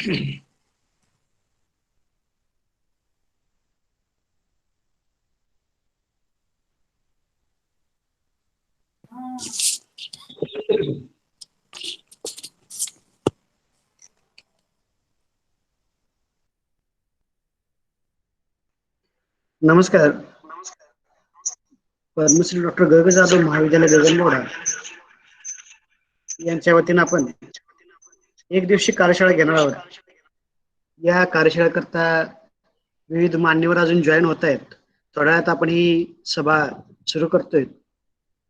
नमस्कार. पद्मश्री डॉक्टर ग जाधव महाविद्यालय गगनबावडा यांच्या वतीनं आपण एक दिवशी कार्यशाळा घेणार आहोत. या कार्यशाळेकरता विविध मान्यवर अजून जॉईन होत आहेत. थोड्या वेळात आपण ही सभा सुरू करतोय.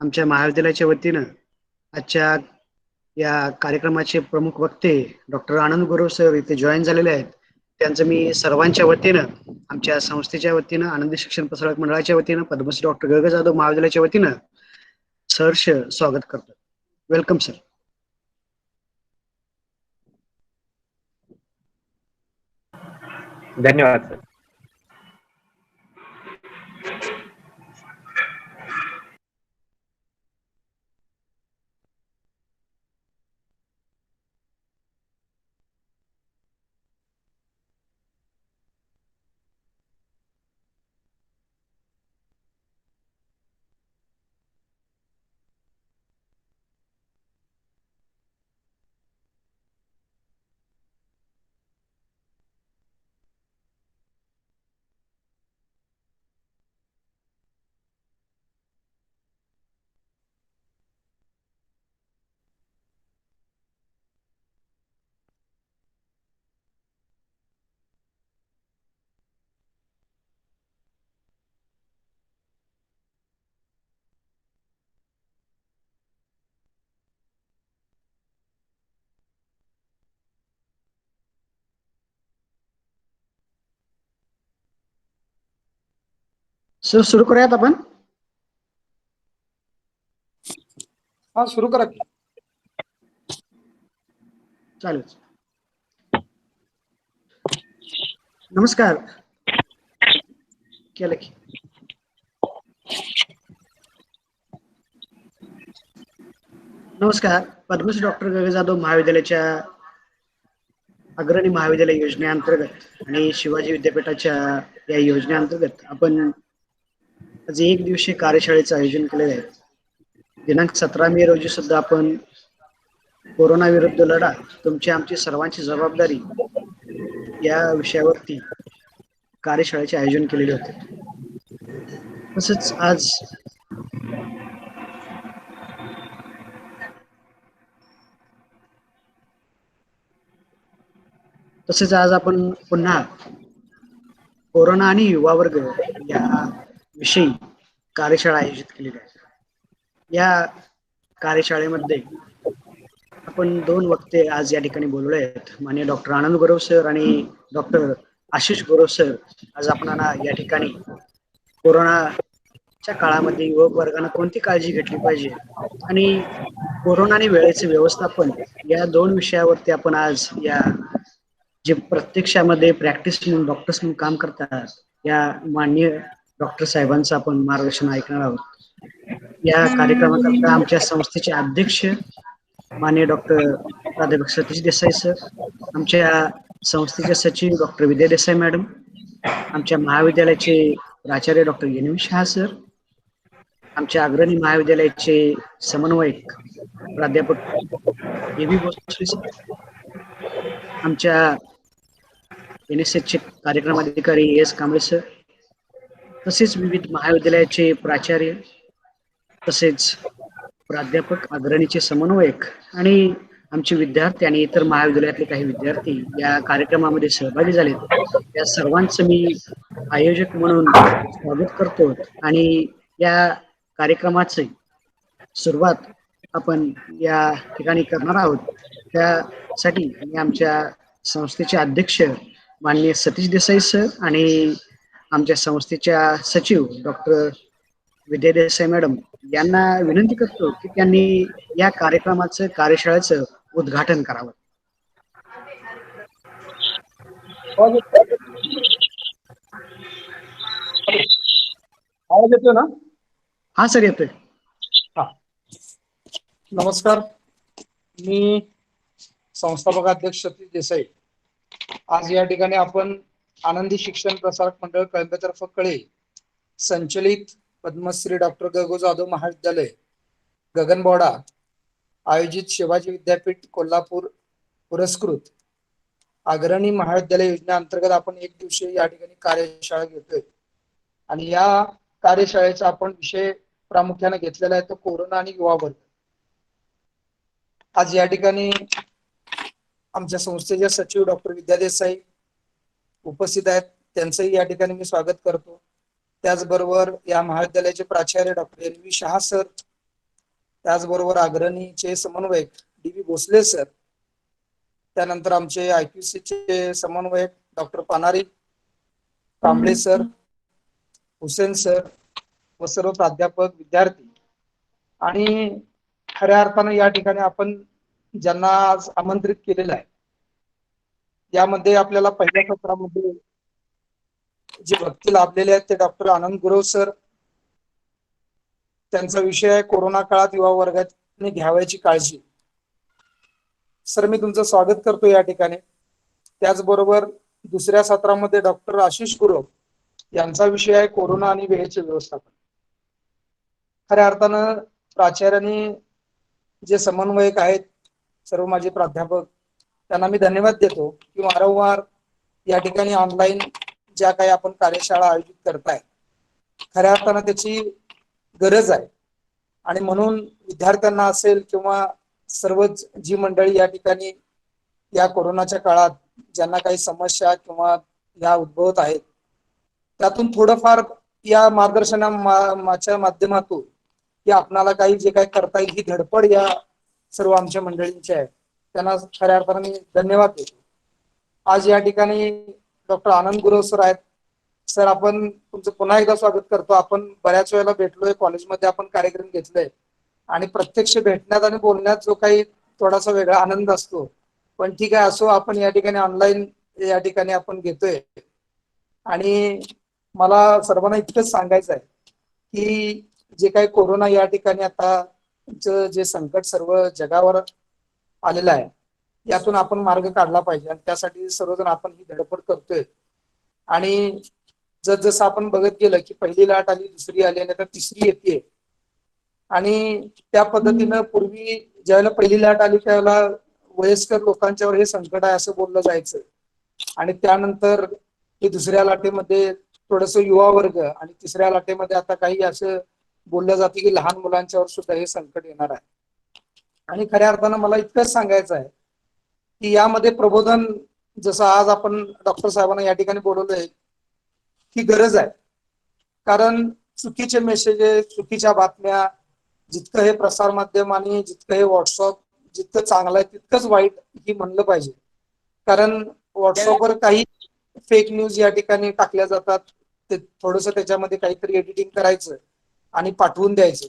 आमच्या महाविद्यालयाच्या वतीनं आजच्या या कार्यक्रमाचे प्रमुख वक्ते डॉक्टर आनंद गुरव सर इथे जॉईन झालेले आहेत. त्यांचं मी सर्वांच्या वतीनं, आमच्या संस्थेच्या वतीनं, आनंदी शिक्षण प्रसारक मंडळाच्या वतीनं, पद्मश्री डॉक्टर ग जाधव महाविद्यालयाच्या वतीनं सहर्ष स्वागत करतो. Welcome sir. धन्यवाद सर. सर सुरू करूयात आपण. हा सुरू करा की. चालेल. नमस्कार. केलं की. नमस्कार. पद्मश्री डॉक्टर ग जाधव महाविद्यालयाच्या अग्रणी महाविद्यालय योजनेअंतर्गत आणि शिवाजी विद्यापीठाच्या या योजनेअंतर्गत आपण आज एक दिवसीय कार्यशाळेचं आयोजन केलेलं आहे. दिनांक 17 मे रोजी सुद्धा आपण कोरोना विरुद्ध लढा, तुमची आमची सर्वांची जबाबदारी या विषयावरती कार्यशाळेचे आयोजन केलेले होते. तसंच आज आपण पुन्हा कोरोना आणि युवा वर्ग या विषयी कार्यशाळा आयोजित केलेली आहे. या कार्यशाळेमध्ये आपण 2 वक्ते आज या ठिकाणी बोलवले आहेत. माननीय डॉक्टर आनंद गुरव सर आणि डॉक्टर आशिष गुरव सर आज आपणाला या ठिकाणी कोरोनाच्या काळामध्ये युवक वर्गाने कोणती काळजी घेतली पाहिजे आणि कोरोना आणि वेळेचे व्यवस्थापन या 2 विषयावरती आपण आज या जे प्रत्यक्षामध्ये प्रॅक्टिस म्हणून डॉक्टर्स म्हणून काम करतात या माननीय डॉक्टर साहेबांचं आपण मार्गदर्शन ऐकणार आहोत. या कार्यक्रमाकरता आमच्या संस्थेचे अध्यक्ष माननीय डॉक्टर प्राध्यापक सतीश देसाई सर, आमच्या संस्थेचे सचिव डॉक्टर विद्या देसाई मॅडम, आमच्या महाविद्यालयाचे प्राचार्य डॉक्टर एन शहा सर, आमच्या अग्रणी महाविद्यालयाचे समन्वयक प्राध्यापक ए बी भोसले सर, आमच्या NSSचे कार्यक्रम अधिकारी एस कांबळे सर, तसेच विविध महाविद्यालयाचे प्राचार्य, तसेच प्राध्यापक, अग्रणीचे समन्वयक आणि आमचे विद्यार्थी आणि इतर महाविद्यालयातले काही विद्यार्थी या कार्यक्रमामध्ये सहभागी झाले. या सर्वांचं मी आयोजक म्हणून स्वागत करतो आणि या कार्यक्रमाची सुरुवात आपण या ठिकाणी करणार आहोत. त्यासाठी मी आमच्या संस्थेचे अध्यक्ष माननीय सतीश देसाई सर आणि आमच्या संस्थेच्या सचिव डॉक्टर विद्या देसाई मॅडम यांना विनंती करतो की त्यांनी या कार्यक्रमाचं, कार्यशाळेचं उद्घाटन करावं. आवाज येतोय ना? हा सर, येतोय. नमस्कार. मी संस्थापक अध्यक्ष सतीश देसाई आज या ठिकाणी आपण आनंदी शिक्षण प्रसारक मंडळ कळंबतर्फ कळे संचलित पद्मश्री डॉक्टर ग जाधव महाविद्यालय गगनबावडा आयोजित शिवाजी विद्यापीठ कोल्हापूर पुरस्कृत अग्रणी महाविद्यालय योजनेअंतर्गत आपण एक दिवसीय या ठिकाणी कार्यशाळा घेतोय आणि या कार्यशाळेचा आपण विषय प्रामुख्याने घेतलेला आहे तो कोरोना आणि युवा वर्ग. आज या ठिकाणी आमच्या संस्थेचे सचिव डॉक्टर विद्या देसाई उपस्थित आहेत, त्यांचंही या ठिकाणी मी स्वागत करतो. त्याचबरोबर या महाविद्यालयाचे प्राचार्य doctor N V Shah sir, त्याचबरोबर अग्रणीचे समन्वयक डी व्ही भोसले सर, त्यानंतर आमचे आयपीसीचे समन्वयक doctor Panari Kamble sir, Hussain sir व सर्व प्राध्यापक विद्यार्थी आणि खऱ्या अर्थानं या ठिकाणी आपण ज्यांना आज आमंत्रित केलेलं आहे यामध्ये आपल्याला पहिल्या सत्रामध्ये जे वक्ते लाभलेले आहेत ते डॉक्टर आनंद गुरव सर. त्यांचा विषय आहे कोरोना काळात युवा वर्गाने घ्यावयाची काळजी. सर मी तुमचं स्वागत करतो या ठिकाणी. त्याचबरोबर दुसऱ्या सत्रामध्ये डॉक्टर आशिष गुरव यांचा विषय आहे कोरोना आणि वेळेचे व्यवस्थापन. खऱ्या अर्थानं प्राचार्यांनी जे समन्वयक आहेत सर्व माझे प्राध्यापक त्यांना मी धन्यवाद देतो की वारंवार या ठिकाणी ऑनलाईन ज्या काही आपण कार्यशाळा आयोजित करताय खऱ्या अर्थानं त्याची गरज आहे आणि म्हणून विद्यार्थ्यांना असेल किंवा सर्वच जी मंडळी या ठिकाणी या कोरोनाच्या काळात ज्यांना काही समस्या किंवा या उद्भवत आहेत त्यातून थोडंफार या मार्गदर्शनाच्या माध्यमातून की आपणाला काही जे काही करता येईल ही धडपड या सर्व आमच्या मंडळींची आहे, त्यांना खऱ्या अर्थाने मी धन्यवाद देतो. आज या ठिकाणी डॉक्टर आनंद गुरव सर आहेत. सर आपण तुमचं पुन्हा एकदा स्वागत करतो. आपण बऱ्याच वेळेला भेटलोय, कॉलेजमध्ये आपण कार्यक्रम घेतले आणि प्रत्यक्ष भेटण्यात आणि बोलण्यात जो काही थोडासा वेगळा आनंद असतो, पण ठीक आहे असो, आपण या ठिकाणी ऑनलाईन या ठिकाणी आपण घेतोय. आणि मला सर्वांना इतकंच सांगायचं आहे की जे काही कोरोना या ठिकाणी आता जे संकट सर्व जगावर आलेलं आहे यातून आपण मार्ग काढला पाहिजे आणि त्यासाठी सर्वजण आपण ही धडपड करतोय. आणि जसं आपण बघत गेलं की पहिली लाट आली, दुसरी आली आणि आता तिसरी येते आणि त्या पद्धतीनं पूर्वी ज्यावेळेला पहिली लाट आली त्यावेळेला वयस्कर लोकांच्यावर हे संकट आहे असं बोललं जायचं आणि त्यानंतर हे दुसऱ्या लाटेमध्ये थोडस युवा वर्ग आणि तिसऱ्या लाटेमध्ये आता काही असं बोललं जाते की लहान मुलांच्यावर सुद्धा हे संकट येणार आहे. आणि खऱ्या अर्थानं मला इतकंच सांगायचं आहे की यामध्ये प्रबोधन जसं आज आपण डॉक्टर साहेबांना या ठिकाणी बोलवलंय ही गरज आहे. कारण चुकीचे मेसेजेस, चुकीच्या बातम्या जितकं हे प्रसार माध्यम आणि जितकं हे व्हॉट्सअप जितकं चांगलं आहे तितकंच वाईट ही म्हणलं पाहिजे. कारण व्हॉट्सअपवर काही फेक न्यूज या ठिकाणी टाकल्या जातात, ते थोडस त्याच्यामध्ये काहीतरी एडिटिंग करायचं आणि पाठवून द्यायचं.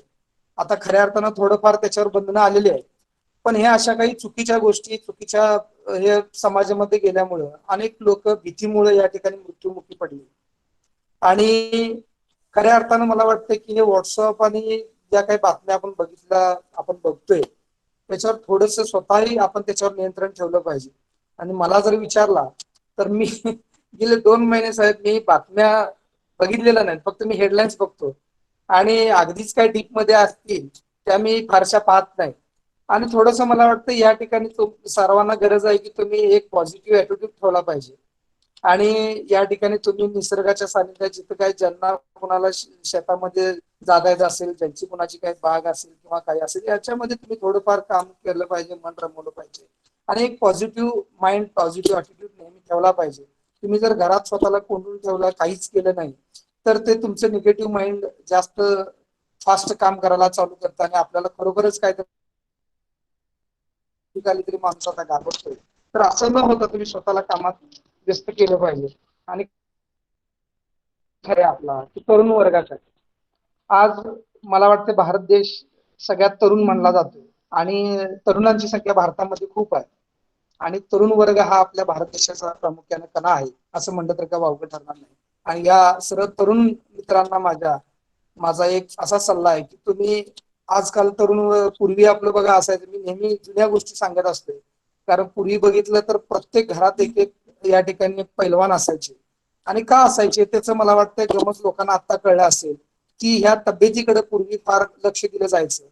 आता खऱ्या अर्थानं थोडंफार त्याच्यावर बंधनं आलेली आहेत, पण हे अशा काही चुकीच्या गोष्टी चुकीच्या हे समाजामध्ये गेल्यामुळं अनेक लोक भीतीमुळे या ठिकाणी मृत्युमुखी पडली. आणि खऱ्या अर्थानं मला वाटतं की हे व्हॉट्सअप आणि ज्या काही बातम्या आपण बघतोय त्याच्यावर थोडस स्वतःही आपण त्याच्यावर नियंत्रण ठेवलं पाहिजे. आणि मला जर विचारला तर मी गेले 2 महिने साहेब मी बातम्या बघितलेल्या नाहीत, फक्त मी हेडलाईन्स बघतो आणि अगदीच काही डीप मध्ये असतील त्या मी फारशा पाहत नाही. आणि थोडस मला वाटतं या ठिकाणी सर्वांना गरज आहे की तुम्ही एक पॉझिटिव्ह ऍटिट्यूड ठेवला पाहिजे आणि या ठिकाणी तुम्ही निसर्गाच्या सानिध्यात जिथं काही ज्यांना कुणाला शेतामध्ये जागायचं असेल, ज्यांची कुणाची काही बाग असेल किंवा काही असेल याच्यामध्ये तुम्ही थोडंफार काम केलं पाहिजे, मन रमवलं पाहिजे आणि एक पॉझिटिव्ह माइंड पॉझिटिव्ह ऍटिट्यूड नेहमी ठेवला पाहिजे. तुम्ही जर घरात स्वतःला कोंडून ठेवला, काहीच केलं नाही तर ते तुमचं निगेटिव्ह माइंड जास्त फास्ट काम करायला चालू करतं आणि आपल्याला खरोखरच काहीतरी माणूस आता घाबरतोय. तर असं न होता तुम्ही स्वतःला कामात व्यस्त केलं पाहिजे. आणि खरे आपला तरुण वर्गासाठी आज मला वाटतं भारत देश सगळ्यात तरुण मानला जातो आणि तरुणांची संख्या भारतामध्ये खूप आहे आणि तरुण वर्ग हा आपल्या भारत देशाचा प्रामुख्याने कणा आहे असं म्हणलं तर का वावगं ठरणार नाही. आणि या सर्व तरुण मित्रांना माझा एक असा सल्ला आहे की तुम्ही आजकाल तरुण पूर्वी आपलं बघा असायचं, मी नेहमी जुन्या गोष्टी सांगत असते कारण पूर्वी बघितलं तर प्रत्येक घरात एक एक या ठिकाणी पैलवान असायचे. आणि का असायचे त्याचं मला वाटतं गमच लोकांना आता कळलं असेल की ह्या तब्येतीकडे पूर्वी फार लक्ष दिलं जायचं.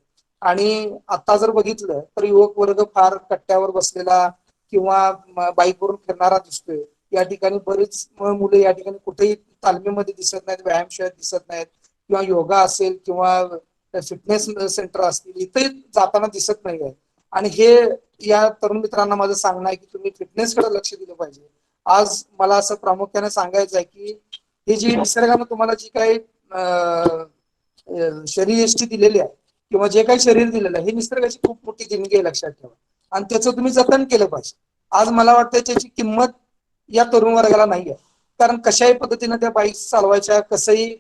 आणि आता जर बघितलं तर युवक वर्ग फार कट्ट्यावर बसलेला किंवा बाईकवरून फिरणारा दिसतोय. या ठिकाणी बरीच मुलं या ठिकाणी कुठेही तालमीमध्ये दिसत नाहीत, व्यायामशाळेत दिसत नाहीत, किंवा योगा असेल किंवा फिटनेस सेंटर असतील इथे जाताना दिसत नाही आहे. आणि हे या तरुण मित्रांना माझं सांगणं आहे की तुम्ही फिटनेसकडे लक्ष दिलं पाहिजे. आज मला असं प्रामुख्याने सांगायचं आहे की ही जी निसर्गानं तुम्हाला जी काही शरीरयष्टी दिलेली आहे किंवा जे काही शरीर दिलेलं आहे हे निसर्गाची खूप मोठी देणगी आहे, लक्षात ठेवा. आणि त्याचं तुम्ही जतन केलं पाहिजे. आज मला वाटतं त्याची किंमत या तरुण वर्गाला नाही आहे. कारण कशाही पद्धतीनं त्या बाईक चालवायच्या, कसंही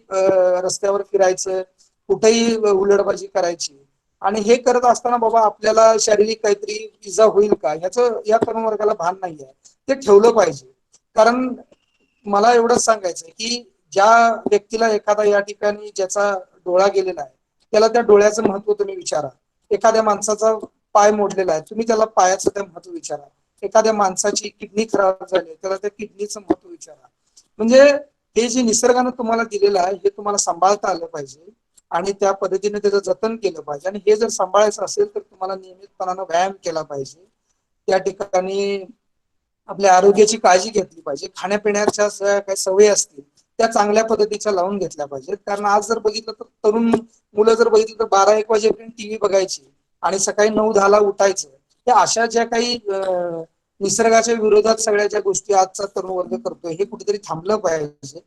रस्त्यावर फिरायचं, कुठेही उलटबाजी करायची. आणि हे करत असताना बाबा आपल्याला शारीरिक काहीतरी इजा होईल का ह्याचं या तरुण वर्गाला भान नाही आहे. ते ठेवलं पाहिजे. कारण मला एवढंच सांगायचं की ज्या व्यक्तीला एखादा या ठिकाणी ज्याचा डोळा गेलेला आहे त्याला त्या डोळ्याचं महत्व तुम्ही विचारा. एखाद्या माणसाचा पाय मोडलेला आहे तुम्ही त्याला पायाचं त्या महत्व विचारा. एखाद्या माणसाची किडनी खराब झाली त्याला त्या किडनीचं महत्व विचारा. म्हणजे हे जे निसर्गानं तुम्हाला दिलेलं आहे हे तुम्हाला सांभाळता आलं पाहिजे आणि त्या पद्धतीने त्याचं जतन केलं पाहिजे. आणि हे जर सांभाळायचं असेल तर तुम्हाला नियमितपणानं व्यायाम केला पाहिजे. त्या ठिकाणी आपल्या आरोग्याची काळजी घेतली पाहिजे. खाण्यापिण्याच्या काही सवयी असतील त्या चांगल्या पद्धतीच्या लावून घेतल्या पाहिजेत. कारण आज जर बघितलं तर तरुण मुलं जर बघितलं तर 12-1 वाजेपर्यंत टीव्ही बघायची आणि सकाळी 9-10ला उठायचं. त्या अशा ज्या काही निसर्गाच्या विरोधात सगळ्या ज्या गोष्टी आजचा तरुण वर्ग करतोय हे कुठेतरी थांबलं पाहिजे.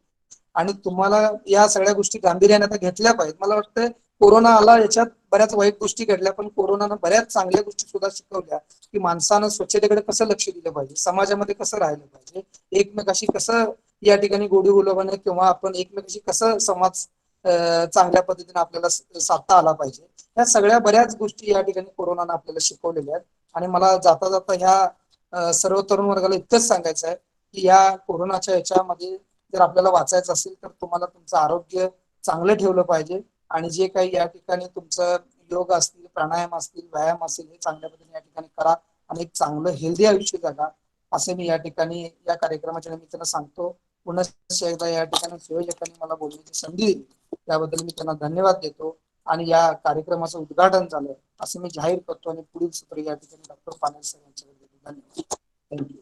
आणि तुम्हाला या सगळ्या गोष्टी गांभीर्याने आता घेतल्या पाहिजेत. मला वाटतं कोरोना आला याच्यात बऱ्याच वाईट गोष्टी घडल्या पण कोरोनानं बऱ्याच चांगल्या गोष्टी सुद्धा शिकवल्या की माणसानं स्वच्छतेकडे कसं लक्ष दिलं पाहिजे, समाजामध्ये कसं राहिलं पाहिजे, एकमेकाशी कसं या ठिकाणी गोडी गुलाबाने किंवा आपण एकमेकाशी कसं समाज चांगल्या पद्धतीने आपल्याला साधता आला पाहिजे. या सगळ्या बऱ्याच गोष्टी या ठिकाणी कोरोनानं आपल्याला शिकवलेल्या आहेत. आणि मला जाता जाता ह्या सर्व तरुण वर्गाला इतकंच सांगायचं आहे की या कोरोनाच्या याच्यामध्ये जर आपल्याला वाचायचं असेल तर तुम्हाला तुमचं आरोग्य चांगलं ठेवलं पाहिजे. आणि जे काही या ठिकाणी तुमचं योग असतील, प्राणायाम असतील, व्यायाम असेल हे चांगल्या पद्धतीने या ठिकाणी करा आणि एक चांगलं हेल्दी आयुष्य जगा असे मी या ठिकाणी या कार्यक्रमाच्या निमित्तानं सांगतो. पुन्हा एकदा या ठिकाणी संयोजकांनी मला बोलण्याची संधी दिली त्याबद्दल मी त्यांना धन्यवाद देतो. आणि या कार्यक्रमाचं उद्घाटन झालं असं मी जाहीर करतो आणि पुढील सत्र या ठिकाणी डॉक्टर पानेर सर यांच्याकडे देतो. धन्यवाद. थँक्यू.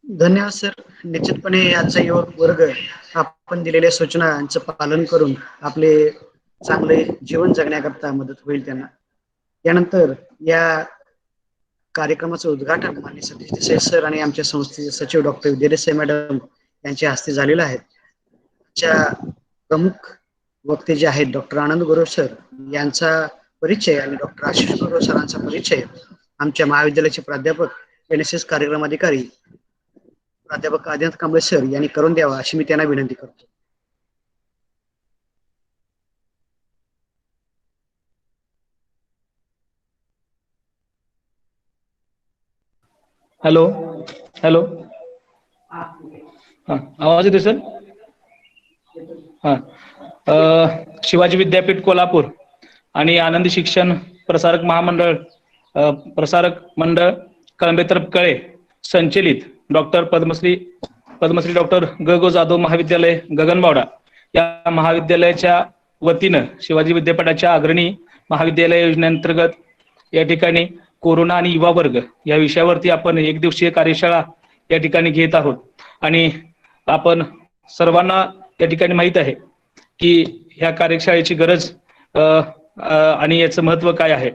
धन्यवाद सर. निश्चितपणे आजचा युवक वर्ग आपण दिलेल्या सूचनांचं पालन करून आपले चांगले जीवन जगण्याकरता मदत होईल त्यांना. यानंतर या कार्यक्रमाचं उद्घाटन माननीय सतीश देसाई सर आणि आमच्या संस्थेचे सचिव डॉक्टर विद्या देसाई मॅडम यांच्या हस्ते झालेलं आहे. च्या प्रमुख वक्ते जे आहेत डॉक्टर आनंद गुरव सर यांचा परिचय आणि डॉक्टर आशिष गुरव सरांचा परिचय आमच्या महाविद्यालयाचे प्राध्यापक NSS कार्यक्रम अधिकारी प्राध्यापक आदिनाथ कांबळे सर यांनी करून द्यावा अशी मी त्यांना विनंती करतो. हॅलो हॅलो हा आवाज येतो सर? हा शिवाजी विद्यापीठ कोल्हापूर आणि आनंदी शिक्षण प्रसारक महामंडळ प्रसारक मंडळ कळंबे कळे संचलित डॉक्टर पद्मश्री डॉक्टर ग जाधव महाविद्यालय गगनबावडा या महाविद्यालयाच्या वतीनं शिवाजी विद्यापीठाच्या अग्रणी महाविद्यालय योजनेअंतर्गत या ठिकाणी कोरोना आणि युवा वर्ग या विषयावरती आपण 1 दिवसीय कार्यशाळा या ठिकाणी घेत आहोत. आणि आपण सर्वांना या ठिकाणी माहित आहे की ह्या कार्यशाळेची गरज आणि याचं महत्व काय आहे.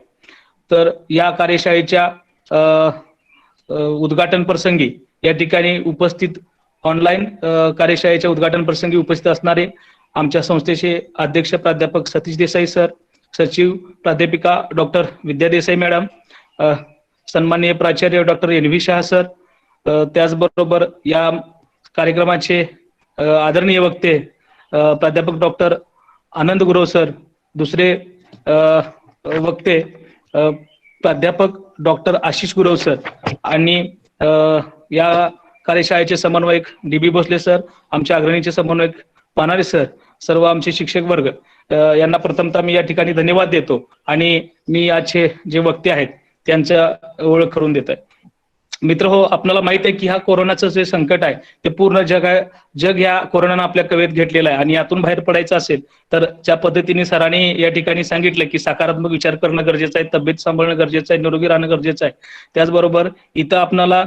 तर या कार्यशाळेच्या उद्घाटन प्रसंगी या ठिकाणी उपस्थित ऑनलाईन कार्यशाळेच्या उद्घाटन प्रसंगी उपस्थित असणारे आमच्या संस्थेचे अध्यक्ष प्राध्यापक सतीश देसाई सर, सचिव प्राध्यापिका डॉक्टर विद्या देसाई मॅडम, सन्माननीय प्राचार्य डॉक्टर NV शाह सर, त्याचबरोबर या कार्यक्रमाचे आदरणीय वक्ते प्राध्यापक डॉक्टर आनंद गुरव सर, दुसरे वक्ते प्राध्यापक डॉक्टर आशिष गुरव सर आणि या कार्यशाळेचे समन्वयक DB भोसले सर, आमच्या अग्रणीचे समन्वयक पानारे सर, सर्व आमचे शिक्षक वर्ग यांना प्रथमतः मी या ठिकाणी धन्यवाद देतो आणि मी आजचे जे वक्ते आहेत त्यांच्या ओळख करून देत आहे. मित्र हो, आपल्याला माहित आहे की हा कोरोनाचं जे संकट आहे ते पूर्ण जग ह्या कोरोनानं आपल्या कवेत घेतलेलं आहे आणि यातून बाहेर पडायचं असेल तर ज्या पद्धतीने सरांनी या ठिकाणी सांगितलं की सकारात्मक विचार करणं गरजेचं आहे, तब्येत सांभाळणं गरजेचं आहे, निरोगी राहणं गरजेचं आहे. त्याचबरोबर इथं आपल्याला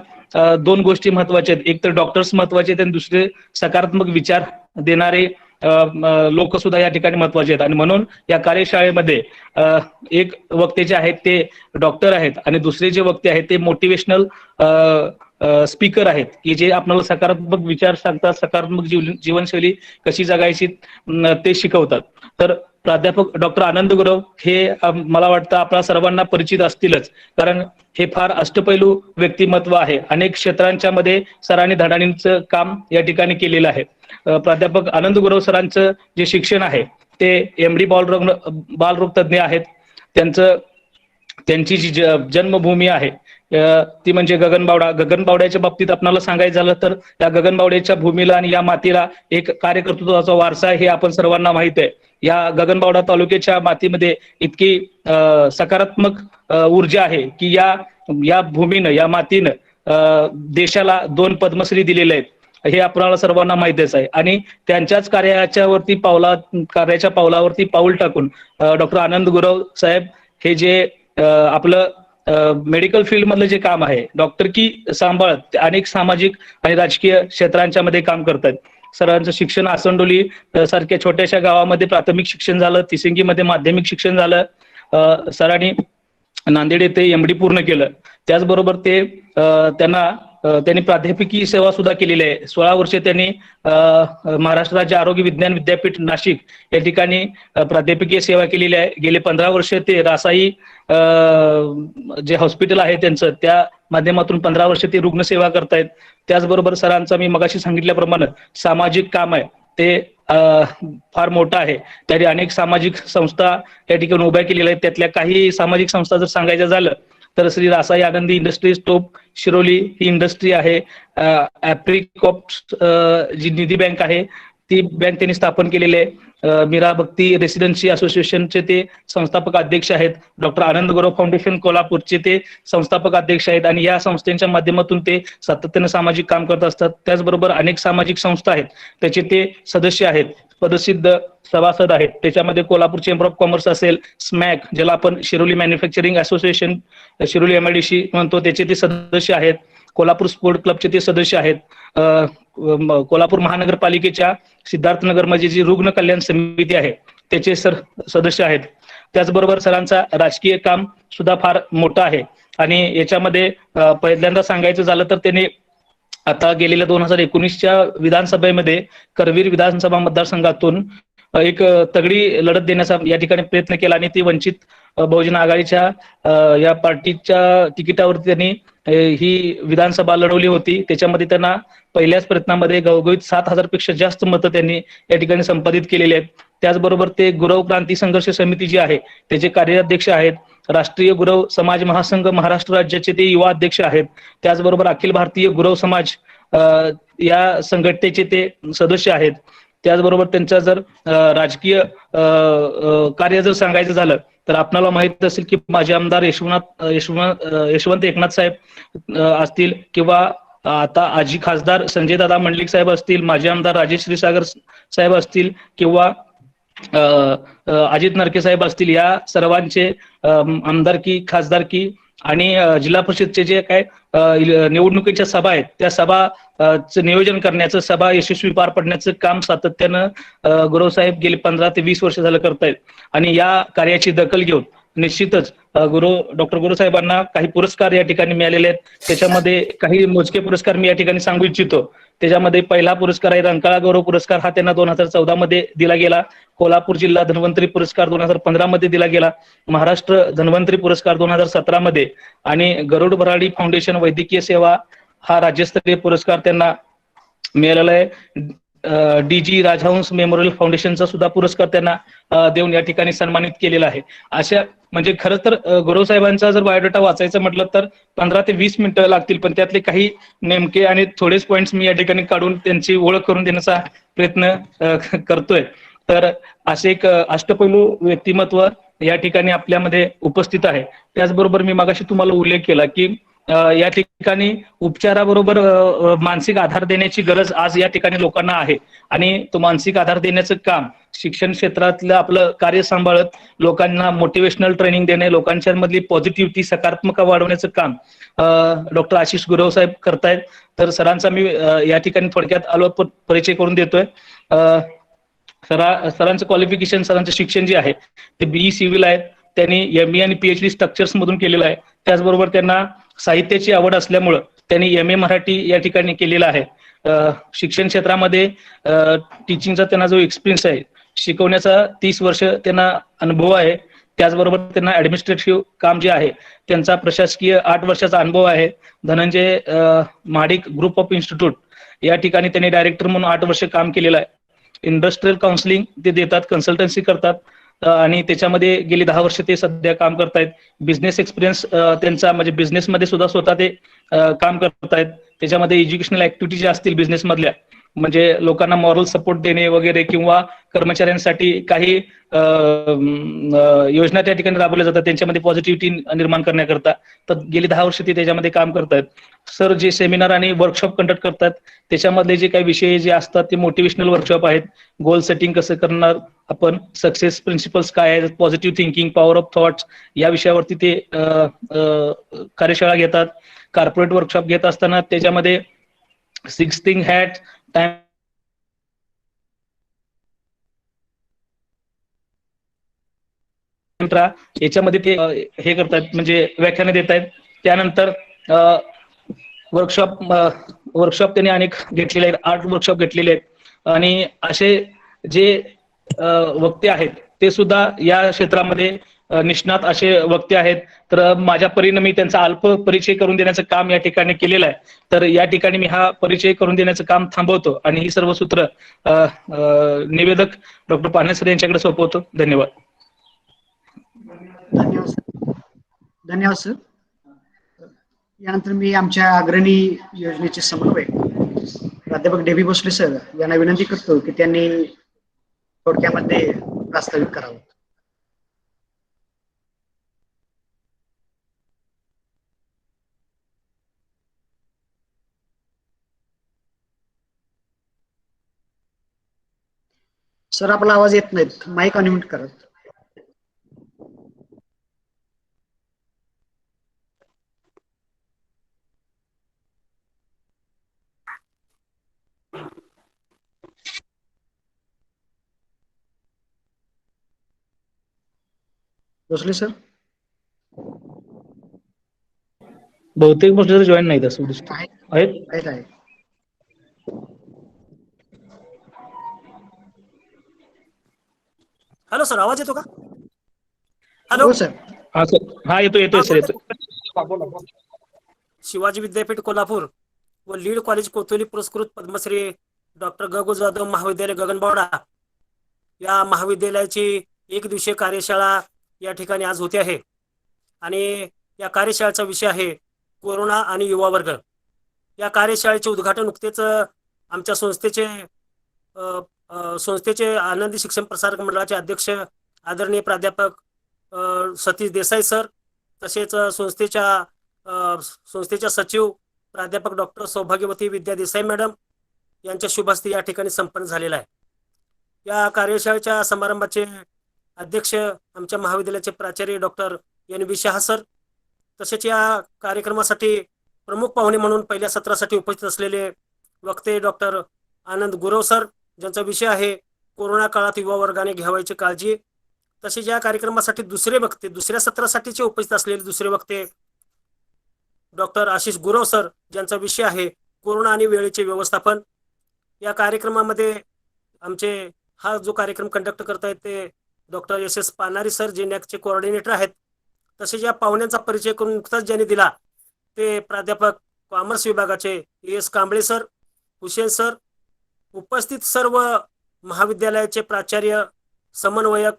दोन गोष्टी महत्वाच्या आहेत. एक तर डॉक्टर्स महत्वाचे आहेत आणि दुसरे सकारात्मक विचार देणारे लोक सुद्धा या ठिकाणी महत्वाचे आहेत. आणि म्हणून या कार्यशाळेमध्ये एक वक्ते जे आहेत ते डॉक्टर आहेत आणि दुसरे जे वक्ते आहेत ते मोटिवेशनल स्पीकर आहेत की जे आपल्याला सकारात्मक विचार सांगतात, सकारात्मक जीवनशैली कशी जगायची ते शिकवतात. तर प्राध्यापक डॉक्टर आनंद गुरव हे मला वाटतं आपल्या सर्वांना परिचित असतीलच, कारण हे फार अष्टपैलू व्यक्तिमत्व आहे. अनेक क्षेत्रांच्या मध्ये सरांनी धडाडीचं काम या ठिकाणी केलेलं आहे. प्राध्यापक आनंद गुरव सरांचं जे शिक्षण आहे ते MD बालरोग तज्ज्ञ आहेत. त्यांची जी जन्मभूमी आहे ती म्हणजे गगनबावड्याच्या बाबतीत आपल्याला सांगायचं झालं तर या गगनबावड्याच्या भूमीला आणि या मातीला एक कार्यकर्तृत्वाचा वारसा आहे हे आपण सर्वांना माहित आहे. या गगनबावडा तालुक्याच्या मातीमध्ये इतकी सकारात्मक ऊर्जा आहे की या भूमीनं, या मातीनं देशाला 2 पद्मश्री दिलेले आहेत हे आपल्याला सर्वांना माहितीच आहे. आणि त्यांच्याच कार्याच्या पावलावरती पाऊल टाकून डॉक्टर आनंद गुरव साहेब हे जे आपलं मेडिकल फील्ड मधलं जे काम आहे, डॉक्टर की सांभाळत अनेक सामाजिक आणि राजकीय क्षेत्रांच्या मध्ये काम करतात. सरांचं शिक्षण आसंडोली सारख्या छोट्याशा गावामध्ये प्राथमिक शिक्षण झालं, तिसिंगीमध्ये माध्यमिक शिक्षण झालं. सरांनी नांदेड येथे MD पूर्ण केलं. त्याचबरोबर त्यांनी प्राध्यापकीय सेवा सुद्धा केलेली आहे. 16 वर्षे त्यांनी महाराष्ट्र राज्य आरोग्य विज्ञान विद्यापीठ नाशिक या ठिकाणी प्राध्यापकीय सेवा केलेली आहे. गेले 15 वर्ष ते रासाई जे हॉस्पिटल आहे त्यांचं, त्या माध्यमातून 15 वर्ष ते रुग्णसेवा करतायत. त्याचबरोबर सरांचा मी मगाशी सांगितल्याप्रमाणे सामाजिक काम आहे ते फार मोठं आहे. त्याने अनेक सामाजिक संस्था या ठिकाणी उभ्या केलेल्या आहेत. त्यातल्या काही सामाजिक संस्था जर सांगायचं झालं तर श्री रासाई आनंदी इंडस्ट्रीज टोप शिरोली ही इंडस्ट्री आहे. ॲप्रिकॉप्स जी निधी बँक आहे ती बँक त्यांनी स्थापन केलेली आहे. मीरा भक्ती रेसिडेन्सी असोसिएशनचे ते संस्थापक अध्यक्ष आहेत. डॉक्टर आनंद गुरव फाउंडेशन कोल्हापूरचे ते संस्थापक अध्यक्ष आहेत आणि या संस्थेच्या माध्यमातून ते सातत्याने सामाजिक काम करत असतात. त्याचबरोबर अनेक सामाजिक संस्था आहेत त्याचे ते सदस्य आहेत, पदसिद्ध सभासद आहेत. त्याच्यामध्ये कोल्हापूर चेंबर ऑफ कॉमर्स असेल, स्मॅक ज्याला आपण Shiroli manufacturing association Shiroli MIDC म्हणतो त्याचे ते सदस्य आहेत. कोल्हापूर स्पोर्ट क्लबचे ते सदस्य आहेत. कोल्हापूर महानगरपालिकेच्या सिद्धार्थनगर मध्ये जी रुग्ण कल्याण समिती आहे त्याचे सदस्य आहेत. त्याचबरोबर सरांचा राजकीय काम सुद्धा फार मोठं आहे आणि याच्यामध्ये पहिल्यांदा सांगायचं झालं तर त्यांनी आता गेलेल्या 2019च्या विधानसभेमध्ये करवीर विधानसभा मतदारसंघातून एक तगडी लढत देण्याचा या ठिकाणी प्रयत्न केला आणि ती वंचित बहुजन आघाडीच्या या पार्टीच्या तिकिटावरती त्यांनी ही विधानसभा लढवली होती. त्याच्यामध्ये त्यांना पहिल्याच प्रयत्नामध्ये घवघवीत 7,000 पेक्षा जास्त मतं त्यांनी या ठिकाणी संपादित केलेली आहेत. त्याचबरोबर ते गुरव क्रांती संघर्ष समिती जी आहे त्याचे कार्याध्यक्ष आहेत. राष्ट्रीय गुरव समाज महासंघ महाराष्ट्र राज्याचे ते युवा अध्यक्ष आहेत. त्याचबरोबर अखिल भारतीय गुरव समाज या संघटनेचे ते सदस्य आहेत. त्याचबरोबर त्यांचा जर राजकीय कार्य जर सांगायचं झालं तर आपल्याला माहित असेल की माजी आमदार यशवंत एकनाथ साहेब असतील किंवा आता आजी खासदार संजय दादा मंडलिक साहेब असतील, माजी आमदार राजेश क्षीरसागर साहेब असतील किंवा अजित नरके साहेब असतील, या सर्वांचे आमदारकी, खासदारकी आणि जिल्हा परिषदचे जे काय निवडणुकीच्या सभा आहेत त्या सभाचं नियोजन करण्याचं, सभा यशस्वी पार पडण्याचं काम सातत्यानं गुरव साहेब गेले 15 ते 20 वर्ष झालं करतायत. आणि या कार्याची दखल घेऊन निश्चितच डॉक्टर गुरव साहेबांना काही पुरस्कार या ठिकाणी मिळालेले आहेत. त्याच्यामध्ये काही मोजके पुरस्कार मी या ठिकाणी सांगू इच्छितो. त्याच्यामध्ये पहिला पुरस्कार आहे रंकाळा गौरव पुरस्कार, हा त्यांना 2014 मध्ये दिला गेला. कोल्हापूर जिल्हा धन्वंतरी पुरस्कार 2015 मध्ये दिला गेला. महाराष्ट्र धन्वंतरी पुरस्कार 2017 मध्ये आणि गरुड भराडी फाउंडेशन वैद्यकीय सेवा हा राज्यस्तरीय पुरस्कार त्यांना मिळालेला आहे. DG राजहंस मेमोरियल फाउंडेशनचा सुद्धा पुरस्कार त्यांना देऊन या ठिकाणी सन्मानित केलेला आहे. अशा म्हणजे खरं तर गुरव साहेबांचा जर बायोडेटा वाचायचं म्हटलं तर 15 ते 20 मिनिटं लागतील, पण त्यातले काही नेमके आणि थोडेच पॉइंट्स मी या ठिकाणी काढून त्यांची ओळख करून देण्याचा प्रयत्न करतोय. तर असे एक अष्टपैलू व्यक्तिमत्व या ठिकाणी आपल्यामध्ये उपस्थित आहे. त्याचबरोबर मी मगाशी तुम्हाला उल्लेख केला की या ठिकाणी उपचाराबरोबर मानसिक आधार देण्याची गरज आज या ठिकाणी लोकांना आहे आणि तो मानसिक आधार देण्याचं काम शिक्षण क्षेत्रातलं आपलं कार्य सांभाळत लोकांना मोटिवेशनल ट्रेनिंग देणे, लोकांच्या मधली पॉझिटिव्हिटी सकारात्मकता वाढवण्याचं काम डॉक्टर आशिष गुरव साहेब करतायत. तर सरांचा मी या ठिकाणी थोडक्यात अलवार परिचय करून देतोय. सरांचं क्वालिफिकेशन, सरांचं शिक्षण जे आहे ते बीई सिव्हिल आहे. त्यांनी ME आणि PhD स्ट्रक्चर्स मधून केलेलं आहे. त्याचबरोबर त्यांना साहित्याची आवड असल्यामुळं त्यांनी MA मराठी या ठिकाणी केलेला आहे. शिक्षण क्षेत्रामध्ये टीचिंगचा त्यांना जो एक्सपिरियन्स आहे, शिकवण्याचा 30 वर्ष त्यांना अनुभव आहे. त्याचबरोबर त्यांना ऍडमिनिस्ट्रेटिव्ह काम जे आहे त्यांचा प्रशासकीय 8 वर्षाचा अनुभव आहे. Dhananjay Mahadik group of institute या ठिकाणी त्यांनी डायरेक्टर म्हणून 8 वर्ष काम केलेलं आहे. इंडस्ट्रियल काउन्सिलिंग ते देतात, कन्सल्टन्सी करतात आणि त्याच्यामध्ये गेली 10 वर्ष ते सध्या काम करतायत. बिझनेस एक्सपिरियन्स त्यांचा म्हणजे बिझनेसमध्ये सुद्धा स्वतः ते काम करतायत. त्याच्यामध्ये एज्युकेशनल ऍक्टिव्हिटी ज्या असतील बिझनेस मधल्या, म्हणजे लोकांना मॉरल सपोर्ट देणे वगैरे किंवा कर्मचाऱ्यांसाठी काही योजना त्या ठिकाणी राबवल्या जातात त्यांच्यामध्ये पॉझिटिव्हिटी निर्माण करण्याकरता. तर गेली 10 वर्ष ते त्याच्यामध्ये काम करतायत. सर जे सेमिनार आणि वर्कशॉप कंडक्ट करतात त्याच्यामधले जे काही विषय जे असतात ते मोटिवेशनल वर्कशॉप आहेत. गोल सेटिंग कसं करणार आपण, सक्सेस प्रिन्सिपल्स काय आहेत, positive thinking, power of thoughts या विषयावरती ते कार्यशाळा घेतात. कॉर्पोरेट वर्कशॉप घेत असताना त्याच्यामध्ये 6 थिंग हॅट टाइम याच्यामध्ये ते हे करतात, म्हणजे व्याख्यानं देत आहेत. त्यानंतर वर्कशॉप त्यांनी अनेक घेतलेले आहेत, 8 वर्कशॉप घेतलेले आहेत. आणि असे जे वक्ते आहेत ते सुद्धा या क्षेत्रामध्ये निष्णात असे वक्ते आहेत. तर माझ्या परीने मी त्यांचा अल्प परिचय करून देण्याचं काम या ठिकाणी केलेलं आहे. तर या ठिकाणी मी हा परिचय करून देण्याचं काम थांबवतो आणि ही सर्व सूत्र निवेदक डॉक्टर पानसरे सर यांच्याकडे सोपवतो. धन्यवाद. धन्यवाद सर. धन्यवाद सर. यानंतर मी आमच्या अग्रणी योजनेचे समन्वयक प्राध्यापक डेबी भोसले सर यांना विनंती करतो की त्यांनी थोडक्यामध्ये प्रास्ताविक करावं. सर आपला आवाज येत नाहीत, माईक अनम्यूट करा. भोसले सर बहुतेक भोसले जॉईन नाहीत असं दिसतं. आहेत. आहेत. हॅलो सर, आवाज येतो का? हॅलो हो सर. हा सर, हा येतोय सर, येतोय. शिवाजी विद्यापीठ कोल्हापूर व लीड कॉलेज कोथोली पुरस्कृत पद्मश्री डॉक्टर गगू जाधव महाविद्यालय गगनबावडा या महाविद्यालयाची 1 दिवसीय कार्यशाळा या ठिकाणी आज होते आहे. आणि या कार्यशाळेचा विषय आहे कोरोना आणि युवा वर्ग. या कार्यशाळेचे उद्घाटन नुकतेच आमच्या संस्थेचे आनंदी शिक्षण प्रसारक मंडळाचे अध्यक्ष आदरणीय प्राध्यापक सतीश देसाई सर, तसेच संस्थेच्या सचिव प्राध्यापक डॉक्टर सौभाग्यवती विद्या देसाई मॅडम यांच्या शुभ हस्ते या ठिकाणी संपन्न झालेला आहे. या कार्यशाळेच्या समारंभाचे अध्यक्ष आमच्या महाविद्यालयाचे प्राचार्य डॉक्टर NB शहा सर, तसेच या कार्यक्रमासाठी प्रमुख पाहुणे म्हणून पहिल्या सत्रासाठी उपस्थित असलेले वक्ते डॉक्टर आनंद गुरव सर, ज्यांचा विषय आहे कोरोना काळात युवा वर्गाने घ्यावयाची काळजी. तसेच या कार्यक्रमासाठी दुसऱ्या सत्रासाठीचे उपस्थित असलेले दुसरे वक्ते डॉक्टर आशिष गुरव सर, ज्यांचा विषय आहे कोरोना आणि वेळेचे व्यवस्थापन. या कार्यक्रमामध्ये हा जो कार्यक्रम कंडक्ट करतायत ते डॉक्टर SS पानारी सर, जे NACचे कोऑर्डिनेटर आहेत. तसेच या पाहुण्यांचा परिचय करून नुकताच ज्यांनी दिला ते प्राध्यापक कॉमर्स विभागाचे ES Kamble sir, Hussain sir, उपस्थित सर्व महाविद्यालयाचे प्राचार्य, समन्वयक,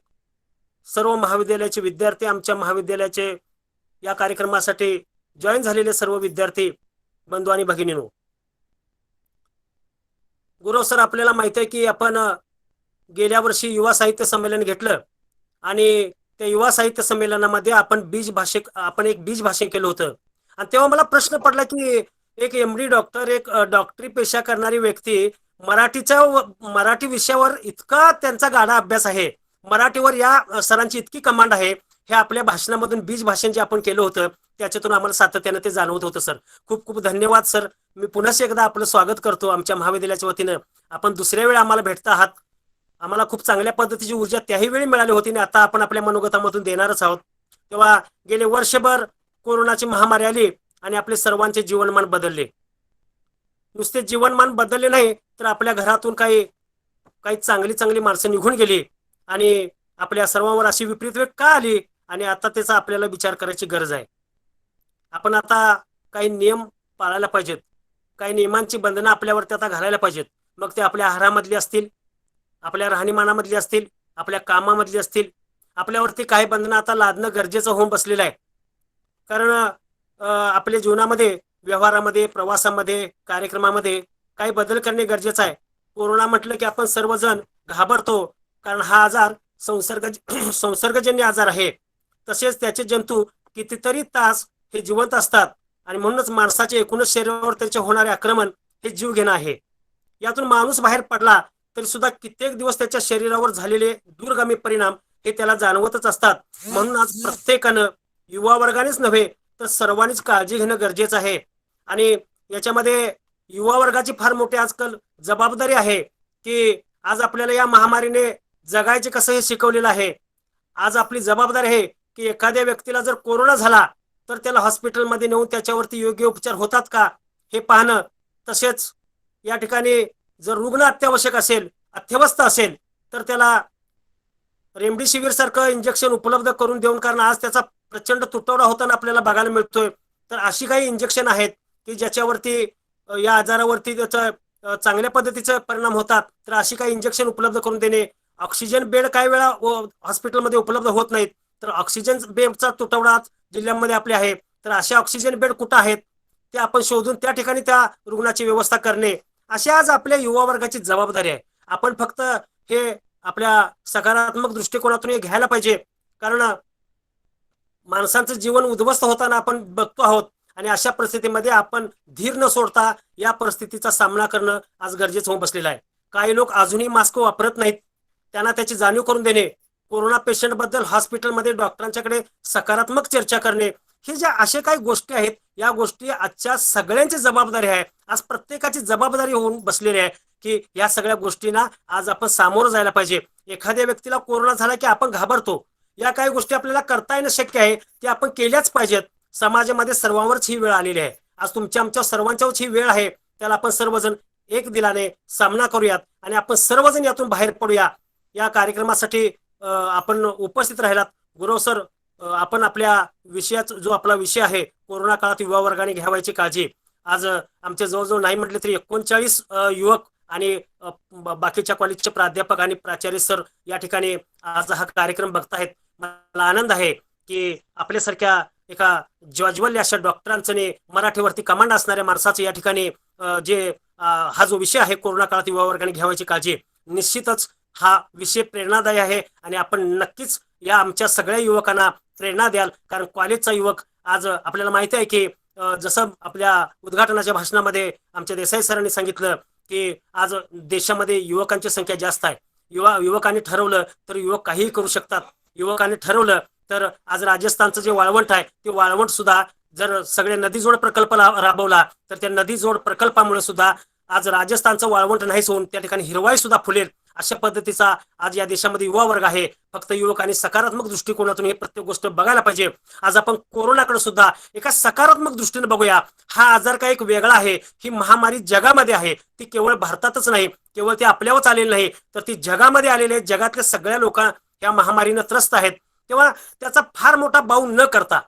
सर्व महाविद्यालयाचे विद्यार्थी, आमच्या महाविद्यालयाचे या कार्यक्रमासाठी जॉईन झालेले सर्व विद्यार्थी बंधू आणि भगिनींनो. गुरव सर, आपल्याला माहिती आहे की आपण गेल्या वर्षी युवा साहित्य संमेलन घेतलं आणि त्या युवा साहित्य संमेलनामध्ये आपण एक बीज भाषण केलं होतं आणि तेव्हा मला प्रश्न पडला की एक एमडी डॉक्टर, एक डॉक्टरी पेशा करणारी व्यक्ती मराठी विषयावर इतका त्यांचा गाढा अभ्यास आहे, मराठीवर या सरांची इतकी कमांड आहे, हे आपल्या भाषणामधून बीज भाषण जे आपण केलं होतं त्याच्यातून आम्हाला सातत्यानं ते जाणवत होतं सर. खूप खूप धन्यवाद सर. मी पुन्हा एकदा आपलं स्वागत करतो आमच्या महाविद्यालयाच्या वतीनं. आपण दुसऱ्या वेळी आम्हाला भेटता आहात. आम्हाला खूप चांगल्या पद्धतीची ऊर्जा त्याही वेळी मिळाली होती आणि आता आपण आपल्या मनोगतामधून देणारच आहोत. तेव्हा गेले वर्षभर कोरोनाची महामारी आली आणि आपले सर्वांचे जीवनमान बदलले. नुसते जीवनमान बदलले नाही तर आपल्या घरातून काही काही चांगली चांगली माणसं निघून गेली आणि आपल्या सर्वांवर अशी विपरीत वेळ का आली आणि आता त्याचा आपल्याला विचार करायची गरज आहे. आपण आता काही नियम पाळायला पाहिजेत, काही नियमांची बंधनं आपल्यावरती आता घालायला पाहिजेत. मग ते आपल्या आहारामधली असतील, आपल्या राहणीमानामधली असतील, आपल्या कामामधली असतील. आपल्यावरती काही बंधनं आता लादणं गरजेचं होऊन बसलेलं आहे. कारण आपल्या जीवनामध्ये, व्यवहारामध्ये, प्रवासामध्ये, कार्यक्रमामध्ये काही बदल करणे गरजेचं आहे. कोरोना म्हटलं की आपण सर्वजण घाबरतो, कारण हा आजार संसर्गजन्य आजार आहे. तसेच त्याचे जंतू कितीतरी तास हे जिवंत असतात आणि म्हणूनच माणसाच्या एकूणच शरीरावर त्याचे होणारे आक्रमण हे जीव घेणं आहे. यातून माणूस बाहेर पडला तरी सुद्धा कित्येक दिवस त्याच्या शरीरावर झालेले दूरगामी परिणाम हे त्याला जाणवतच असतात. म्हणून आज प्रत्येकानं, युवा वर्गानेच नव्हे तर सर्वांनीच काळजी घेणं गरजेचं आहे. आणि याच्यामध्ये युवा वर्गाची फार मोठी आजकाल जबाबदारी आहे की आज आपल्याला या महामारीने जगायचे कसं हे शिकवलेलं आहे. आज आपली जबाबदारी आहे की एखाद्या व्यक्तीला जर कोरोना झाला तर त्याला हॉस्पिटलमध्ये नेऊन त्याच्यावरती योग्य उपचार होतात का हे पाहणं. तसेच या ठिकाणी जर रुग्ण अत्यावश्यक असेल, अत्यवस्थ असेल तर त्याला रेमडेसिवीर सारखं इंजेक्शन उपलब्ध करून देऊन, कारण आज त्याचा प्रचंड तुटवडा होताना आपल्याला बघायला मिळतोय. तर अशी काही इंजेक्शन आहेत की ज्याच्यावरती या आजारावरती त्याचा चांगल्या पद्धतीचे परिणाम होतात. तर अशी काही इंजेक्शन उपलब्ध करून देणे. ऑक्सिजन बेड काही वेळा हॉस्पिटलमध्ये उपलब्ध होत नाहीत, तर ऑक्सिजन बेडचा तुटवडा जिल्ह्यामध्ये आपले आहे. तर अशा ऑक्सिजन बेड कुठं आहेत ते आपण शोधून त्या ठिकाणी त्या रुग्णाची व्यवस्था करणे, अशी आज आपल्या युवा वर्गाची जबाबदारी आहे. आपण फक्त हे आपल्या सकारात्मक दृष्टिकोनातून हे घ्यायला पाहिजे, कारण माणसांचं जीवन उद्ध्वस्त होताना आपण बघतो आहोत आणि अशा परिस्थितीमध्ये आपण धीर न सोडता या परिस्थितीचा सामना करणं आज गरजेचं होऊन बसलेलं आहे. काही लोक अजूनही मास्क वापरत नाहीत, त्यांना त्याची जाणीव करून देणे, कोरोना पेशंट बद्दल हॉस्पिटलमध्ये डॉक्टरांच्याकडे सकारात्मक चर्चा करणे, हे ज्या अशा काही गोष्टी आहेत, या गोष्टी आजच्या सगळ्यांची जबाबदारी आहे. आज प्रत्येकाची जबाबदारी होऊन बसलेली आहे की या सगळ्या गोष्टींना आज आपण सामोरं जायला पाहिजे. एखाद्या व्यक्तीला कोरोना झाला की आपण घाबरतो, या काही गोष्टी आपल्याला करता येणं शक्य आहे, ते आपण केल्याच पाहिजेत. समाजामध्ये सर्वांवरच ही वेळ आलेली आहे. आज तुमच्या आमच्या सर्वांच्यावरच ही वेळ आहे. त्याला आपण सर्वजण एक दिलाने सामना करूयात आणि आपण सर्वजण यातून बाहेर पडूया. या कार्यक्रमासाठी आपण उपस्थित राहिलात. गुरव सर, आपण आपल्या विषयाचा जो आपला विषय आहे, कोरोना काळात युवा वर्गाने घ्यावायची काळजी, आज आमचे जवळजवळ नाही म्हटले तरी 39 युवक आणि बाकीच्या कॉलेजचे प्राध्यापक आणि प्राचार्य सर या ठिकाणी आज हा कार्यक्रम बघतायत. मला आनंद आहे की आपल्यासारख्या एका ज्वाज्वल्य अशा डॉक्टरांचं, मराठीवरती कमांड असणाऱ्या माणसाचं या ठिकाणी हा जो विषय आहे कोरोना काळात युवा वर्गाने घ्यावायची काळजी, निश्चितच हा विषय प्रेरणादायी आहे आणि आपण नक्कीच या आमच्या सगळ्या युवकांना प्रेरणा द्याल. कारण कॉलेजचा युवक आज आपल्याला माहिती आहे की जसं आपल्या उद्घाटनाच्या भाषणामध्ये आमच्या देसाई सरांनी सांगितलं की आज देशामध्ये युवकांची संख्या जास्त आहे. युवकांनी ठरवलं तर युवक काहीही करू शकतात. युवकांनी ठरवलं तर आज राजस्थानचं जे वाळवंट आहे ते वाळवंट सुद्धा जर सगळे नदीजोड प्रकल्प राबवला तर त्या नदीजोड प्रकल्पामुळे सुद्धा आज राजस्थानचं वाळवंट नाहीच होऊन त्या ठिकाणी हिरवाई सुद्धा फुलेल. अशा पद्धतीचा आज या देशामध्ये युवा वर्ग आहे. फक्त युवकांनी सकारात्मक दृष्टिकोनातून हे प्रत्येक गोष्ट बघायला पाहिजे. आज आपण कोरोनाकडे सुद्धा एका सकारात्मक दृष्टीने बघूया. हा आजार काय एक वेगळा आहे, ही महामारी जगामध्ये आहे, ती केवळ भारतातच नाही, केवळ ती आपल्यावरच आलेली नाही, तर ती जगामध्ये आलेली आहे. जगातल्या सगळ्या लोकांना या महामारीनं त्रस्त आहेत. तेव्हा त्याचा फार मोठा बाऊ न करता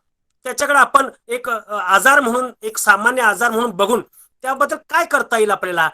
त्याच्याकडे आपण एक आजार म्हणून, एक सामान्य आजार म्हणून बघून त्याबद्दल काय करता येईल आपल्याला.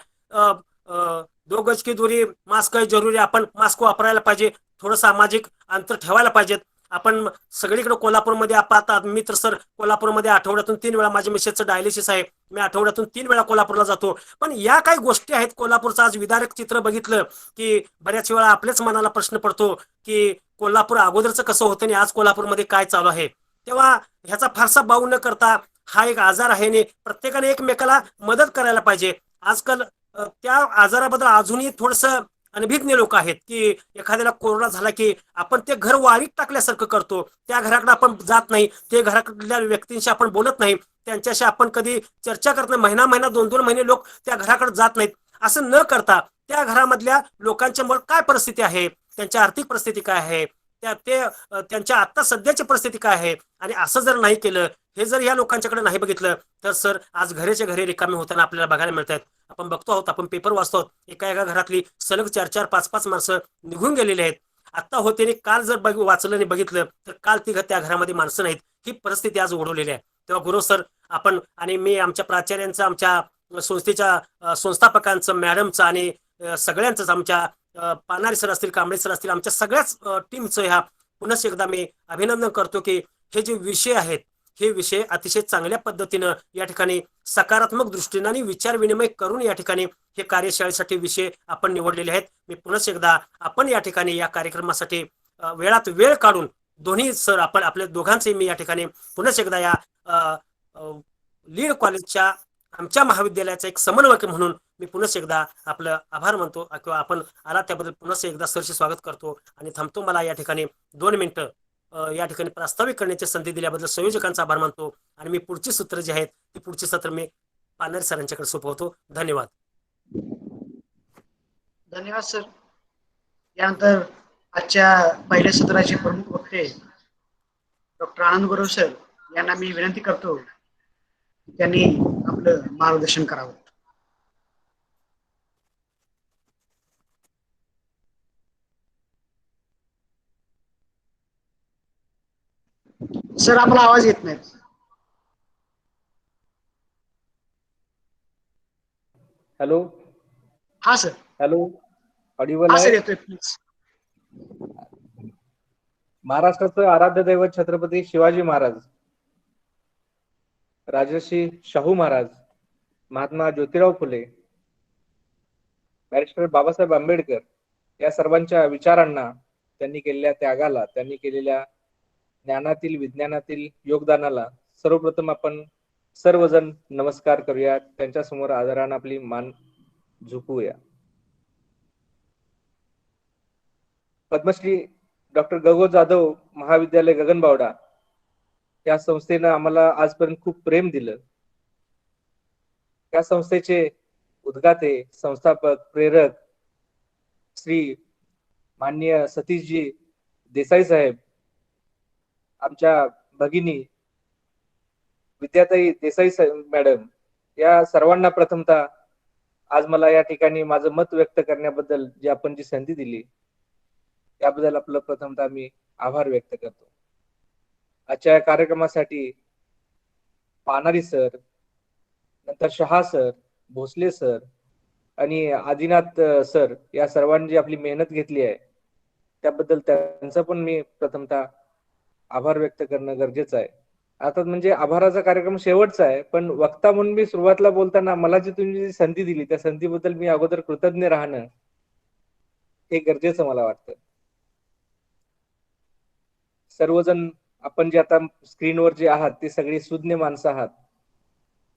2 गज की दूरी, मास्क आहे जरुरी, आपण मास्क वापरायला पाहिजे, थोडं सामाजिक अंतर ठेवायला पाहिजेत. आपण सगळीकडे कोल्हापूरमध्ये आता मी तर सर कोल्हापूरमध्ये आठवड्यातून 3 वेळा, माझ्या मिसेसचं डायलिसिस आहे, मी आठवड्यातून 3 वेळा कोल्हापूरला जातो. पण या काही गोष्टी आहेत. कोल्हापूरचं आज विदारक चित्र बघितलं की बऱ्याच वेळा आपल्याच मनाला प्रश्न पडतो की कोल्हापूर अगोदरचं कसं होतं आणि आज कोल्हापूरमध्ये काय चालू आहे. तेव्हा ह्याचा फारसा बाऊ न करता हा एक आजार आहे आणि प्रत्येकाने एकमेकाला मदत करायला पाहिजे. आजकाल त्या आजाराबद्दल अजूनही थोडस अनभिज्ञ लोक आहेत की एखाद्याला कोरोना झाला की आपण ते घर वाळीत टाकल्यासारखं करतो. त्या घराकडे आपण जात नाही, ते घराकडल्या व्यक्तींशी आपण बोलत नाही, त्यांच्याशी आपण कधी चर्चा करत नाही. महिना महिना 2-2 महिने लोक त्या घराकडे जात नाहीत. असं न करता त्या घरामधल्या लोकांच्या काय परिस्थिती आहे, त्यांची आर्थिक परिस्थिती काय आहे, त्यांच्या आता सध्याची परिस्थिती काय आहे, आणि असं जर नाही केलं, हे जर या लोकांच्याकडे नाही बघितलं तर सर आज घराच्या घरी रिकामे होताना आपल्याला बघायला मिळत आहेत. आपण बघतो आहोत, आपण पेपर वाचतो आहोत, एका एका घरातली सलग 4-4, 5-5 माणसं निघून गेलेली आहेत. आता होते काल जर वाचलं आणि बघितलं तर काल त्या घरामध्ये माणसं नाहीत. ही परिस्थिती आज ओढवलेली आहे. तेव्हा गुरु सर, आपण आणि मी आमच्या प्राचार्यांचं, आमच्या संस्थेच्या संस्थापकांचं, मॅडमचं आणि सगळ्यांचंच, आमच्या पानारी सर असतील, कांबळे सर असतील, आमच्या सगळ्याच टीमचं ह्या पुन्हा एकदा मी अभिनंदन करतो की हे जे विषय आहेत, हे विषय अतिशय चांगल्या पद्धतीनं या ठिकाणी सकारात्मक दृष्टीने आणि विचार विनिमय करून या ठिकाणी हे कार्यशाळेसाठी विषय आपण निवडलेले आहेत. मी पुन्हा एकदा आपण या ठिकाणी या कार्यक्रमासाठी वेळात वेळ काढून दोन्ही सर, आपण आपल्या दोघांचे मी या ठिकाणी पुन्हा एकदा या लीड कॉलेजच्या आमच्या महाविद्यालयाचा एक समन्वयक म्हणून मी पुन्हा एकदा आपलं आभार मानतो, किंवा आपण आला त्याबद्दल पुन्हा एकदा सरचे स्वागत करतो आणि थांबतो. मला या ठिकाणी 2 मिनिटं या ठिकाणी प्रास्ताविक करण्याची संधी दिल्याबद्दल संयोजकांचा आभार मानतो आणि मी पुढची सूत्र जी आहेत ती पुढची सत्र मी पानरे सरांच्याकडे सोपवतो. धन्यवाद. धन्यवाद सर. यानंतर आजच्या पहिल्या सत्राचे प्रमुख वक्ते डॉक्टर आनंद गुरव सर यांना मी विनंती करतो त्यांनी आपलं मार्गदर्शन करावं. सर, आम्हाला आवाज येत नाही. हॅलो. हा सर. हॅलो. ऑडिबल हा सर, आहे? येतोय प्लीज. महाराष्ट्राचं आराध्य दैवत छत्रपती शिवाजी महाराज, राजर्षी शाहू महाराज, महात्मा ज्योतिराव फुले, बॅरिस्टर बाबासाहेब आंबेडकर या सर्वांच्या विचारांना, त्यांनी केलेल्या त्यागाला, त्यांनी केलेल्या ज्ञानातील, विज्ञानातील योगदानाला सर्वप्रथम आपण सर्वजण नमस्कार करूया. त्यांच्या समोर आदराने आपली मान झुकवूया. पद्मश्री डॉक्टर गगो जाधव महाविद्यालय गगनबावडा या संस्थेनं आम्हाला आजपर्यंत खूप प्रेम दिलं. या संस्थेचे उद्गाते, संस्थापक, प्रेरक श्री माननीय सतीशजी देसाई साहेब, आमच्या भगिनी विद्याताई देसाई मॅडम, या सर्वांना प्रथमतः आज मला या ठिकाणी माझं मत व्यक्त करण्याबद्दल आपण जी संधी दिली त्याबद्दल आपलं प्रथमतः मी आभार व्यक्त करतो. आजच्या या कार्यक्रमासाठी पानारी सर, नंतर शहा सर, भोसले सर आणि आदिनाथ सर या सर्वांनी आपली मेहनत घेतली आहे त्याबद्दल त्यांचं पण मी प्रथमतः आभार व्यक्त करणं गरजेचं आहे. आता म्हणजे आभाराचा कार्यक्रम शेवटचा आहे, पण वक्ता म्हणून मी सुरुवातीला बोलताना मला जी तुम्ही जी संधी दिली त्या संधीबद्दल मी अगोदर कृतज्ञ राहणं हे गरजेचं मला वाटतं. सर्वजण आपण जे आता स्क्रीनवर जे आहात ते सगळी सुज्ञ माणसं आहात.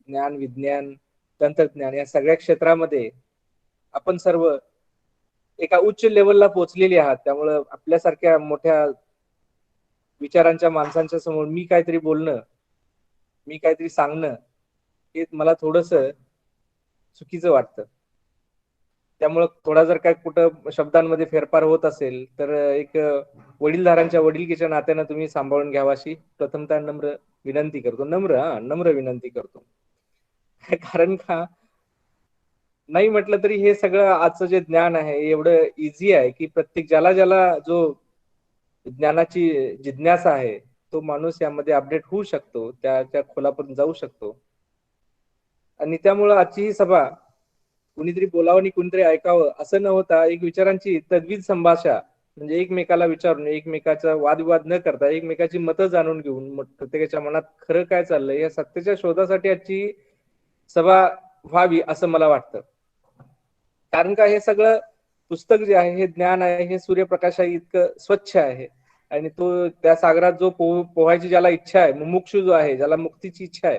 ज्ञान, विज्ञान, तंत्रज्ञान या सगळ्या क्षेत्रामध्ये आपण सर्व एका उच्च लेवलला पोहोचलेली आहात. त्यामुळं आपल्यासारख्या मोठ्या विचारांच्या माणसांच्या समोर मी काहीतरी बोलणं, मी काहीतरी सांगणं हे मला थोडंसं चुकीचं वाटतं. त्यामुळं थोडा जर काय कुठं शब्दांमध्ये फेरफार होत असेल तर एक वडीलधारांच्या वडीलकीच्या नात्यानं तुम्ही सांभाळून घ्यावा अशी प्रथमतः नम्र विनंती करतो. नम्र विनंती करतो. कारण का नाही म्हटलं तरी हे सगळं आजचं जे ज्ञान आहे एवढं इझी आहे की प्रत्येक ज्याला जो ज्ञानाची जिज्ञासा आहे तो माणूस यामध्ये अपडेट होऊ शकतो, त्या खोलापर्यंत जाऊ शकतो. आणि त्यामुळं आजची ही सभा कुणीतरी बोलावं आणि कुणीतरी ऐकावं असं न होता एक विचारांची तद्विज संभाषा, म्हणजे एकमेकाला विचारून, एकमेकाचा वादविवाद न करता एकमेकाची मतं जाणून घेऊन प्रत्येकाच्या मनात खरं काय चाललंय या सत्याच्या शोधासाठी आजची सभा व्हावी असं मला वाटतं. कारण का हे सगळं पुस्तक जे आहे, हे ज्ञान आहे, हे सूर्यप्रकाशा इतकं स्वच्छ आहे आणि तो त्या सागरात जो पोहायची ज्याला इच्छा आहे, मुमुक्षू जो आहे, ज्याला मुक्तीची इच्छा आहे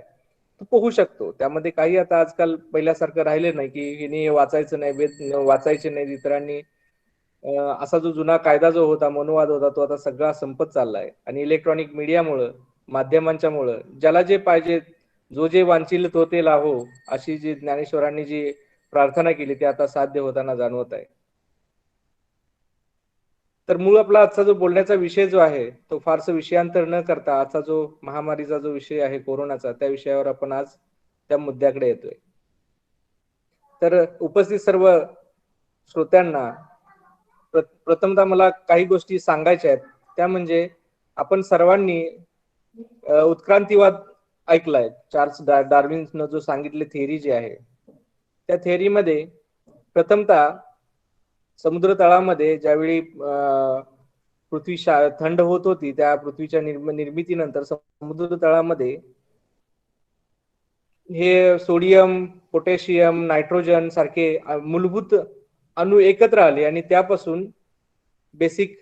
पोहू शकतो. त्यामध्ये काही आता आजकाल पहिल्यासारखं राहिले नाही की हिने वाचायचं नाही, वेद वाचायचे नाही इतरांनी. असा जो जुना कायदा जो होता, मनोवाद होता, तो आता सगळा संपत चाललाय. आणि इलेक्ट्रॉनिक मीडियामुळं, माध्यमांच्या मुळे ज्याला जे पाहिजे, जो जे वांछील तो ते लाभो, अशी जी ज्ञानेश्वरांनी जी प्रार्थना केली ती आता साध्य होताना जाणवत आहे. तर मूळ आपला आजचा जो बोलण्याचा विषय जो आहे तो फारसं विषयांतर न करता आजचा जो महामारीचा जो विषय आहे कोरोनाचा, त्या विषयावर आपण आज त्या मुद्द्याकडे येतोय. तर उपस्थित सर्व श्रोत्यांना प्रथमतः मला काही गोष्टी सांगायच्या आहेत. त्या म्हणजे आपण सर्वांनी उत्क्रांतीवाद ऐकलाय. चार्ल्स डार्विननं जो सांगितले थेअरी जी आहे, त्या थेअरीमध्ये प्रथमतः समुद्र तळामध्ये ज्यावेळी पृथ्वी थंड होत होती, त्या पृथ्वीच्या निर्मितीनंतर समुद्र तळामध्ये हे सोडियम, पोटॅशियम, नायट्रोजन सारखे मूलभूत अणु एकत्र आले आणि त्यापासून बेसिक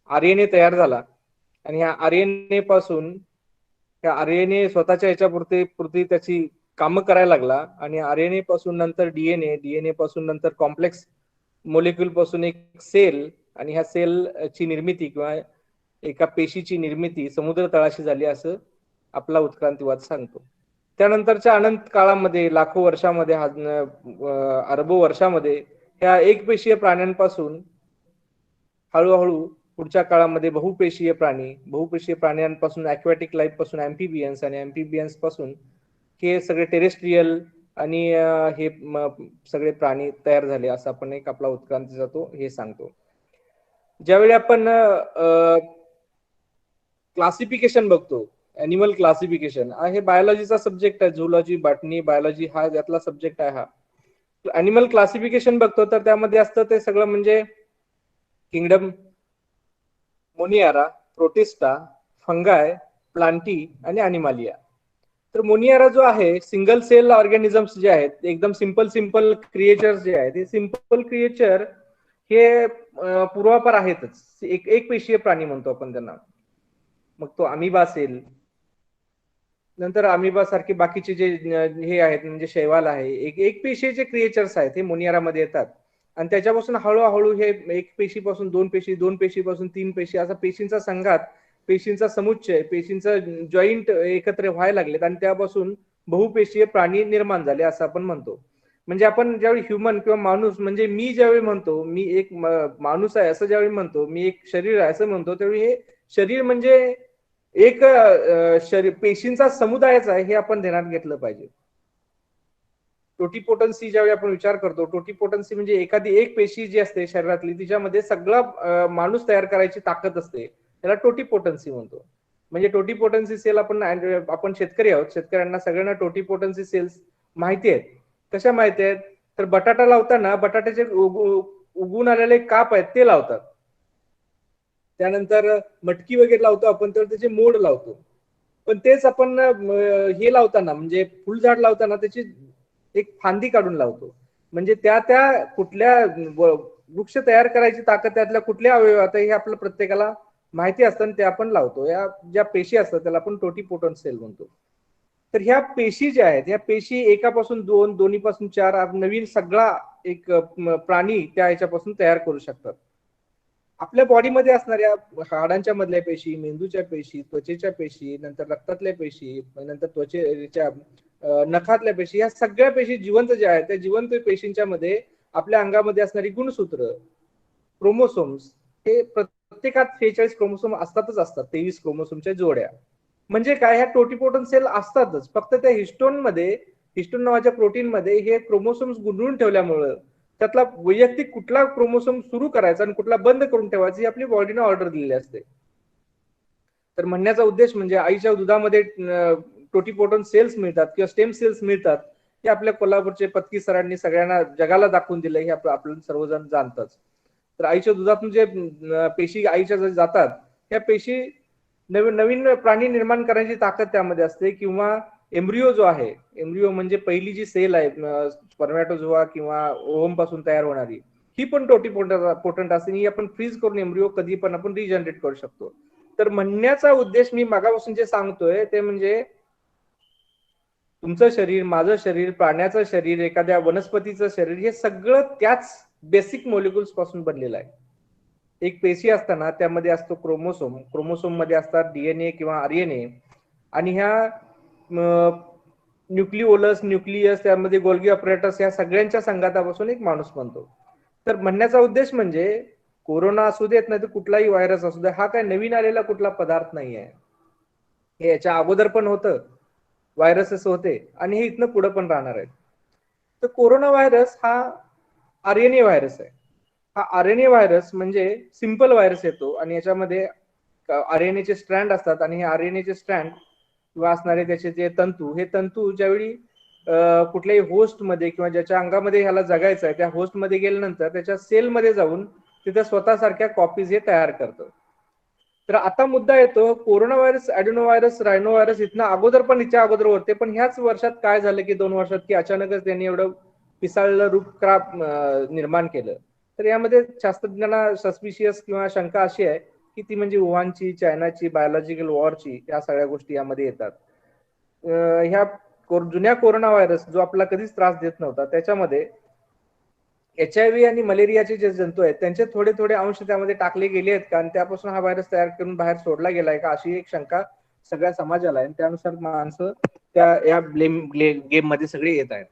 आरएनए तयार झाला. आणि ह्या आरएनए पासून त्या आरएनए स्वतःच्या याच्यापुरती त्याची कामं करायला लागला. आणि आरएनए पासून नंतर डीएनए पासून नंतर कॉम्प्लेक्स मोलेक्युल पासून एक सेल, आणि ह्या सेलची निर्मिती किंवा एका पेशीची निर्मिती समुद्र तळाशी झाली, असं आपला उत्क्रांतीवाद सांगतो. त्यानंतरच्या अनंत काळामध्ये, लाखो वर्षामध्ये, अरबो वर्षामध्ये ह्या एकपेशीय प्राण्यांपासून हळूहळू पुढच्या काळामध्ये बहुपेशीय प्राण्यांपासून ॲक्वॅटिक लाईफ पासून ॲम्फिबियन्स, आणि ॲम्फिबियन्स पासून हे सगळे टेरेस्ट्रियल आणि हे सगळे प्राणी तयार झाले, असं आपण एक आपला उत्क्रांती जातो हे सांगतो. ज्यावेळी आपण क्लासिफिकेशन बघतो, ॲनिमल क्लासिफिकेशन हे बायोलॉजीचा सब्जेक्ट आहे. झूलॉजी, बॉटनी, बायोलॉजी हा यातला सब्जेक्ट आहे. हा ॲनिमल क्लासिफिकेशन बघतो तर त्यामध्ये असतं ते सगळं म्हणजे किंगडम, मोनियारा, प्रोटिस्टा, फंगाय, प्लांटी आणि ॲनिमालिया. तर मोनियारा जो आहे, सिंगल सेल ऑर्गॅनिझम्स जे आहेत, एकदम सिंपल क्रिएचर्स जे आहेत, हे सिंपल क्रिएचर हे पूर्वापार आहेतच. एक पेशीय प्राणी म्हणतो आपण त्यांना. मग तो अमिबा असेल, नंतर अमिबा सारखे बाकीचे जे हे आहेत म्हणजे शैवाल आहे, एक पेशीचे क्रिएचर्स आहेत, हे मोनियारामध्ये येतात. आणि त्याच्यापासून हळूहळू हे एक पेशीपासून दोन पेशी, दोन पेशीपासून तीन पेशी, असा पेशींचा संघात, पेशींचा समुच्चय, पेशींचा जॉईंट एकत्र व्हायला लागलेत आणि त्यापासून बहुपेशीय प्राणी निर्माण झाले असं आपण म्हणतो. म्हणजे आपण ज्यावेळी ह्युमन किंवा माणूस, म्हणजे मी ज्यावेळी म्हणतो मी एक माणूस आहे असं ज्यावेळी म्हणतो, मी एक शरीर आहे असं म्हणतो, त्यावेळी हे शरीर म्हणजे एक पेशींचा समुदायच आहे, हे आपण ध्यानात घेतलं पाहिजे. टोटिपोटन्सी ज्यावेळी आपण विचार करतो, टोटिपोटन्सी म्हणजे एखादी एक पेशी जी असते शरीरातली, तिच्यामध्ये सगळा माणूस तयार करायची ताकद असते, त्याला टोटिपोटन्सी म्हणतो. म्हणजे टोटिपोटन्सी सेल आपण शेतकरी आहोत, शेतकऱ्यांना सगळ्यांना टोटिपोटन्सी सेल्स माहिती आहेत. कशा माहिती आहेत? तर बटाटा लावताना बटाट्याचे उगवून आलेले काप आहेत ते लावतात. त्यानंतर मटकी वगैरे लावतो आपण, तर त्याचे मोड लावतो. पण तेच आपण हे लावताना म्हणजे फुलझाड लावताना त्याची एक फांदी काढून लावतो. म्हणजे त्या कुठल्या वृक्ष तयार करायची ताकद त्यातल्या कुठल्या अवयवात हे आपलं प्रत्येकाला माहिती असतं, ते आपण लावतो. या ज्या पेशी असतात त्याला आपण टोटिपोटंट सेल म्हणतो. तर ह्या पेशी ज्या आहेत, ह्या पेशी एकापासून दोन, दोन्हीपासून चार, नवीन सगळा एक प्राणी त्या ह्याच्यापासून तयार करू शकतात. आपल्या बॉडीमध्ये असणाऱ्या हाडांच्या मधल्या पेशी, मेंदूच्या पेशी, त्वचेच्या पेशी, नंतर रक्तातल्या पेशी, नंतर त्वचेच्या नखातल्या पेशी, या सगळ्या पेशी जिवंत ज्या आहेत, त्या जिवंत पेशींच्या मध्ये आपल्या अंगामध्ये असणारी गुणसूत्र, क्रोमोसोम्स, हे प्रत्येकात 46 क्रोमोसोम असतातच असतात, 23 क्रोमोसोमच्या जोड्या. म्हणजे काय, ह्या टोटिपोटंट सेल असतातच, फक्त त्या हिस्टोन नावाच्या प्रोटीन मध्ये हे क्रोमोसोम्स गुंडळून ठेवल्यामुळं त्यातला वैयक्तिक कुठला क्रोमोसोम सुरू करायचा आणि कुठला बंद करून ठेवायची ही आपली बॉडीने ऑर्डर दिलेली असते. तर म्हणण्याचा उद्देश म्हणजे आईच्या दुधामध्ये टोटिपोटंट सेल्स मिळतात किंवा स्टेम सेल्स मिळतात, हे आपल्या कोल्हापूरचे पत्की सरांनी सगळ्यांना जगाला दाखवून दिलं, हे आपल्याला सर्वजण जाणतात. तर आईच्या दुधातून जे पेशी आईच्या जातात, त्या पेशी नवीन प्राणी निर्माण करण्याची ताकद त्यामध्ये असते. किंवा एम्ब्रिओ जो आहे, एम्ब्रिओ म्हणजे पहिली जी सेल आहे स्पर्मॅटोझोआ किंवा ओव्हम पासून तयार होणारी, ही पण टोटिपोटंट असते. ही आपण फ्रीज करून एम्ब्रिओ कधी पण आपण रिजनरेट करू शकतो. तर म्हणण्याचा उद्देश मी मागापासून जे सांगतोय ते म्हणजे तुमचं शरीर, माझं शरीर, प्राण्याचं शरीर, एखाद्या वनस्पतीचं शरीर, हे सगळं त्याच बेसिक मॉलिक्युल्स पासून बनलेलं आहे. एक पेशी असताना त्यामध्ये असतो क्रोमोसोम, क्रोमोसोम मध्ये असतात डीएनए किंवा आरएनए, आणि ह्या न्यूक्लिओलस, न्यूक्लियस, त्यामध्ये गोल्गी ऑपरेटर्स, या सगळ्यांच्या संघातापासून एक माणूस बनतो. तर म्हणण्याचा उद्देश म्हणजे कोरोना असू देत नाही तर कुठलाही व्हायरस असू दे, हा काय नवीन आलेला कुठला पदार्थ नाही आहे. हे याच्या अगोदर पण होतं, व्हायरसेस होते, आणि हे इथनं पुढे पण राहणार आहेत. तर कोरोना व्हायरस हा आरएनए व्हायरस आहे. हा आरएनए व्हायरस म्हणजे सिंपल व्हायरस येतो, आणि याच्यामध्ये आरएनएचे स्ट्रँड असतात, आणि हे आरएनएचे स्ट्रँड किंवा असणारे त्याचे जे तंतू, हे तंतू ज्यावेळी कुठल्याही होस्ट मध्ये किंवा ज्याच्या अंगामध्ये ह्याला जगायचं आहे त्या होस्ट मध्ये गेल्यानंतर त्याच्या सेल मध्ये जाऊन तिथं स्वतःसारख्या कॉपीज हे तयार करतो. तर आता मुद्दा येतो, कोरोना व्हायरस, ऍडिनो व्हायरस, रायनो व्हायरस इथनं अगोदर पण, हिच्या अगोदर होते, पण ह्याच वर्षात काय झालं की 2 वर्षात की अचानकच त्यांनी एवढं पिसाळलेलं रूपक्रम निर्माण केलं. तर यामध्ये शास्त्रज्ञांना सस्पिशियस किंवा शंका अशी आहे की ती म्हणजे वुहानची, चायनाची बायोलॉजिकल वॉरची, या सगळ्या गोष्टी यामध्ये येतात. ह्या जुन्या कोरोना व्हायरस जो आपल्याला कधीच त्रास देत नव्हता, त्याच्यामध्ये HIV आणि मलेरियाचे जे जंतू आहेत त्यांचे थोडे थोडे अंश त्यामध्ये टाकले गेले आहेत का, आणि त्यापासून हा व्हायरस तयार करून बाहेर सोडला गेलाय का, अशी एक शंका सगळ्या समाजाला आहे. त्यानुसार माणसं त्या या ब्लेम गेम मध्ये सगळे येत आहेत.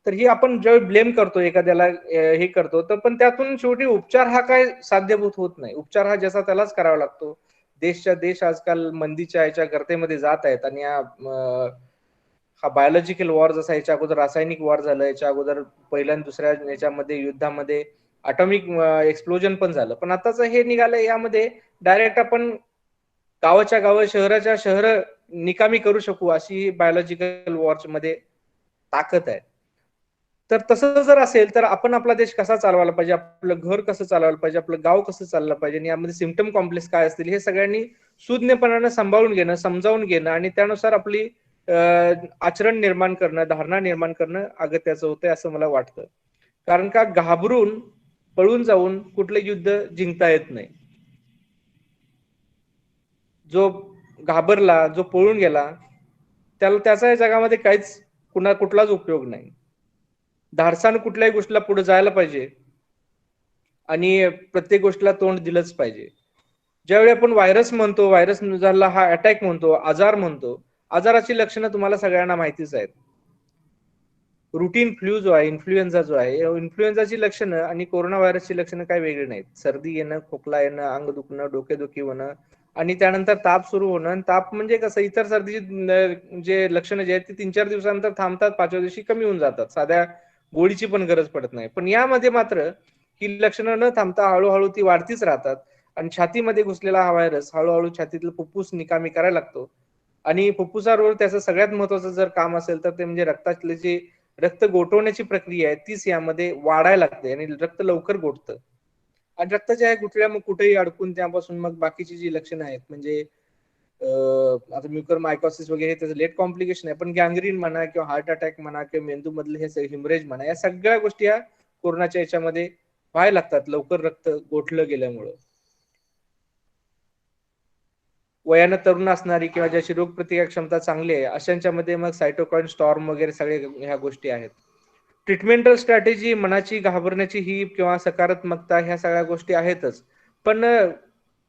तर ही आपण ज्यावेळी ब्लेम करतो, एखाद्याला हे करतो, तर पण त्यातून शेवटी उपचार हा काय साध्यभूत होत नाही. उपचार हा जसा त्यालाच करावा लागतो. देशच्या देश आजकाल मंदीच्या याच्या गर्तेमध्ये जात आहेत, आणि हा बायोलॉजिकल वॉर जसा याच्या अगोदर रासायनिक वॉर झालं, याच्या अगोदर पहिल्या आणि दुसऱ्या याच्यामध्ये युद्धामध्ये अटॉमिक एक्सप्लोजन पण झालं, पण आताच हे निघालंय यामध्ये डायरेक्ट आपण गावाच्या गाव, शहराच्या शहर निकामी करू शकू, अशी बायोलॉजिकल वॉर मध्ये ताकद आहे. तर तसं जर असेल तर आपण आपला देश कसा चालवायला पाहिजे, आपलं घर कसं चालवायला पाहिजे, आपलं गाव कसं चाललं पाहिजे, आणि यामध्ये सिम्पटम कॉम्प्लेक्स काय असतील, हे सगळ्यांनी सुज्ञपणानं सांभाळून घेणं, समजावून घेणं, आणि त्यानुसार आपली आचरण निर्माण करणं, धारणा निर्माण करणं अगत्याचं होतंय असं मला वाटतं. कारण का घाबरून पळून जाऊन कुठलं युद्ध जिंकता येत नाही. जो घाबरला, जो पळून गेला, त्याला त्याचा या जगामध्ये काहीच कुठलाच उपयोग नाही. धाडसानं कुठल्याही गोष्टीला पुढे जायला पाहिजे, आणि प्रत्येक गोष्टीला तोंड दिलंच पाहिजे. ज्यावेळी आपण व्हायरस म्हणतो, व्हायरस झाला हा अटॅक म्हणतो, आजार म्हणतो, आजाराची लक्षणं तुम्हाला सगळ्यांना माहितीच आहेत. रुटीन फ्लू जो आहे, इन्फ्लुएन्झा जो आहे, इन्फ्लुएन्झाची लक्षणं आणि कोरोना व्हायरसची लक्षणं काय वेगळी नाहीत. सर्दी येणं, खोकला येणं, अंग दुखणं, डोकेदुखी होणं, आणि त्यानंतर ताप सुरू होणं. आणि ताप म्हणजे कसं, इतर सर्दीची जे लक्षणं जे आहेत ते 3-4 दिवसानंतर थांबतात, 5व्या दिवशी कमी होऊन जातात, साध्या गोळीची पण गरज पडत नाही. पण यामध्ये मात्र ही लक्षणं न थांबता हळूहळू ती वाढतीच राहतात, आणि छातीमध्ये घुसलेला हा व्हायरस हळूहळू छातीतलं फुफ्फुस निकामी करायला लागतो. आणि फुफ्फुसावर त्याचं सगळ्यात महत्वाचं जर काम असेल तर ते म्हणजे रक्तातले जे रक्त गोठवण्याची प्रक्रिया आहे तीच यामध्ये वाढायला लागते, आणि रक्त लवकर गोठतं. आणि रक्त जे आहे गुठल्या मग कुठेही अडकून त्यापासून मग बाकीची जी लक्षणं आहेत, म्हणजे आता म्युकर मायकोसिस वगैरे त्याचं लेट कॉम्प्लिकेशन आहे, पण गँग्रीन म्हणा किंवा हार्ट अटॅक म्हणा किंवा मेंदू मधले हे हिमरेज म्हणा, या सगळ्या गोष्टी या कोरोनाच्या याच्यामध्ये व्हायला लागतात लवकर रक्त गोठलं गेल्यामुळं. वयानं तरुण असणारी किंवा ज्याची रोगप्रतिकार क्षमता चांगली आहे अशांच्या मध्ये मग सायटोकाईन स्टॉर्म वगैरे सगळे ह्या गोष्टी आहेत. ट्रीटमेंटल स्ट्रॅटेजी, मनाची घाबरण्याची ही किंवा सकारात्मकता, ह्या सगळ्या गोष्टी आहेतच, पण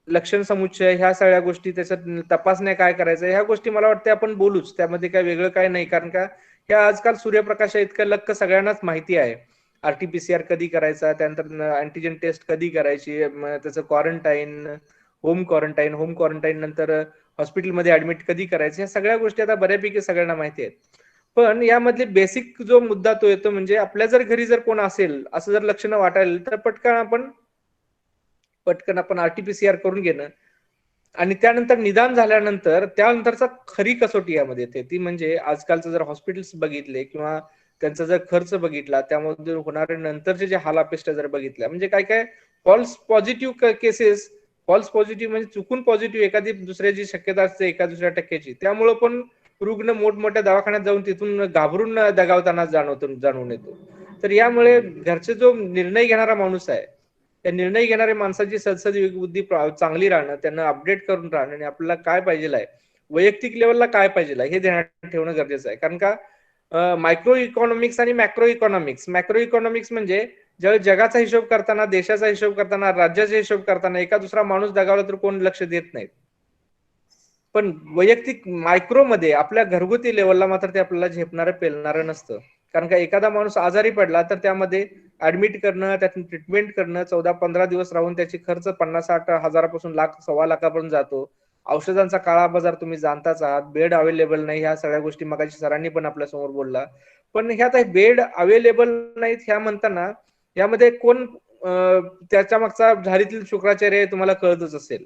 लक्षण समुच्चय, ह्या सगळ्या गोष्टी, त्याच्यात तपासण्या काय करायचं, ह्या गोष्टी मला वाटते आपण बोलूच, त्यामध्ये काय वेगळं काय नाही. कारण का ह्या आजकाल सूर्यप्रकाशा इतकं लक्क सगळ्यांनाच माहिती आहे. RT-PCR कधी करायचा, त्यानंतर अँटीजन टेस्ट कधी करायची, त्याचं क्वारंटाईन, होम क्वारंटाईन नंतर हॉस्पिटलमध्ये ऍडमिट कधी करायचं, ह्या सगळ्या गोष्टी आता बऱ्यापैकी सगळ्यांना माहिती आहेत. पण यामधले बेसिक जो मुद्दा तो येतो, म्हणजे आपल्या जर घरी जर कोण असेल असं जर लक्षणं वाटायला, तर पटकन आपण RT-PCR करून घेणं, आणि त्यानंतर निदान झाल्यानंतर त्यानंतरचा खरी कसोटी यामध्ये येते, ती म्हणजे आजकालचं जर हॉस्पिटल्स बघितले किंवा त्यांचा जर खर्च बघितला, त्यामध्ये होणारे नंतरचे जे हालापेष्टा जर बघितल्या, म्हणजे काय काय false positive cases, false positive म्हणजे चुकून पॉझिटिव्ह एखादी दुसऱ्याची शक्यता असते 1-2% त्यामुळे पण रुग्ण मोठमोठ्या दवाखान्यात जाऊन तिथून घाबरून दगावताना जाणून येतो. तर यामुळे घरचे जो निर्णय घेणारा माणूस आहे, त्या निर्णय घेणाऱ्या माणसाची सदसद बुद्धी चांगली राहणं, त्यांना अपडेट करून राहणं, आणि आपल्याला काय पाहिजे आहे, वैयक्तिक लेवलला काय पाहिजे आहे हे ध्यानात ठेवणं गरजेचं आहे. कारण का मायक्रो इकॉनॉमिक्स आणि मॅक्रो इकॉनॉमिक्स. मॅक्रो इकॉनॉमिक्स म्हणजे ज्यावेळी जगाचा हिशोब करताना, देशाचा हिशोब करताना, राज्याचा हिशोब करताना एका दुसरा माणूस दगावला तर कोण लक्ष देत नाही. पण वैयक्तिक मायक्रो मध्ये आपल्या घरगुती लेवलला मात्र ते आपल्याला झेपणारं पेलणारं नसतं. कारण का एखादा माणूस आजारी पडला तर त्यामध्ये ऍडमिट करणं, त्यातून ट्रीटमेंट करणं, 14-15 दिवस राहून त्याची खर्च 50-60 हजारापासून लाख, सव्वा लाखापर्यंत जातो. औषधांचा काळा बाजार तुम्ही जाणताच आहात. बेड अवेलेबल नाही, ह्या सगळ्या गोष्टी मगाशी सरांनी पण आपल्या समोर बोलला. पण ह्यात बेड अवेलेबल नाहीत ह्या म्हणताना यामध्ये कोण त्याच्या मागचा झाडीतील शुक्राचार्य तुम्हाला कळतच असेल.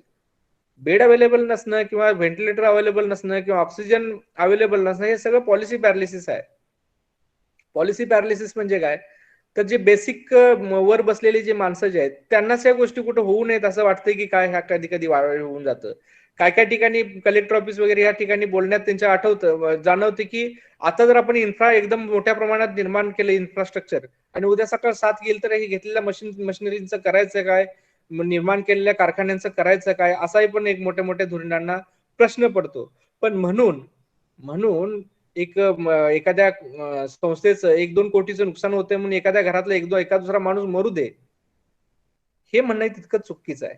बेड अवेलेबल नसणं किंवा व्हेंटिलेटर अवेलेबल नसणं किंवा ऑक्सिजन अवेलेबल नसणं हे सगळं पॉलिसी पॅरालिसिस आहे. पॉलिसी पॅरालिसिस म्हणजे काय, तर जे बेसिक वर बसलेली जी माणसं जे आहेत त्यांनाच या गोष्टी कुठे होऊ नयेत असं वाटतंय की काय, ह्या कधी कधी वारंवार होऊन जातं. काय काय ठिकाणी कलेक्टर ऑफिस वगैरे या ठिकाणी बोलण्यात त्यांच्या आठवतं, जाणवते की आता जर आपण इन्फ्रा एकदम मोठ्या प्रमाणात निर्माण केलं इन्फ्रास्ट्रक्चर आणि उद्या सकाळ 7 गेल तर हे घेतलेल्या मशिनरीचं करायचं काय, निर्माण केलेल्या कारखान्यांचं करायचं काय, असाही पण एक मोठ्या मोठ्या धुरीणांना प्रश्न पडतो. पण म्हणून एखाद्या संस्थेचं 1-2 कोटीचं नुकसान होतंय म्हणून एखाद्या घरातला एका दुसरा माणूस मरू दे, हे म्हणणं तितकं चुकीचं आहे.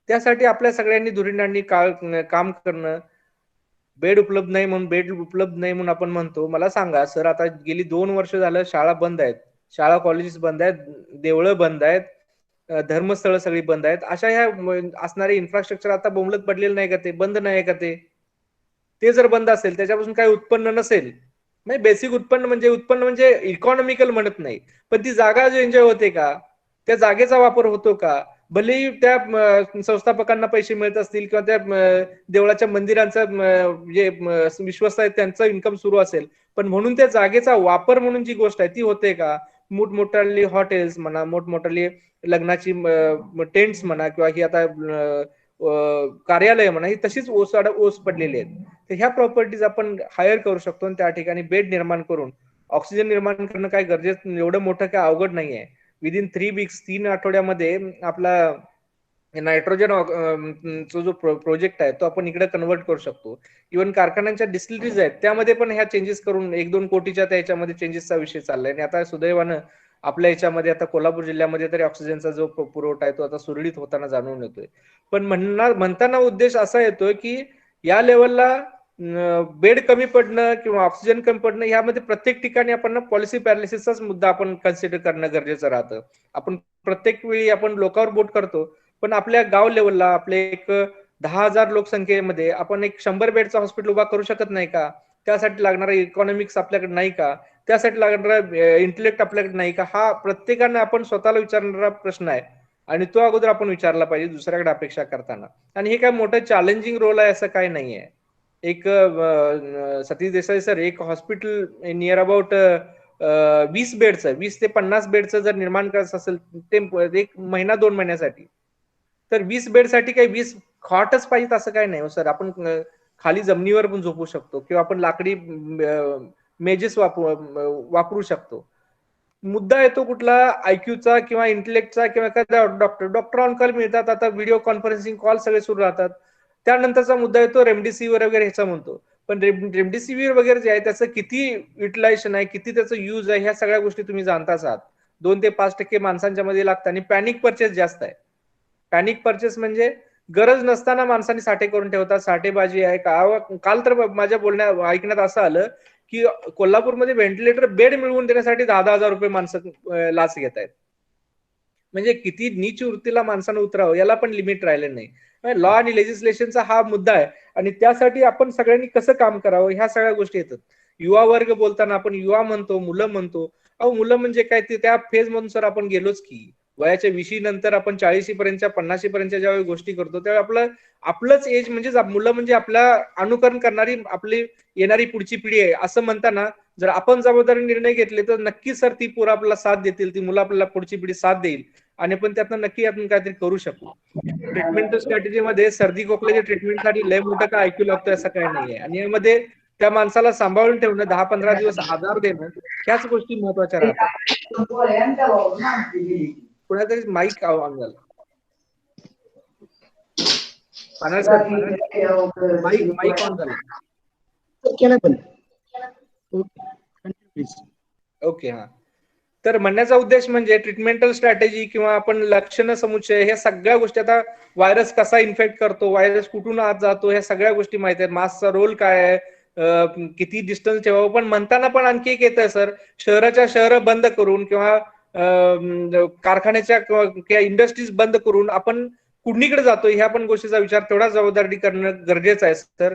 त्यासाठी आपल्या सगळ्यांनी धुरीणांनी काम करणं. बेड उपलब्ध नाही म्हणून आपण म्हणतो. मला सांगा सर, आता गेली 2 वर्ष झालं शाळा बंद आहेत, शाळा कॉलेजेस बंद आहेत, देवळं बंद आहेत, धर्मस्थळं सगळी बंद आहेत. अशा ह्या असणारे इन्फ्रास्ट्रक्चर आता बोंबलत पडलेलं नाही का, ते बंद नाही का? ते जर बंद असेल, त्याच्यापासून काही उत्पन्न नसेल, म्हणजे बेसिक उत्पन्न म्हणजे इकॉनॉमिकल म्हणत नाही, पण ती जागा जो एन्जॉय होते का, त्या जागेचा वापर होतो का, भलेही त्या संस्थापकांना पैसे मिळत असतील किंवा त्या देवळाच्या मंदिरांचा जे विश्वस्त आहेत त्यांचं इन्कम सुरू असेल, पण म्हणून त्या जागेचा वापर म्हणून जी गोष्ट आहे ती होते का? मोठमोठाली हॉटेल्स म्हणा, मोठमोठाली लग्नाची टेंट्स म्हणा किंवा ही आता कार्यालय म्हणा, ही तशीच ओस पडलेली आहेत. तर ह्या प्रॉपर्टीज आपण हायर करू शकतो आणि त्या ठिकाणी बेड निर्माण करून ऑक्सिजन निर्माण करणं काय गरजेचं, एवढं मोठं काय अवघड नाहीये. विदिन 3 वीक्स 3 आठवड्यामध्ये आपला नायट्रोजन जो प्रोजेक्ट आहे तो आपण इकडे कन्वर्ट करू शकतो. इव्हन कारखान्यांच्या डिस्टिलरीज आहेत त्यामध्ये पण ह्या चेंजेस करून 1-2 कोटीच्या त्याच्यामध्ये चेंजेसचा विषय चाललाय. आणि आता सुदैवानं आपल्या याच्यामध्ये आता कोल्हापूर जिल्ह्यामध्ये तरी ऑक्सिजनचा जो पुरवठा आहे तो आता सुरळीत होताना जाणून येतोय. पण म्हणताना उद्देश असा येतोय की या लेवलला बेड कमी पडणं किंवा ऑक्सिजन कमी पडणं, यामध्ये प्रत्येक ठिकाणी आपण पॉलिसी पॅरालिसिसचाच मुद्दा आपण कन्सिडर करणं गरजेचं राहतं. आपण प्रत्येक वेळी आपण लोकांवर बोट करतो, पण आपल्या गाव लेवलला आपले एक 10,000 लोकसंख्येमध्ये आपण एक 100 बेडचा हॉस्पिटल उभा करू शकत नाही का? त्यासाठी लागणारा इकॉनॉमिक्स आपल्याकडे नाही का? त्यासाठी लागणारा इंटेलेक्ट आपल्याकडे नाही का? हा प्रत्येकानं आपण स्वतःला विचारणारा प्रश्न आहे आणि तो अगोदर आपण विचारला पाहिजे दुसऱ्याकडे अपेक्षा करताना. आणि हे काय मोठं चॅलेंजिंग रोल आहे असं काय नाहीये. एक सतीश देसाई सर, एक हॉस्पिटल नियर अबाउट 20 बेडचं 20 ते 50 बेडचं जर निर्माण करायचं असेल ते 1 महिना 2 महिन्यासाठी, तर 20 बेडसाठी काही 20 खॉटच पाहिजेत असं काय नाही सर. आपण खाली जमिनीवर पण झोपू शकतो किंवा आपण लाकडी मेजेस वापरू शकतो. मुद्दा येतो कुठला, आयक्यूचा किंवा इंटेलेक्टचा किंवा एखादा डॉक्टर ऑन कॉल मिळतात, आता व्हिडिओ कॉन्फरन्सिंग कॉल सगळे सुरू राहतात. त्यानंतरचा मुद्दा येतो रेमडेसिवीर वगैरे ह्याचा म्हणतो. पण रेमडेसिवीर वगैरे जे आहे त्याचं किती युटिलायझेशन आहे, किती त्याचं यूज आहे, ह्या सगळ्या गोष्टी तुम्ही जाणताच आहात. 2 ते 5% माणसांच्या मध्ये लागतं आणि पॅनिक परचेस जास्त आहे. पॅनिक परचेस म्हणजे गरज नसताना माणसांनी साठे करून ठेवतात, साठेबाजी आहे. काल तर माझ्या ऐकण्यात असं आलं की कोल्हापूरमध्ये व्हेंटिलेटर बेड मिळवून देण्यासाठी 10,000 रुपये माणसं लाच घेत आहेत. म्हणजे किती नीच वृत्तीला माणसानं उतरावं याला पण लिमिट राहिलं नाही. लॉ आणि लेजिस्लेशनचा हा मुद्दा आहे आणि त्यासाठी आपण सगळ्यांनी कसं काम करावं ह्या सगळ्या गोष्टी येतात. युवा वर्ग बोलताना आपण युवा म्हणतो, मुलं म्हणतो. अहो मुलं म्हणजे काय, ते त्या फेज मधून सर आपण गेलोच की. वयाच्या 20 नंतर आपण 40 पर्यंतच्या 50 पर्यंतच्या ज्यावेळी गोष्टी करतो त्यावेळी आपलंच एज म्हणजे मुलं म्हणजे आपल्या अनुकरण करणारी आपली येणारी पुढची पिढी आहे असं म्हणताना जर आपण जबाबदारी निर्णय घेतले तर नक्की सर ती पोरं आपल्याला साथ देतील, ती मुलं आपल्याला पुढची पिढी साथ देईल आणि पण त्यातनं नक्की आपण काहीतरी करू शकू. ट्रीटमेंट स्ट्रॅटेजीमध्ये सर्दी खोकल्याच्या ट्रीटमेंटसाठी लय मोठं काय ऐकू लागतोय असं काही नाहीये. आणि यामध्ये त्या माणसाला सांभाळून ठेवणं, 10-15 दिवस आधार देणं, ह्याच गोष्टी महत्वाच्या राहतात. कुणातरी माईक ऑन झाला. सर माईक ऑन झाला. केलं पण ओके. प्लीज. ओके, हा. तर म्हणण्याचा उद्देश म्हणजे ट्रीटमेंटल स्ट्रॅटेजी किंवा आपण लक्षण समुच्चय, ह्या सगळ्या गोष्टी, आता व्हायरस कसा इन्फेक्ट करतो, व्हायरस कुठून आत जातो, ह्या सगळ्या गोष्टी माहिती आहेत. मास्कचा रोल काय आहे, किती डिस्टन्स ठेवावं, पण म्हणताना पण आणखी एक येतं सर, शहराच्या शहर बंद करून किंवा कारखान्याच्या किंवा इंडस्ट्रीज बंद करून आपण कुणीकडे जातोय ह्या पण गोष्टीचा विचार तेवढा जबाबदारी करणं गरजेचं आहे सर.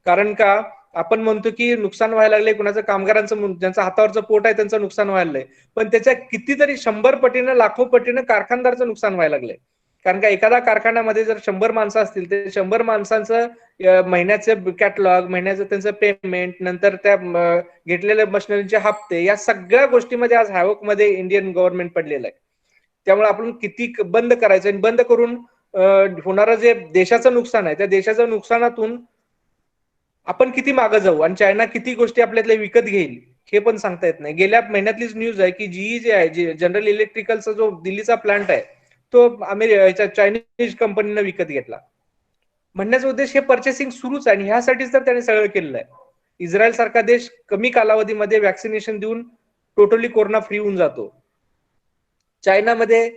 कारण का आपण म्हणतो की नुकसान व्हायला लागले, कुणाचं कामगारांचं, ज्यांचं हातावरचं पोट आहे त्यांचं नुकसान व्हायला लागलंय, पण त्याच्या कितीतरी 100 पटीनं, लाखो पटीनं कारखानदारचं नुकसान व्हायला लागलंय. कारण का एखादा कारखान्यामध्ये जर 100 माणसं असतील, ते 100 माणसांचं महिन्याचं कॅटलॉग, महिन्याचं त्यांचं पेमेंट, नंतर त्या घेतलेल्या मशिनरीचे हप्ते, या सगळ्या गोष्टीमध्ये आज हॅवक मध्ये इंडियन गव्हर्नमेंट पडलेलं आहे. त्यामुळे आपण किती बंद करायचं, आणि बंद करून होणारं जे देशाचं नुकसान आहे, त्या देशाच्या नुकसानातून आपण किती मागे जाऊ आणि चायना किती गोष्टी आपल्यातल्या विकत घेईल हे पण सांगता येत नाही. गेल्या महिन्यातलीच न्यूज आहे की जीई जे आहे, जनरल इलेक्ट्रिकलचा जो दिल्लीचा प्लांट आहे, तो चायनीज कंपनीनं विकत घेतला. म्हणण्याचा उद्देश हे पर्चेसिंग सुरूच आहे, आणि ह्यासाठीच तर त्याने सगळं केलेलं आहे. इस्रायल सारखा देश कमी कालावधीमध्ये वॅक्सिनेशन देऊन टोटली कोरोना फ्री होऊन जातो. चायनामध्ये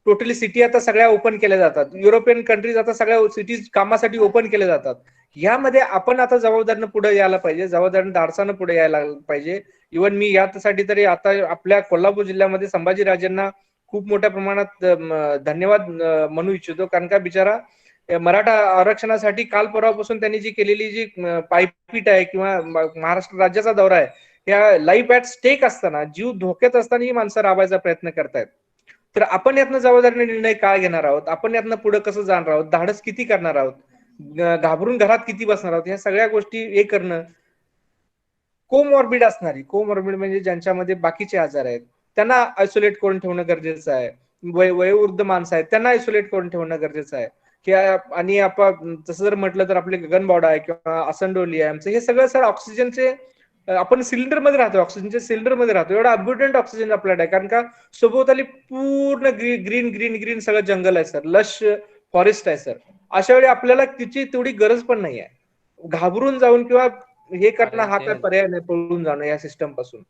टोटली सिटी आता सगळ्या ओपन केल्या जातात. युरोपियन कंट्रीज आता सगळ्या सिटीज कामासाठी ओपन केल्या जातात. यामध्ये आपण आता जबाबदारीनं पुढे यायला पाहिजे, जबाबदारीनं धाडसानं पुढे यायला पाहिजे. इव्हन मी यासाठी तरी आता आपल्या कोल्हापूर जिल्ह्यामध्ये संभाजीराजेंना खूप मोठ्या प्रमाणात धन्यवाद म्हणू इच्छितो. कारण का बिचारा मराठा आरक्षणासाठी काल परवापासून त्यांनी जी केलेली जी पायपीट आहे किंवा महाराष्ट्र राज्याचा दौरा आहे, या लाईफ ऍट स्टेक असताना, जीव धोक्यात असताना ही माणसं राबायचा प्रयत्न करतायत. तर आपण यातनं जबाबदारीने निर्णय काय घेणार आहोत, आपण यातनं पुढे कसं जाणार आहोत, धाडस किती करणार आहोत, घाबरून घरात किती बसणार आहोत, ह्या सगळ्या गोष्टी हे करणं. कोमॉर्बिड असणारी, कोमॉर्बिड म्हणजे ज्यांच्यामध्ये बाकीचे आजार आहेत, त्यांना आयसोलेट करून ठेवणं गरजेचं आहे. वयोवृद्ध माणसं आहेत, त्यांना आयसोलेट करून ठेवणं गरजेचं आहे. आणि आपण तसं जर म्हटलं तर आपले गगनबावडा आहे किंवा असंडोली आहे, आमचं हे सगळं सर ऑक्सिजनचे, आपण सिलेंडर मध्ये राहतो, ऑक्सिजनच्या सिलेंडर मध्ये राहतो. एवढा अब्युडंट ऑक्सिजन आपल्याकडे आहे, कारण का सभोवताली पूर्ण ग्रीन ग्रीन ग्रीन सगळं जंगल आहे सर, लश फॉरेस्ट आहे सर. अशा वेळी आपल्याला तिची तेवढी गरज पण नाही आहे. घाबरून जाऊन किंवा हे करणं हा काय पर्याय नाही, पळून जाणं या सिस्टम पासून.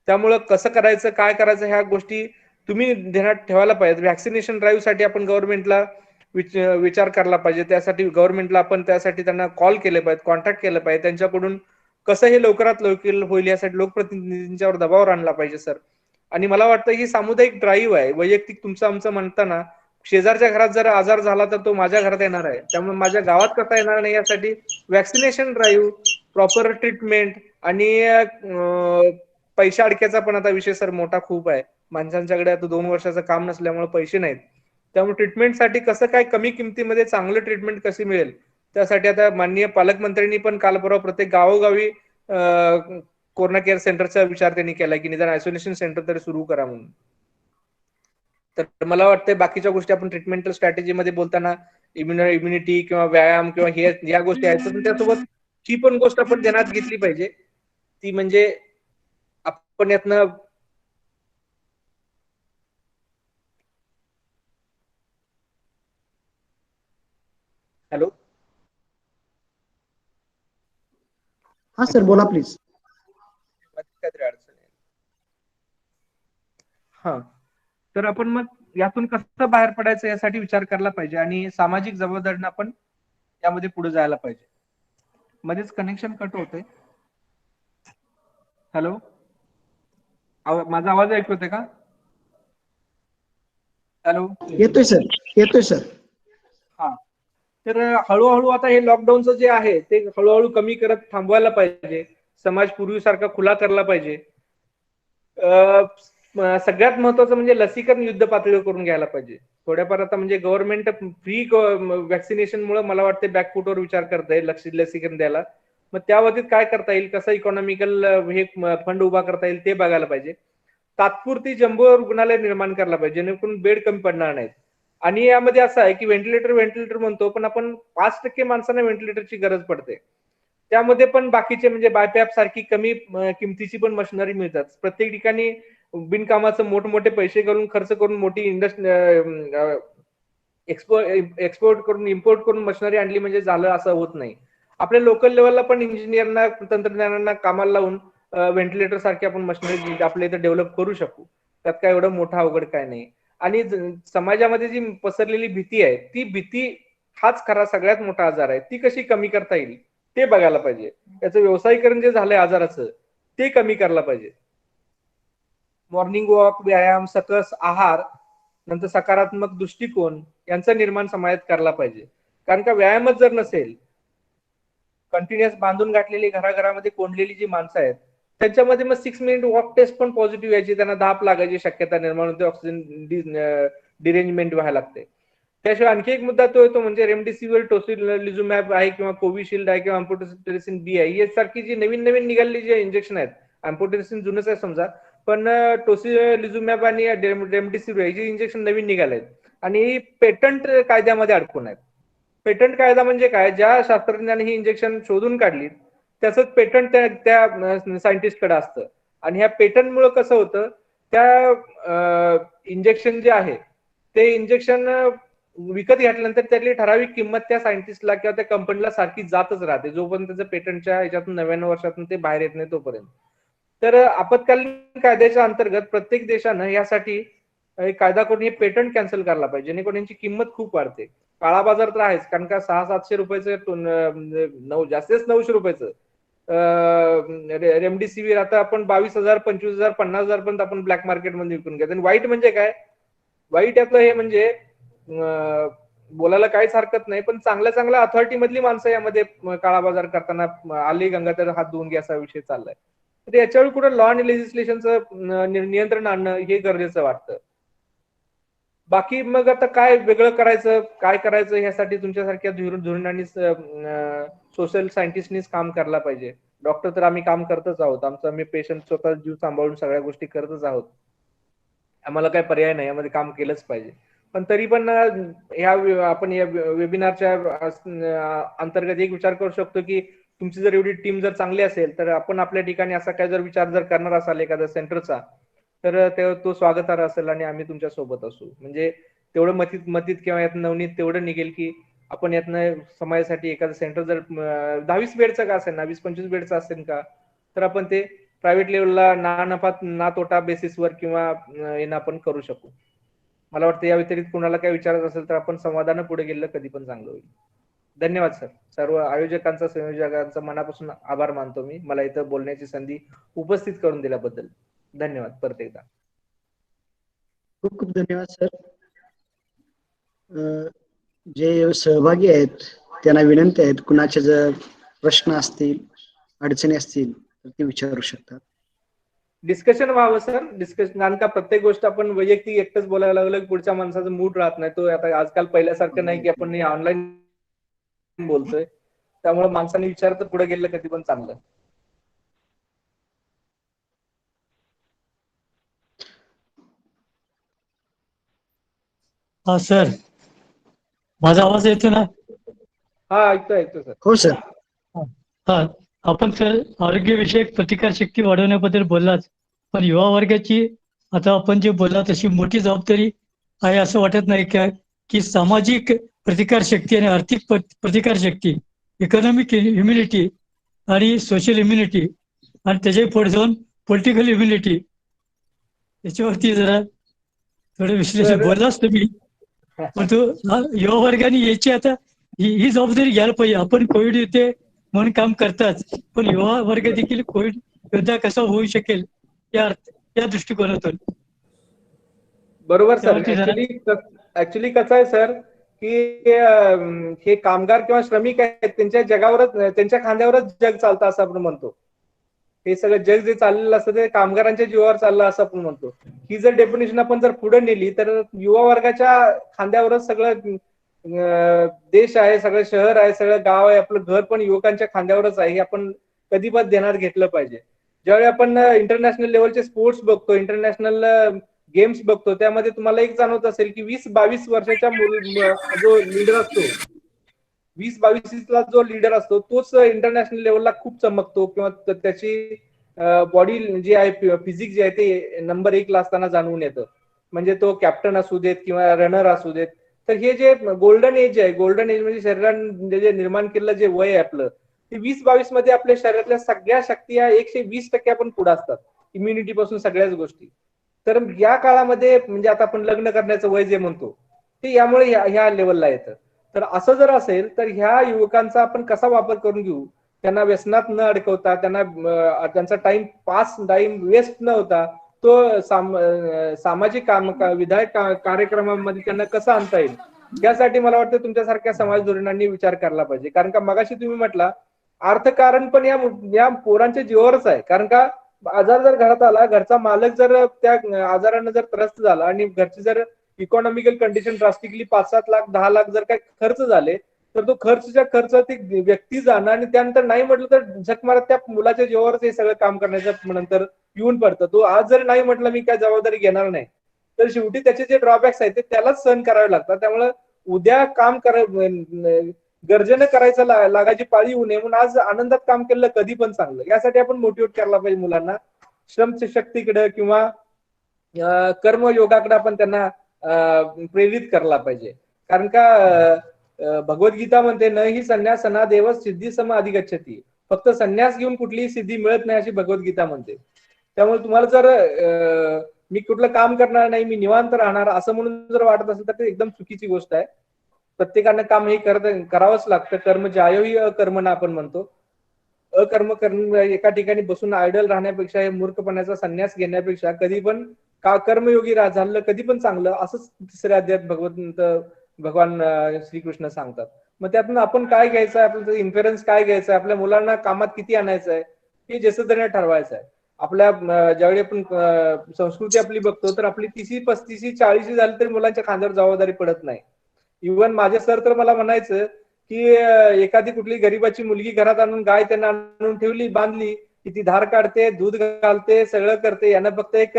त्यामुळं कसं करायचं, काय करायचं, ह्या गोष्टी तुम्ही ध्यानात ठेवायला पाहिजे. व्हॅक्सिनेशन ड्राईव्ह साठी आपण गव्हर्नमेंटला विचार करायला पाहिजे. त्यासाठी गव्हर्नमेंटला आपण त्यासाठी त्यांना कॉल केले पाहिजेत, कॉन्टॅक्ट केलं पाहिजे. त्यांच्याकडून कसं हे लवकरात लवकर होईल यासाठी लोकप्रतिनिधींच्यावर दबाव आणला पाहिजे सर. आणि मला वाटतं ही सामुदायिक ड्राईव्ह आहे. वैयक्तिक तुमचं आमचं म्हणताना शेजारच्या घरात जर आजार झाला तर तो माझ्या घरात येणार आहे, त्यामुळे माझ्या गावात कसा येणार नाही यासाठी व्हॅक्सिनेशन ड्राईव्ह, प्रॉपर ट्रीटमेंट, आणि पैशा अडक्याचा पण आता विषय सर मोठा खूप आहे. माणसांच्याकडे आता 2 वर्षाचं काम नसल्यामुळे पैसे नाहीत. त्यामुळे ट्रीटमेंटसाठी कसं काय कमी किमतीमध्ये चांगलं ट्रीटमेंट कशी मिळेल, त्यासाठी आता माननीय पालकमंत्र्यांनी पण काल परवा प्रत्येक गावोगावी कोरोना केअर सेंटरचा विचार त्यांनी केला की निदान आयसोलेशन सेंटर तरी सुरू करा म्हणून. तर मला वाटतं बाकीच्या गोष्टी आपण ट्रीटमेंटल स्ट्रॅटेजीमध्ये बोलताना इम्युनिटी किंवा व्यायाम किंवा हे या गोष्टी आहेत, पण त्यासोबत ही पण गोष्ट आपण ध्यानात घेतली पाहिजे, ती म्हणजे आपण यातनं हॅलो हा सर बोला प्लीज. काहीतरी अडचण आहे. हा, तर आपण मग यातून कसं बाहेर पडायचं यासाठी विचार करायला पाहिजे, आणि सामाजिक जबाबदारीनं आपण यामध्ये पुढे जायला पाहिजे. मध्येच कनेक्शन कट होतंय. हॅलो, माझा आवाज ऐकू येतोय का? हॅलो, येतोय सर, येतोय सर. हा, तर हळूहळू आता हे लॉकडाऊनचं जे आहे ते हळूहळू कमी करत थांबवायला पाहिजे. समाज पूर्वीसारखा खुला करला पाहिजे. सगळ्यात महत्वाचं म्हणजे लसीकरण युद्ध पातळीवर करून घ्यायला पाहिजे. थोड्याफार आता म्हणजे गव्हर्नमेंट फ्री वॅक्सिनेशन मुळे मला वाटते बॅकफुटवर विचार करता येईल लसीकरण द्यायला. मग त्या बाबतीत काय करता येईल, कसं इकॉनॉमिकल हे फंड उभा करता येईल ते बघायला पाहिजे. तात्पुरती जम्बो रुग्णालय निर्माण करायला पाहिजे जेणेकरून बेड कमी पडणार नाहीत. आणि यामध्ये असं आहे की व्हेंटिलेटर म्हणतो, पण आपण 5% माणसांना व्हेंटिलेटरची गरज पडते. त्यामध्ये पण बाकीचे म्हणजे बायपॅप सारखी कमी किमतीची पण मशिनरी मिळतात. प्रत्येक ठिकाणी बिनकामाचं मोठमोठे पैसे करून खर्च करून मोठी एक्सपोर्ट करून इम्पोर्ट करून मशिनरी आणली म्हणजे झालं असं होत नाही. आपल्या लोकल लेवलला पण इंजिनियरना तंत्रज्ञानांना कामाला लावून व्हेंटिलेटर सारखी आपण मशिनरी आपल्या इथे डेव्हलप करू शकू. त्यात काय एवढं मोठं अवघड काय नाही. आणि समाजामध्ये जी पसरलेली भीती आहे, ती भीती हाच खरा सगळ्यात मोठा आजार आहे. ती कशी कमी करता येईल ते बघायला पाहिजे. त्याचं व्यवसायीकरण जे झालंय आजाराचं ते कमी करायला पाहिजे. मॉर्निंग वॉक, व्यायाम, सकस आहार, नंतर सकारात्मक दृष्टिकोन यांचं निर्माण समाजात करायला पाहिजे. कारण का व्यायामच जर नसेल, कंटिन्युअस बांधून गाठलेली घराघरामध्ये कोंडलेली जी माणसं आहेत त्यांच्यामध्ये मग 6 मिनिट वॉक टेस्ट पण पॉझिटिव्ह यायची, त्यांना धाप लागायची शक्यता निर्माण होते, ऑक्सिजन डिरेंजमेंट व्हायला लागते. त्याशिवाय आणखी एक मुद्दा तो येतो म्हणजे रेमडेसिवीर, टोसिलिझुमॅब आहे किंवा कोविशिल्ड आहे किंवा अँफोटेरिसिन बी आहे, यासारखी जी नवीन नवीन निघालेली जे इंजेक्शन आहेत, अँफोटेरिसिन जुनच आहे समजा, पण टोसिलिझुमॅब आणि रेमडेसिवीर हे जे इंजेक्शन नवीन निघाले आहेत आणि पेटंट कायद्यामध्ये अडकून आहेत. पेटंट कायदा म्हणजे काय, ज्या शास्त्रज्ञांनी ही इंजेक्शन शोधून काढली त्याचं पेटंट त्या सायंटिस्टकडे असतं. आणि ह्या पेटंटमुळे कसं होतं, त्या इंजेक्शन जे आहे ते इंजेक्शन विकत घेतल्यानंतर त्यातली ठराविक किंमत त्या सायंटिस्टला किंवा त्या कंपनीला सारखी जातच राहते जोपर्यंत त्याचं पेटंटच्या ह्याच्यातून 99 वर्षातून ते बाहेर येत नाही तोपर्यंत. तर आपत्कालीन कायद्याच्या अंतर्गत प्रत्येक देशानं यासाठी एक कायदा करून हे पेटंट कॅन्सल करायला पाहिजे, जेणेकरून यांची किंमत खूप वाढते. काळा बाजार तर आहेच, कारण का 600-700 रुपयाचं जास्तीच 900 रुपयाचं रेमडेसिवीर आता आपण 22,000, 25,000, 50,000 पर्यंत आपण ब्लॅक मार्केटमध्ये विकून घ्या. आणि वाईट म्हणजे काय, वाईट यातलं हे म्हणजे बोलायला काहीच हरकत नाही, पण चांगल्या चांगल्या अथॉरिटी मधली माणसं यामध्ये काळा बाजार करताना आली गंगाधर हात धुवून घ्या असा विषय चाललाय. तर याच्यावर कुठं लॉ आणि लेजिस्लेशनचं नियंत्रण आणणं हे गरजेचं वाटतं. बाकी मग आता काय वेगळं करायचं, काय करायचं ह्यासाठी तुमच्यासारख्या धुरीण आणि सोशल सायंटिस्टनीच काम करायला पाहिजे. डॉक्टर तर आम्ही काम करतच आहोत, आम्ही पेशंट स्वतः जीव सांभाळून सगळ्या गोष्टी करतच आहोत, आम्हाला काय पर्याय नाही, यामध्ये काम केलंच पाहिजे. पण तरी पण आपण या वेबिनारच्या अंतर्गत एक विचार करू शकतो की तुमची जर एवढी टीम जर चांगली असेल तर आपण आपल्या ठिकाणी असा काय जर विचार जर करणार असाल एखाद्या सेंटरचा, तर तो स्वागतार्ह असेल आणि आम्ही तुमच्या सोबत असू. म्हणजे तेवढं मतीत किंवा यात नवनीत तेवढं निघेल की आपण यातनं समाजासाठी एखादं सेंटर जर 10-20 बेडचं का असेल ना, 20-25 बेडचं असेल का, तर आपण ते प्रायव्हेट लेवलला ना नफा ना तोटा बेसिसवर किंवा येणं आपण करू शकू. मला वाटतं या व्यतिरिक्त कुणाला काय विचारत असेल तर आपण संवादानं पुढे गेलं कधी पण चांगलं होईल. धन्यवाद सर. सर्व आयोजकांचा, संयोजकांचा मनापासून आभार मानतो मी, मला इथं बोलण्याची संधी उपस्थित करून दिल्याबद्दल. धन्यवाद परत एकदा. खूप खूप धन्यवाद सर. जे सहभागी आहेत त्यांना विनंती आहेत, कुणाचे जर प्रश्न असतील, अडचणी असतील तर ते विचारू शकतात. डिस्कशन व्हावं सर, डिस्कशन. कारण का प्रत्येक गोष्ट आपण वैयक्तिक एकटंच बोलायला लागलं पुढच्या माणसाचा मूड राहत नाही. तो आता आजकाल पहिल्यासारखं नाही की आपण ऑनलाईन बोलतोय, त्यामुळे माणसाने विचारतं पुढे गेलं कधी पण चांगलं. हा सर, माझा आवाज येतो ना? हा ऐकतो सर. हो सर. हा, आपण सर आरोग्यविषयक प्रतिकारशक्ती वाढवण्याबद्दल बोललाच, पण युवा वर्गाची आता आपण जे बोलला तशी मोठी जबाबदारी आहे असं वाटत नाही का, की सामाजिक प्रतिकारशक्ती आणि आर्थिक प्रतिकारशक्ती, इकॉनॉमिक इम्युनिटी आणि सोशल इम्युनिटी आणि त्याच्या पुढे जाऊन पॉलिटिकल इम्युनिटी, याच्यावरती जरा थोडं विश्लेषण बोललाच तुम्ही. पण तो युवा वर्गाने याची आता ही जबाबदारी घ्यायला पाहिजे. आपण कोविड येते म्हणून काम करतात, पण युवा वर्ग देखील कोविड योद्धा कसा होऊ शकेल या दृष्टिकोनातून. बरोबर सर. ऍक्च्युली कसं आहे सर की हे कामगार किंवा श्रमिक आहेत त्यांच्या जगावरच, त्यांच्या खांद्यावरच जग चालतं असं आपण म्हणतो. हे सगळं जग जे चाललेलं असतं ते कामगारांच्या जीवावर चाललं असं आपण म्हणतो. ही जर डेफिनेशन आपण जर पुढे नेली तर युवा वर्गाच्या खांद्यावरच सगळं देश आहे, सगळं शहर आहे, सगळं गाव आहे, आपलं घर पण युवकांच्या खांद्यावरच आहे. हे आपण कधी पण ध्यानात घेतलं पाहिजे. ज्यावेळी आपण इंटरनॅशनल लेवलचे स्पोर्ट्स बघतो, इंटरनॅशनल गेम्स बघतो, त्यामध्ये तुम्हाला एक जाणवत असेल की 20-22 वर्षाच्या जो लीडर असतो, 20-22 जो लीडर असतो तोच इंटरनॅशनल लेवलला खूप चमकतो किंवा त्याची बॉडी जी आहे, फिजिक जे आहे ते नंबर 1 ला असताना जाणवून येतं. म्हणजे तो कॅप्टन असू देत किंवा रनर असू देत. तर हे जे गोल्डन एज आहे, गोल्डन एज म्हणजे शरीराने जे निर्माण केलेलं जे वय आहे आपलं, ते 20-22 मध्ये आपल्या शरीरातल्या सगळ्या शक्ती या 120% आपण पुढे असतात, इम्युनिटी पासून सगळ्याच गोष्टी. तर या काळामध्ये म्हणजे आता आपण लग्न करण्याचं वय जे म्हणतो ते यामुळे ह्या लेवलला येतं. तर असं जर असेल तर ह्या युवकांचा आपण कसा वापर करून घेऊ, त्यांना व्यसनात न अडकवता, त्यांचा टाइम वेस्ट न होता तो सामाजिक विधायक कार्यक्रमामध्ये त्यांना कसं आणता येईल, यासाठी मला वाटतं तुमच्यासारख्या समाज धोरणांनी विचार करायला पाहिजे. कारण का मगाशी तुम्ही म्हटला अर्थकारण पण या पोरांच्या जीवावरच आहे. कारण का आजार जर घरात आला, घरचा मालक जर त्या आजारानं जर त्रस्त झाला आणि घरची जर economical condition drastically 5-7 lakh 10 lakh जर काही खर्च झाले, तर तो खर्च ती व्यक्ती जाणं आणि त्यानंतर नाही म्हटलं तर झक मारत त्या मुलाच्या जीवावरच हे सगळं काम करण्याचं नंतर येऊन पडतं. तो आज जर नाही म्हटलं मी काय जबाबदारी घेणार नाही, तर शेवटी त्याचे जे ड्रॉबॅक्स आहेत ते त्यालाच सहन करावे लागतात. त्यामुळे उद्या काम गरजेनं करायचं लागायची पाळी येऊ नये म्हणून आज आनंदात काम केलं कधी पण चांगलं. यासाठी आपण मोटिवेट करायला पाहिजे मुलांना, श्रमशक्तीकडे किंवा कर्मयोगाकडे आपण त्यांना प्रेरित करायला पाहिजे. कारण का भगवद्गीता म्हणते न ही संन्यासना देव सिद्धी सम अधिगच्छती, फक्त संन्यास घेऊन कुठलीही सिद्धी मिळत नाही अशी भगवद्गीता म्हणते. त्यामुळे तुम्हाला जर मी कुठलं काम करणार नाही, मी निवांत राहणार असं म्हणून जर वाटत असेल तर ते एकदम चुकीची गोष्ट आहे. प्रत्येकानं काम हे करावंच लागतं. कर्म ज्यायोही अकर्मणा आपण म्हणतो. अकर्म एका ठिकाणी बसून आयडल राहण्यापेक्षा, हे मूर्खपणाचा संन्यास घेण्यापेक्षा कधी पण कर्मयोगी झालं कधी पण चांगलं, असंच तिसऱ्या अध्यायात भगवान श्रीकृष्ण सांगतात. मग त्यातून आपण काय घ्यायचं आहे, आपलं इन्फरन्स काय घ्यायचं आहे, आपल्या मुलांना कामात किती आणायचं आहे हे जसं तरी ठरवायचं आहे. आपल्या ज्यावेळी आपण संस्कृती आपली बघतो तर आपली 30, 35, 40 झाली तरी मुलांच्या खांद्यावर जबाबदारी पडत नाही. इव्हन माझे सर तर मला म्हणायचं की एखादी कुठली गरीबाची मुलगी घरात आणून गाय त्यांना आणून ठेवली, बांधली की ती धार काढते, दूध घालते, सगळं करते. यांना फक्त एक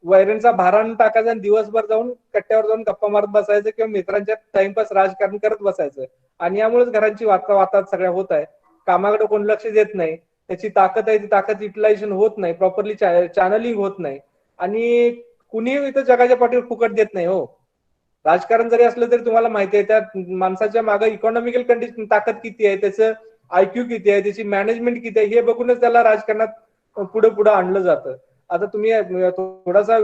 वैरणचा भारान टाकायचा आणि दिवसभर जाऊन कट्ट्यावर जाऊन गप्पा मारत बसायचं किंवा मित्रांच्या टाइमपास राजकारण करत बसायचं. आणि यामुळेच घरांची वातात सगळ्या होत आहे. कामाकडे कोण लक्ष देत नाही, त्याची ताकद आहे ती ताकद युटिलायझेशन होत नाही, प्रॉपरली चॅनलिंग होत नाही. आणि कुणी इथं जगाच्या पाठीवर फुकट देत नाही हो. राजकारण जरी असलं तरी तुम्हाला माहिती आहे त्या माणसाच्या मागे इकॉनॉमिकल कंडिशन ताकद किती आहे, त्याचं IQ किती आहे, त्याची मॅनेजमेंट किती आहे, हे बघूनच त्याला राजकारणात पुढे आणलं जातं. आता तुम्ही थोडासा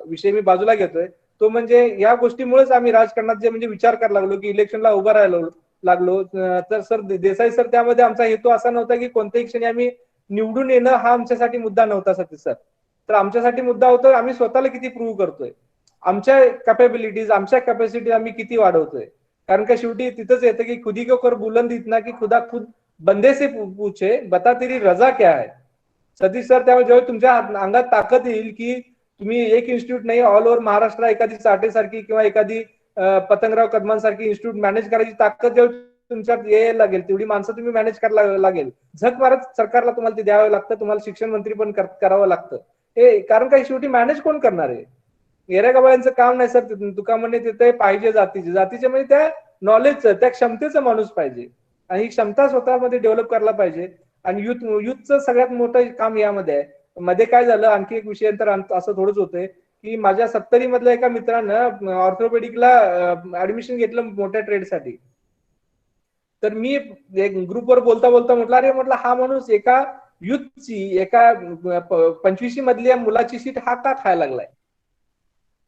विषय मी बाजूला घेतोय, तो म्हणजे या गोष्टीमुळेच आम्ही राजकारणात जे म्हणजे विचार करायला लागलो की इलेक्शनला उभा राहायला लागलो. तर सर देसाई सर, त्यामध्ये आमचा हेतू असा नव्हता की कोणत्याही क्षणी आम्ही निवडून येणं हा आमच्यासाठी मुद्दा नव्हता सतीश सर. तर आमच्यासाठी मुद्दा होता आम्ही स्वतःला किती प्रूव्ह करतोय, आमच्या कॅपेबिलिटीज, आमच्या कॅपॅसिटी आम्ही किती वाढवतोय. कारण का शेवटी तिथंच येतं की खुदी के ऊपर बुलंद इतना की खुदा खुद बंदे से पूछे बता तेरी रजा क्या है. सतीश सर, त्यामुळे जेव्हा तुमच्या अंगात ताकद येईल की तुम्ही एक इन्स्टिट्यूट नाही, ऑल ओव्हर महाराष्ट्र एखादी साठेसारखी किंवा एखादी पतंगराव कदमांसारखी इन्स्टिट्यूट मॅनेज करायची ताकद जेव्हा तुमच्यात यायला लागेल, तेवढी माणसं तुम्ही मॅनेज करायला लागेल. झक मारत सरकारला तुम्हाला ते द्यावं लागतं, तुम्हाला शिक्षण मंत्री पण करावं लागतं. हे कारण काही शेवटी मॅनेज कोण करणार आहे? येऱ्या गबाळ्यांचं काम नाही सर. तुका म्हणे तिथे पाहिजे जातीचे म्हणजे त्या नॉलेजचं, त्या क्षमतेचं माणूस पाहिजे. आणि ही क्षमता स्वतःमध्ये डेव्हलप करायला पाहिजे. आणि युथचं सगळ्यात मोठं काम यामध्ये आहे. मध्ये काय झालं, आणखी एक विषय तर असं थोडंच होतंय की माझ्या 70 मधल्या एका मित्रानं ऑर्थोपेडिकला ऍडमिशन घेतलं मोठ्या ट्रेडसाठी. तर मी एक ग्रुपवर बोलता म्हटलं, अरे म्हटलं हा माणूस एका युथची, एका 25 मधल्या मुलाची सीट हा का खायला लागलाय.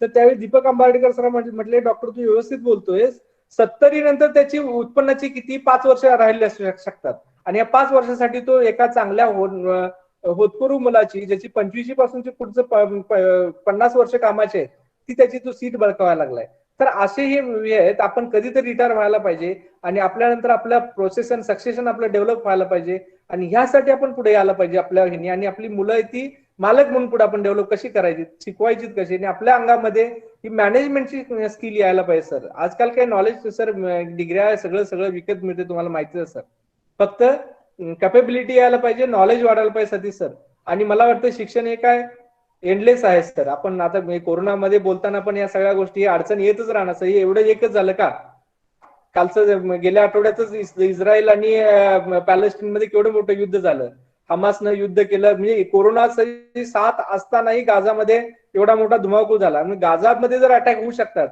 तर त्यावेळी दीपक आंबाडेकर सर म्हटले, डॉक्टर तू व्यवस्थित बोलतोयस, 70 नंतर त्याची उत्पन्नाची किती 5 वर्ष राहिली असू शकतात. आणि या 5 वर्षासाठी तो एका चांगल्या होतकरू मुलाची, ज्याची 25 पासूनचे पुढचं 50 वर्ष कामाचे आहेत, ती त्याची तो सीट बळकावायला लागलाय. तर असे हे आहेत. आपण कधीतरी रिटायर व्हायला पाहिजे आणि आपल्यानंतर आपल्या प्रोसेस आणि सक्सेशन आपलं डेव्हलप व्हायला पाहिजे. आणि ह्यासाठी आपण पुढे यायला पाहिजे आपल्या ह्यानी. आणि आपली मुलं ती मालक म्हणून पुढे आपण डेव्हलप कशी करायची, शिकवायची कशी, आणि आपल्या अंगामध्ये ही मॅनेजमेंटची स्किल यायला पाहिजे सर. आजकाल काही नॉलेज सर, डिग्र्या सगळं विकत मिळते, तुम्हाला माहिती आहे सर. फक्त कॅपेबिलिटी यायला पाहिजे, नॉलेज वाढायला पाहिजे सतीश सर. आणि मला वाटतं शिक्षण हे काय एंडलेस आहे सर. आपण आता कोरोनामध्ये बोलताना पण या सगळ्या गोष्टी अडचण येतच राहणार सर. हे एवढं एकच झालं का? कालचं गेल्या आठवड्यातच इस्रायल आणि पॅलेस्टाईन मध्ये केवढं मोठं युद्ध झालं. हमासनं युद्ध केलं. म्हणजे कोरोनाची साथ असतानाही गाझामध्ये एवढा मोठा धुमाकूळ झाला. गाझामध्ये जर अटॅक होऊ शकतात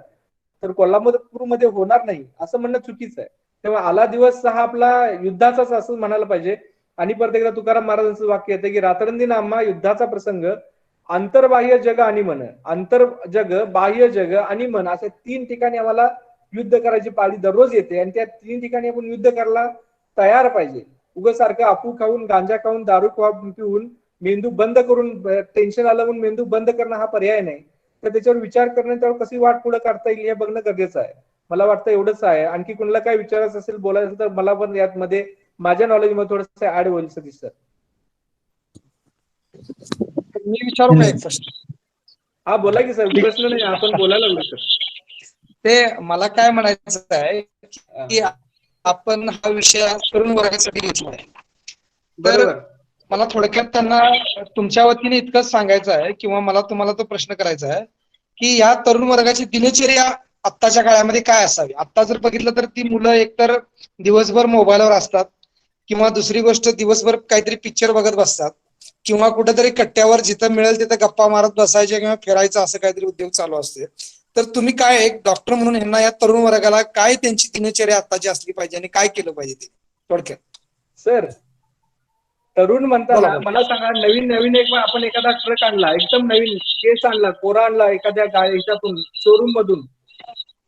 तर कोल्हापूरमध्ये होणार नाही असं म्हणणं चुकीचं आहे. तेव्हा आला दिवस हा आपला युद्धाचाच असं म्हणायला पाहिजे. आणि परत एकदा तुकाराम महाराजांचं वाक्य येतं की रात्रंदिन आम्हा युद्धाचा प्रसंग, अंतर्बाह्य जग आणि मन, अंतर जग, बाह्य जग आणि मन, अशा 3 ठिकाणी आम्हाला युद्ध करायची पाळी दररोज येते. आणि त्या 3 ठिकाणी आपण युद्ध करायला तयार पाहिजे. उगाच सारखं अफू खाऊन, गांजा खाऊन, दारू पिऊन मेंदू बंद करून, टेन्शन आलं म्हणून मेंदू बंद करणं हा पर्याय नाही. तर त्याच्यावर विचार करणं, त्यावर कशी वाट पुढे काढता येईल हे बघणं गरजेचं आहे. मला वाटतं एवढंच आहे. आणखी कुणाला काय विचारायचं असेल, बोलायचं असेल तर मला पण यामध्ये माझ्या नॉलेजमध्ये थोडंसं ऍड होईल सतीश सर. मी विचारू का एक प्रश्न? हा बोला की सर, प्रश्न नाही, आपण बोलायला लागलो सर. ते मला काय म्हणायचं आहे की आपण हा विषय तरुण वर्गासाठी घेतलाय, तर बरोबर. मला थोडक्यात त्यांना तुमच्या वतीने इतकंच सांगायचं आहे किंवा मला तुम्हाला तो प्रश्न करायचा आहे की या तरुण वर्गाची दिनचर्या आत्ताच्या काळामध्ये काय असावी. आता जर बघितलं तर ती मुलं एकतर दिवसभर मोबाईलवर असतात, किंवा दुसरी गोष्ट दिवसभर काहीतरी पिक्चर बघत बसतात, किंवा कुठेतरी कट्ट्यावर जिथं मिळेल तिथं गप्पा मारत बसायचे किंवा फिरायचं, असं काहीतरी उद्योग चालू असते. तर तुम्ही काय एक डॉक्टर म्हणून यांना, या तरुण वर्गाला काय त्यांची दिनचर्या आत्ताची असली पाहिजे आणि काय केलं पाहिजे ते थोडक्यात? सर तरुण म्हणताना बोला. मला सांगा, नवीन एक आपण एखादा ट्रक आणला, एकदम नवीन केस आणला, कोरा आणला एखाद्या ह्याच्यातून शोरूम मधून,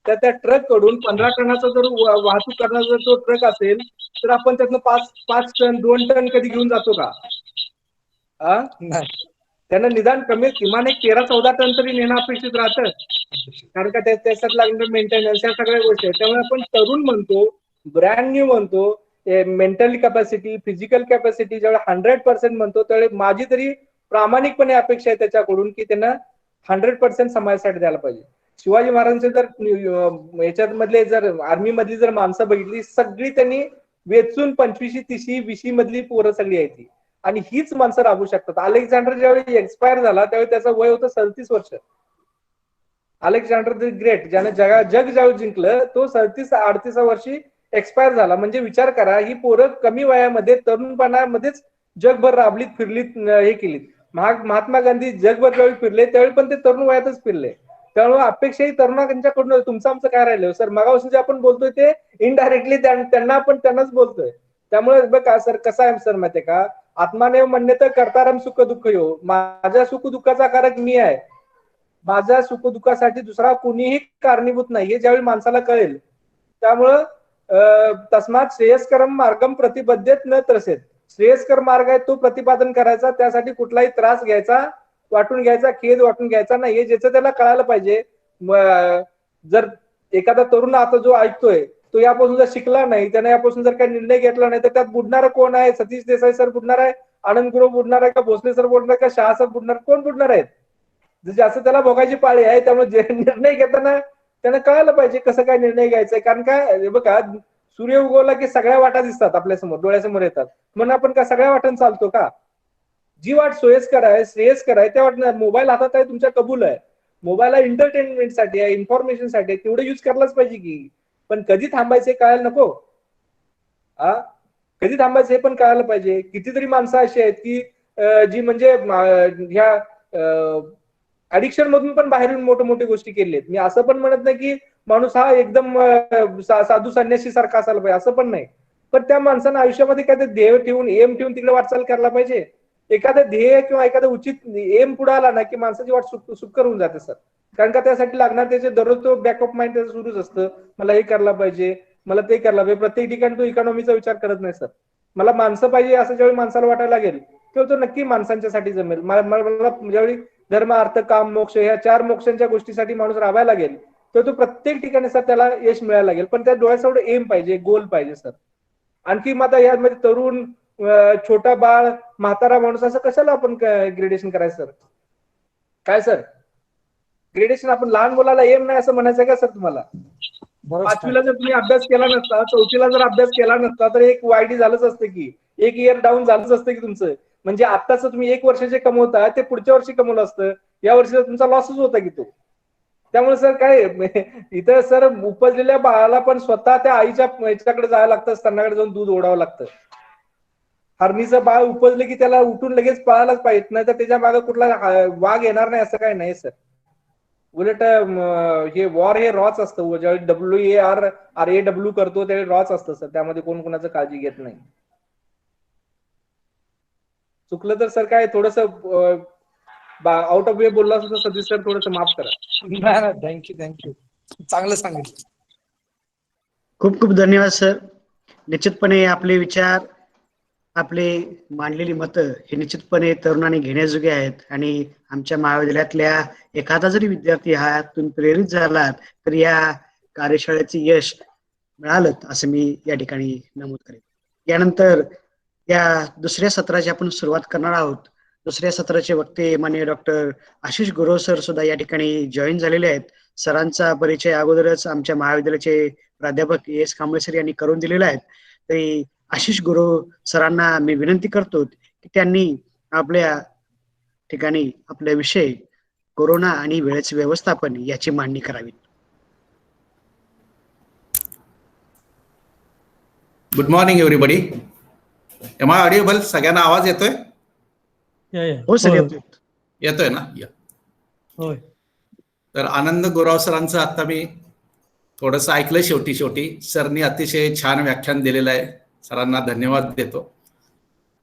तर त्या ट्रक कडून 15 टनाचा जर वाहतूक करणारा जर तो ट्रक असेल, तर आपण त्यातनं 5 टन 2 टन कधी घेऊन जातो का? नाही. त्यांना निदान किमान एक 13-14 टन तरी नेणं अपेक्षित राहतं. कारण का त्याच्यात लागणारं मेंटेनन्स, या सगळ्या गोष्टी आहेत. त्यामुळे आपण तरुण म्हणतो, ब्रँड न्यू म्हणतो, मेंटल कॅपॅसिटी, फिजिकल कॅपॅसिटी ज्यावेळी 100% म्हणतो, त्यावेळी माझी तरी प्रामाणिकपणे अपेक्षा आहे त्याच्याकडून की त्यांना 100% समाजासाठी द्यायला पाहिजे. शिवाजी महाराजांचे जर याच्यात मधले जर आर्मी मधली जर माणसं बघितली, सगळी त्यांनी वेचून 25, 30, 20 मधली पोरं सगळी आहेत ती, आणि हीच माणसं राबू शकतात. अलेक्झांडर ज्यावेळी एक्सपायर झाला त्यावेळी त्याचं वय होतं 37 वर्ष. अलेक्झांडर द ग्रेट, ज्याने जग ज्यावेळी जिंकलं, तो 37-38 वर्षी एक्सपायर झाला. म्हणजे विचार करा, ही पोरं कमी वयामध्ये तरुणपणामध्येच जगभर राबलीत, फिरलीत, हे केलीत. महात्मा गांधी जगभर ज्यावेळी फिरले त्यावेळी पण ते तरुण वयातच फिरले. त्यामुळे अपेक्षा ही तरुणांच्याकडून, तुमचं आमचं काय राहिलं सर? मगापासून जे आपण बोलतोय ते इनडायरेक्टली त्यांना आपण त्यांनाच बोलतोय. त्यामुळे बघा सर, कसं आहे सर माहितीये का, आत्मानेव म्हणणे तर कर्तारम सुख दुःख यो, माझ्या सुख दुःखाचा कारक मी आहे, माझ्या सुख दुःखासाठी दुसरा कोणीही कारणीभूत नाही, हे ज्यावेळी माणसाला कळेल, त्यामुळं तस्मात श्रेयस्करम मार्गम प्रतिबद्धेत न त्रसेत, श्रेयस्कर मार्ग आहे तो प्रतिपादन करायचा, त्यासाठी कुठलाही त्रास घ्यायचा, वाटून घ्यायचा, खेद वाटून घ्यायचा नाही, हे ज्याचं त्याला कळायला पाहिजे. जर एखादा तरुण आता जो ऐकतोय तो यापासून जर शिकला नाही, त्याने यापासून जर काही निर्णय घेतला नाही, तर त्यात बुडणार कोण आहे? सतीश देसाई सर बुडणार आहे, आनंद गुरु बुडणार आहे का, भोसले सर बुडणार का, शहा सर बुडणार, कोण बुडणार आहेत? जास्त त्याला भोगायची पाळी आहे. त्यामुळे निर्णय घेताना त्यांना कळायला पाहिजे कसं काय निर्णय घ्यायचा. कारण काय बघा, सूर्य उगवला की सगळ्या वाटा दिसतात आपल्यासमोर, डोळ्यासमोर येतात, म्हणून आपण का सगळ्या वाटांना चालतो का? जी वाट सोयस्कर आहे, श्रेयस्कर आहे, त्या वाटणार. मोबाईल हातात आहे तुमच्या, कबूल आहे, मोबाईलला एंटरटेनमेंटसाठी आहे, इन्फॉर्मेशनसाठी आहे, तेवढं युज करायलाच पाहिजे की, पण कधी थांबायचे कळायला नको. कधी थांबायचं हे पण कळायला पाहिजे. कितीतरी माणसं अशी आहेत की जी म्हणजे ह्या ऍडिक्शन मधून पण बाहेरून मोठ्या गोष्टी केल्या आहेत. मी असं पण म्हणत नाही की माणूस हा एकदम साधू संन्यासी सारखा असायला पाहिजे, असं पण नाही, पण त्या माणसानं आयुष्यामध्ये काय ध्येय ठेवून, एम ठेवून तिकडे वाटचाल करायला पाहिजे. एखादं ध्येय किंवा एखादं उचित एम पुढे आला ना की माणसाची वाट सुकर होऊन जाते सर. कारण का त्यासाठी लागणार त्याचे दररोज तो बॅकअप माइंड त्याचं सुरूच असतं, मला हे करायला पाहिजे, मला ते करायला पाहिजे. प्रत्येक ठिकाणी तो इकॉनॉमीचा विचार करत नाही सर. मला माणसं पाहिजे असं ज्यावेळी माणसाला वाटायला लागेल तेव्हा तो नक्की माणसांच्यासाठी जमेल. मला ज्यावेळी धर्म, अर्थ, काम, मोक्ष ह्या 4 मोक्षांच्या गोष्टीसाठी माणूस राबायला लागेल तर तो प्रत्येक ठिकाणी सर त्याला यश मिळायला लागेल. पण त्या डोळ्यासमोर एम पाहिजे, गोल पाहिजे सर. आणखी मग आता यामध्ये तरुण, छोटा बाळ, म्हातारा माणूस असं कशाला आपण ग्रेडेशन करायचं सर? काय सर ग्रेडेशन? आपण लहान मुलाला एम नाही असं म्हणायचं का सर तुम्हाला? 5वीला जर तुम्ही अभ्यास केला नसता, 4थीला जर अभ्यास केला नसता तर एक वायडी झालंच असतं की, एक इयर डाऊन झालंच असतं की तुमचं. म्हणजे आत्ताच तुम्ही 1 वर्ष जे कमवता ते पुढच्या वर्षी कमवलं असतं, या वर्षी तुमचा लॉसच होता की तो. त्यामुळे सर काय इथं सर उपजलेल्या बाळाला पण स्वतः त्या आईच्या याच्याकडे जायला लागतं, स्तनाकडे जाऊन दूध ओढावं लागतं. हरणीचं बाळ उपजलं की त्याला उठून लगेच पळायलाच पाहिजे, नाही तर त्याच्या मागे कुठला वाघ येणार नाही असं काय नाही सर. उलट हे वॉर हे रॉच असतं. ज्यावेळी WAR करतो त्यावेळी रॉच असतं सर. त्यामध्ये कोण कोणाचं काळजी घेत नाही. चुकलं तर सर काय थोडस आउट ऑफ वे बोलला असं तर सतीश सर थोडस माफ करा. थँक्यू चांगलं सांगितलं. खूप खूप धन्यवाद सर. निश्चितपणे आपले विचार, आपले मांडलेली मतं हे निश्चितपणे तरुणांनी घेण्याजोगे आहेत आणि आमच्या महाविद्यालयातल्या एखादा जरी विद्यार्थी ह्यातून प्रेरित झाला तर या कार्यशाळेचे यश मिळालं असं मी या ठिकाणी नमूद करेन. यानंतर या दुसऱ्या सत्राची आपण सुरुवात करणार आहोत. दुसऱ्या सत्राचे वक्ते माननीय डॉक्टर आशिष गुरव सर सुद्धा या ठिकाणी जॉईन झालेले आहेत. सरांचा परिचय अगोदरच आमच्या महाविद्यालयाचे प्राध्यापक ES कांबळे सर यांनी करून दिलेला आहे. तरी आशिष गुरव सरांना मी विनंती करतो की त्यांनी आपल्या ठिकाणी आपला विषय कोरोना आणि वेळेचे व्यवस्थापन याची मांडणी करावी. Good morning everybody. Am I audible? सगळ्यांना आवाज येतोय? हो सर, येतोय. येतोय ना? या. होय. तर आनंद गुराव सरांचं आता मी थोडंसं ऐकलं शेवटी. सरनी अतिशय छान व्याख्यान दिलेलं आहे. सरांना धन्यवाद देतो.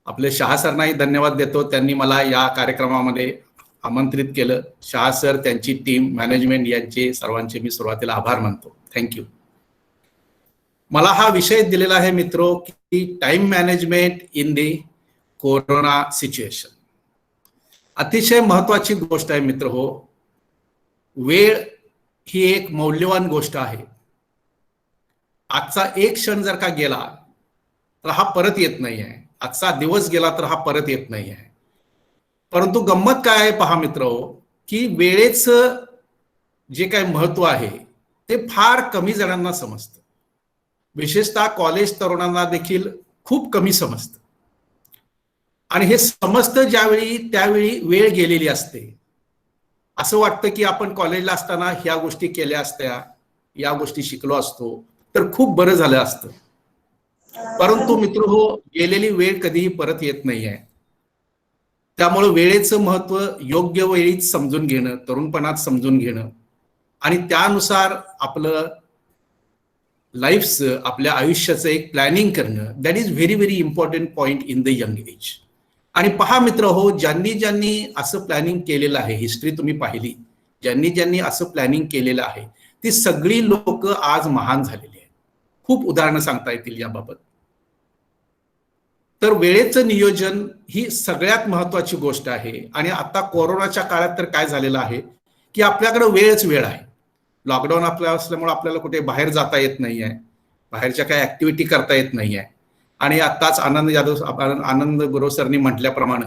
आपले शहा सरनाही धन्यवाद देतो. त्यांनी मला या कार्यक्रमामध्ये आमंत्रित केलं. शहा सर, त्यांची टीम, मॅनेजमेंट यांचे सर्वांचे मी सुरुवातीला आभार मानतो. थँक्यू. मला हा विषय दिलेला आहे मित्रो की time management in the corona situation. अतिशय महत्वाची गोष्ट आहे मित्र हो. वेळ ही एक मौल्यवान गोष्ट आहे. आजचा एक क्षण जर का गेला तर हा परत येत नाही आहे. आजचा दिवस गेला तर हा परत येत नाही आहे. परंतु गंमत काय आहे पहा मित्र हो, की वेळेचं जे काय महत्व आहे ते फार कमी जणांना समजतं. विशेषतः कॉलेज तरुणांना देखील खूप कमी समजतं. आणि हे समजतं ज्यावेळी त्यावेळी वेळ गेलेली असते. असं वाटतं की आपण कॉलेजला असताना ह्या गोष्टी केल्या असत्या, या गोष्टी शिकलो असतो तर खूप बरं झालं असतं. परंतु मित्र हो, गेलेली वेळ कधीही परत येत नाही आहे. त्यामुळे वेळेचं महत्व योग्य वेळीच समजून घेणं, तरुणपणात समजून घेणं आणि त्यानुसार आपलं लाईफचं, आपल्या आयुष्याचं एक प्लॅनिंग करणं, that is very very important point in the young age. आणि पहा मित्र हो, ज्यांनी असं प्लॅनिंग केलेलं आहे, हिस्ट्री तुम्ही पाहिली, ज्यांनी असं प्लॅनिंग केलेलं आहे ती सगळी लोक आज महान झालेली आहेत. खूप उदाहरणं सांगता येतील याबाबत. तर वेळेचं नियोजन ही सगळ्यात महत्वाची गोष्ट आहे. आणि आता कोरोनाच्या काळात तर काय झालेलं आहे की आपल्याकडे वेळ आहे. लॉकडाऊन आपल्या असल्यामुळे आपल्याला कुठे बाहेर जाता येत नाही आहे, बाहेरच्या काही ऍक्टिव्हिटी करता येत नाही आहे. आणि आताच आनंद गुरव सरनी म्हटल्याप्रमाणे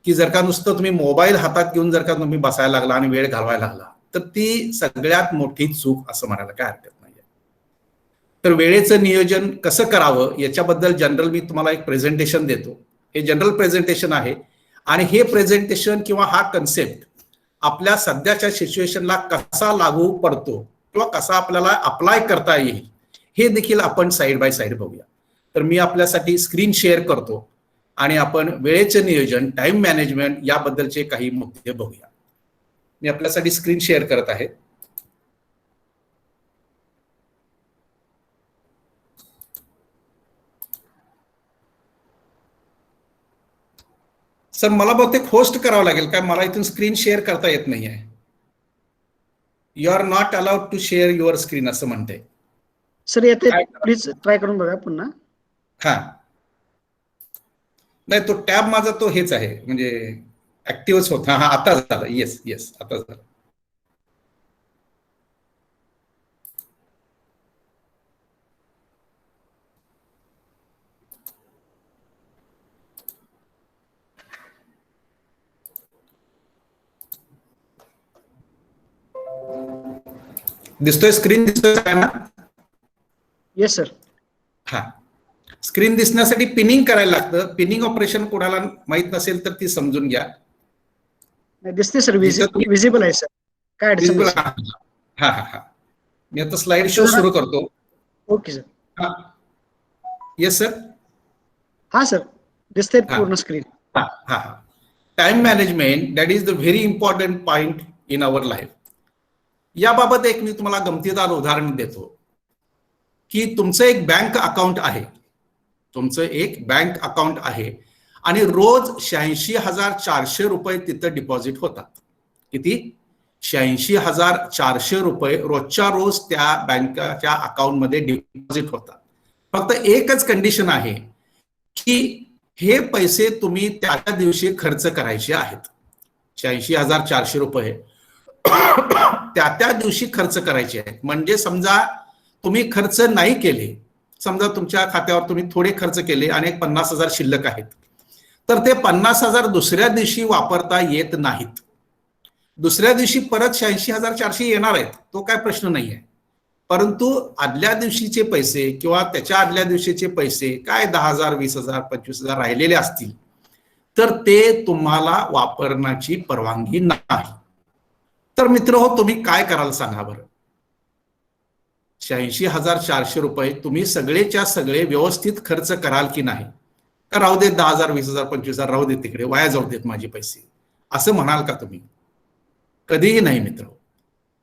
की जर का नुसतं तुम्ही मोबाईल हातात घेऊन जर का तुम्ही बसायला लागला आणि वेळ घालवायला लागला तर ती सगळ्यात मोठी चूक असं म्हणायला काय हरकत नाही. तर वेळेचं नियोजन कसं करावं याच्याबद्दल जनरल मी तुम्हाला एक प्रेझेंटेशन देतो. हे जनरल प्रेझेंटेशन आहे आणि हे प्रेझेंटेशन किंवा हा कन्सेप्ट आपल्या सध्याच्या सिच्युएशनला कसा लागू पडतो किंवा कसा आपल्याला अप्लाय करता येईल हे देखील आपण साईड बाय साईड बघूया. तर मी आपल्यासाठी स्क्रीन शेअर करतो आणि आपण वेळेचे नियोजन, टाइम मॅनेजमेंट याबद्दलचे काही मुद्दे बघूया. मी आपल्यासाठी स्क्रीन शेअर करत आहे. सर मला बहुतेक होस्ट करावं लागेल काय? मला इथून स्क्रीन शेअर करता येत नाही आहे. You are not allowed to share your screen असं म्हणते. सर येते, प्लीज ट्राय करून बघा पुन्हा. हा नाही, तो टॅब माझा तो हेच आहे, म्हणजे ऍक्टिव्हच होता. हा आता झाला. येस आता झालं. दिसतोय स्क्रीन? दिसतोय ना? Yes sir. हा, स्क्रीन दिसण्यासाठी पिनिंग करायला लागतं. पिनिंग ऑपरेशन कोणाला माहित नसेल तर ती समजून घ्या. दिसते सर, विजिबल आहे सर. काय अडचण नाही सर. हा मी आता स्लाइड शो सुरू करतो. Okay sir. हा, येस सर. हा सर, दिसते पूर्ण स्क्रीन. हा time management, that is the very important point in our life. याबाबत एक मी तुम्हाला गमतीदार उदाहरण देतो की तुमचं एक बँक अकाउंट आहे, तुमचं एक बँक अकाउंट आहे आणि रोज 86,400 रुपये तिथं डिपॉझिट होतात. किती? 86,400 रुपये रोजच्या रोज त्या बँकेच्या अकाउंटमध्ये डिपॉझिट होतात. फक्त एकच कंडिशन आहे की हे पैसे तुम्ही त्या दिवशी खर्च करायचे आहेत. 86,400 रुपये त्या दिवशी खर्च करायचे आहेत. म्हणजे समजा तुम्ही खर्च नाही केले, समजा तुमच्या खात्यावर तुम्ही थोडे खर्च केले आणि 50,000 शिल्लक आहेत, तर ते 50,000 दुसऱ्या दिवशी वापरता येत नाहीत. दुसऱ्या दिवशी परत 86,400 येणार आहेत, तो काय प्रश्न नाही आहे. परंतु आदल्या दिवशीचे पैसे किंवा त्याच्या आदल्या दिवशीचे पैसे काय 10,000 20,000 25,000 राहिलेले असतील तर ते तुम्हाला वापरण्याची परवानगी नाही. तर मित्र हो, तुम्ही काय कराल सांगा बरं? 86,400 रुपये तुम्ही सगळेच्या सगळे व्यवस्थित खर्च कराल की नाही? का राहू देत 10,000 20,000 25,000 राहू देत, तिकडे वाया जाऊ देत माझे पैसे, असं म्हणाल का तुम्ही? कधीही नाही मित्र.